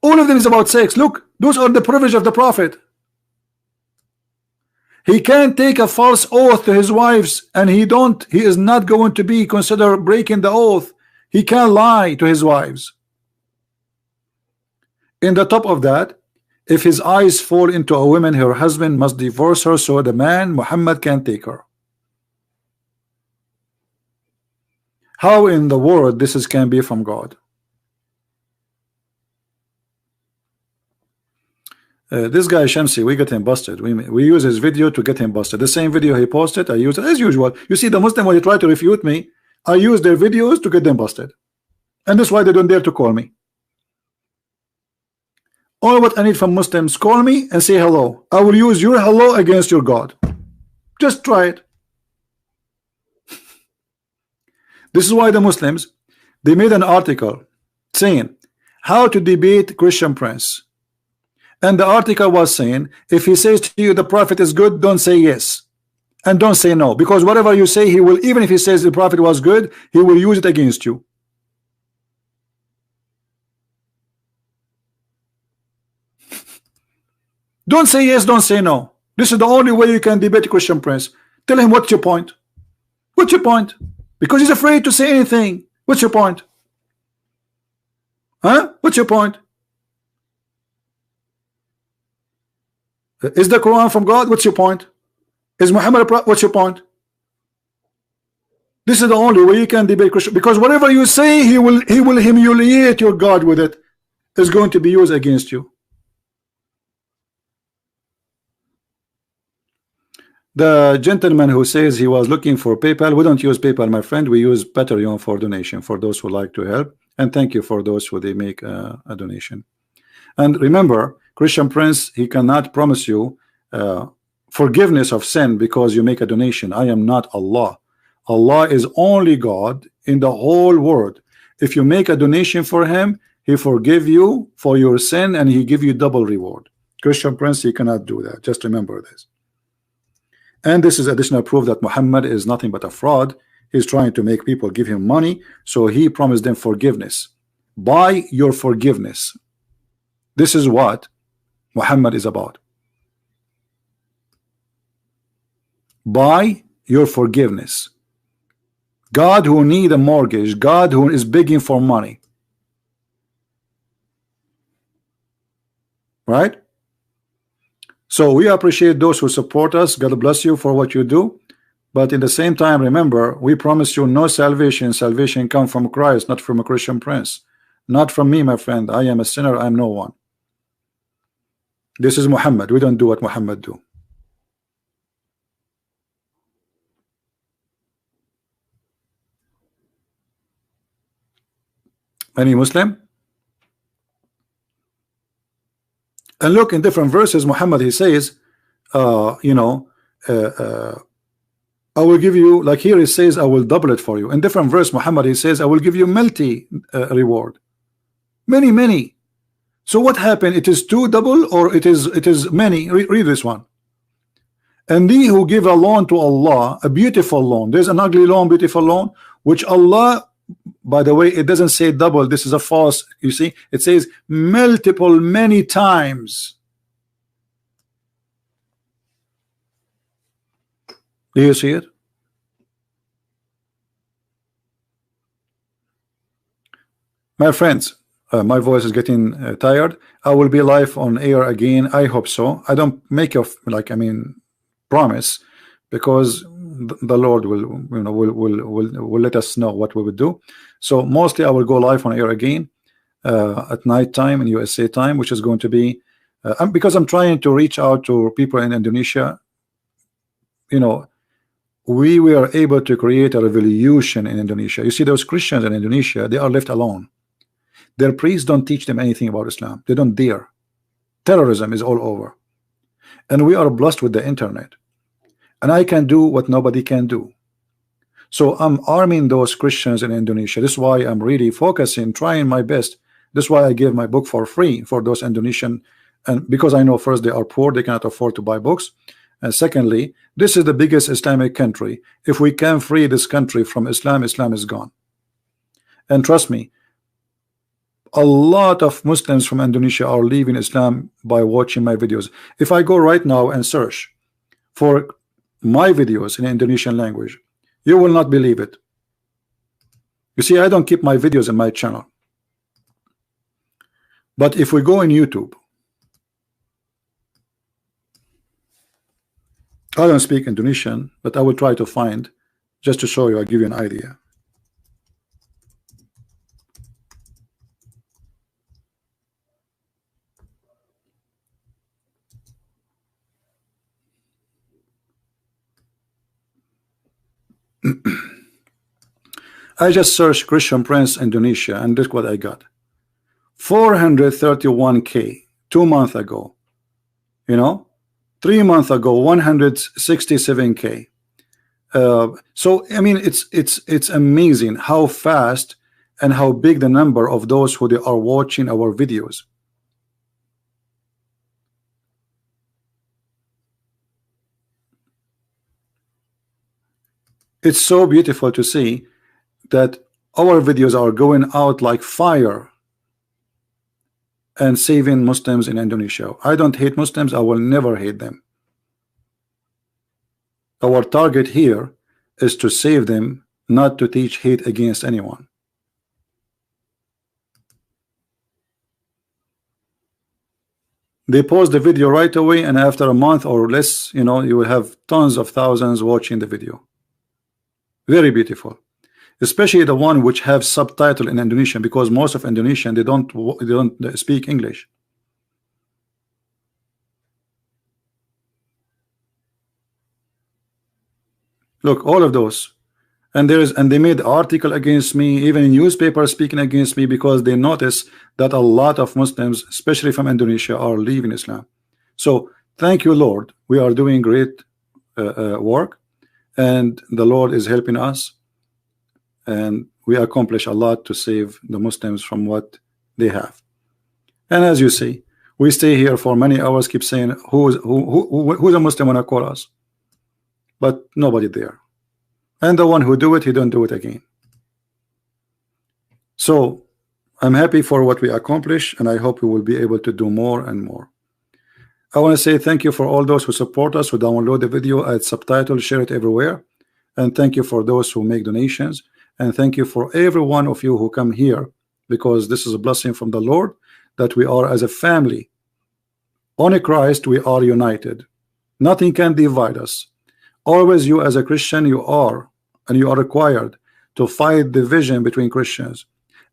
[SPEAKER 1] All of them is about sex. Look, those are the privilege of the Prophet. He can take a false oath to his wives, and he is not going to be considered breaking the oath. He can lie to his wives. In the top of that, if his eyes fall into a woman, her husband must divorce her, so the man Muhammad can take her. How in the world this can be from God? This guy Shamsi, we get him busted. We use his video to get him busted. The same video he posted, I use it as usual. You see, the Muslim, when they try to refute me, I use their videos to get them busted, and that's why they don't dare to call me. All what I need from Muslims, call me and say hello. I will use your hello against your God. Just try it. This is why the Muslims, they made an article saying how to debate Christian Prince. And the article was saying, if he says to you the Prophet is good, don't say yes and don't say no, because whatever you say, he will, even if he says the Prophet was good, he will use it against you. Don't say yes, don't say no. This is the only way you can debate Christian Prince. Tell him, what's your point? What's your point? Because he's afraid to say anything. What's your point? Huh? What's your point? Is the Quran from God? What's your point? Is Muhammad a prophet? What's your point? This is the only way you can debate Christian, because whatever you say, he will humiliate your God with it. Is going to be used against you. The gentleman who says he was looking for PayPal, we don't use PayPal, my friend. We use Patreon for donation for those who like to help, and thank you for those who they make a donation. And remember, Christian Prince, he cannot promise you forgiveness of sin because you make a donation. I am not Allah. Allah is only God in the whole world. If you make a donation for him, he forgive you for your sin and he give you double reward. Christian Prince, he cannot do that. Just remember this. And this is additional proof that Muhammad is nothing but a fraud. He's trying to make people give him money, so he promised them forgiveness. Buy your forgiveness. This is what Muhammad is about. Buy your forgiveness. God who need a mortgage, God who is begging for money. Right? So we appreciate those who support us. God bless you for what you do. But in the same time, remember, we promise you no salvation. Salvation comes from Christ, not from a Christian Prince. Not from me, my friend. I am a sinner. I am no one. This is Muhammad. We don't do what Muhammad do. Any Muslim? And look, in different verses, Muhammad, he says, I will give you, like here he says, I will double it for you. In different verse, Muhammad, he says, I will give you multi reward. Many. So what happened? It is 2 double, or it is many. Read this one. And they who give a loan to Allah, a beautiful loan. There's an ugly loan, beautiful loan, which Allah, by the way, it doesn't say double. This is a false. You see, it says multiple, many times. Do you see it? My friends, my voice is getting tired. I will be live on air again. I hope so. I don't make a promise, because the Lord will, will let us know what we will do. So mostly I will go live on air again at night time in USA time, which is going to be because I'm trying to reach out to people in Indonesia. We were able to create a revolution in Indonesia. You see, those Christians in Indonesia, they are left alone. Their priests don't teach them anything about Islam. They don't dare. Terrorism is all over. And we are blessed with the internet. And I can do what nobody can do. So I'm arming those Christians in Indonesia. This is why I'm really focusing, trying my best. This is why I give my book for free for those Indonesian. And because I know, first, they are poor, they cannot afford to buy books. And secondly, this is the biggest Islamic country. If we can free this country from Islam, Islam is gone. And trust me, a lot of Muslims from Indonesia are leaving Islam by watching my videos. If I go right now and search for my videos in Indonesian language, you will not believe it. You see, I don't keep my videos in my channel. But if we go in YouTube, I don't speak Indonesian, but I will try to find, just to show you, I'll give you an idea. I just searched Christian Prince Indonesia, and this is what I got. 431K 2 months ago. 3 months ago, 167K. So I mean, it's amazing how fast and how big the number of those who they are watching our videos. It's so beautiful to see that our videos are going out like fire and saving Muslims in Indonesia. I don't hate Muslims. I will never hate them. Our target here is to save them, not to teach hate against anyone. They post the video right away, and after a month or less, you will have tons of thousands watching the video. Very beautiful, especially the one which have subtitle in Indonesian, because most of Indonesian they don't speak English. Look, all of those, and they made article against me, even in newspapers speaking against me, because they notice that a lot of Muslims, especially from Indonesia, are leaving Islam. So thank you, Lord. We are doing great work, and the Lord is helping us, and we accomplish a lot to save the Muslims from what they have. And as you see, we stay here for many hours, keep saying who's a Muslim wanna call us, but nobody there. And the one who do it, he don't do it again. So I'm happy for what we accomplish, and I hope we will be able to do more and more. I want to say thank you for all those who support us, who download the video, add subtitles, share it everywhere, and thank you for those who make donations, and thank you for every one of you who come here, because this is a blessing from the Lord that we are as a family. On Christ we are united. Nothing can divide us. Always, you as a Christian, you are required to fight division between Christians.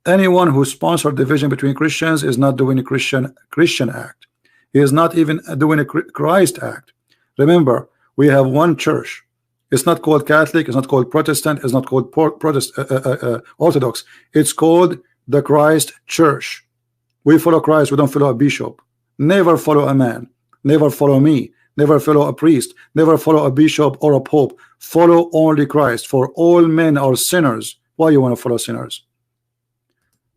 [SPEAKER 1] Anyone who sponsors division between Christians is not doing a Christian act. He is not even doing a Christ act. Remember, we have one church. It's not called Catholic, it's not called Protestant, it's not called Orthodox. It's called the Christ Church. We follow Christ, we don't follow a bishop. Never follow a man. Never follow me. Never follow a priest. Never follow a bishop or a pope. Follow only Christ. For all men are sinners. Why you want to follow sinners?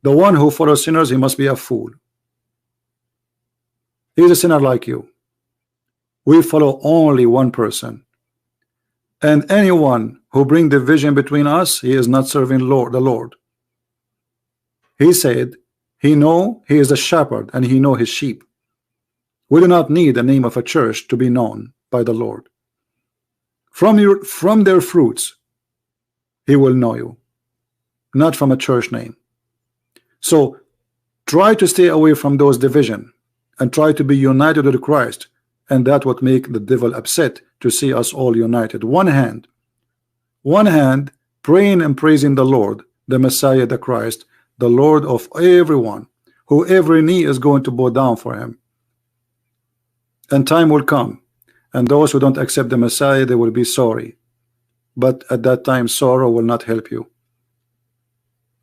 [SPEAKER 1] The one who follows sinners, he must be a fool. He's a sinner like you. We follow only one person. And anyone who brings division between us, he is not serving the Lord. He said he is a shepherd and he know his sheep. We do not need the name of a church to be known by the Lord. From their fruits he will know you, not from a church name. So try to stay away from those division and try to be united with Christ, and that would make the devil upset to see us all united. One hand praying and praising the Lord, the Messiah, the Christ, the Lord of everyone, who every knee is going to bow down for him. And time will come, and those who don't accept the Messiah, they will be sorry, but at that time sorrow will not help you,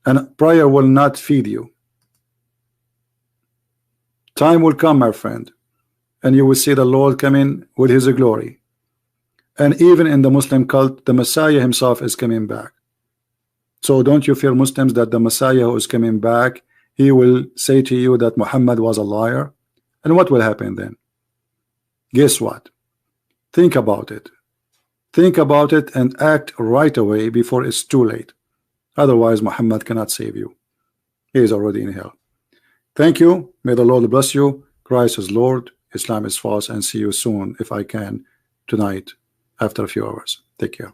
[SPEAKER 1] and prayer will not feed you. Time will come, my friend, and you will see the Lord coming with his glory. And even in the Muslim cult, the Messiah himself is coming back. So don't you fear, Muslims, that the Messiah who is coming back, he will say to you that Muhammad was a liar? And what will happen then? Guess what? Think about it. Think about it and act right away before it's too late. Otherwise, Muhammad cannot save you. He is already in hell. Thank you. May the Lord bless you. Christ is Lord. Islam is false. And see you soon, if I can, tonight, after a few hours. Take care.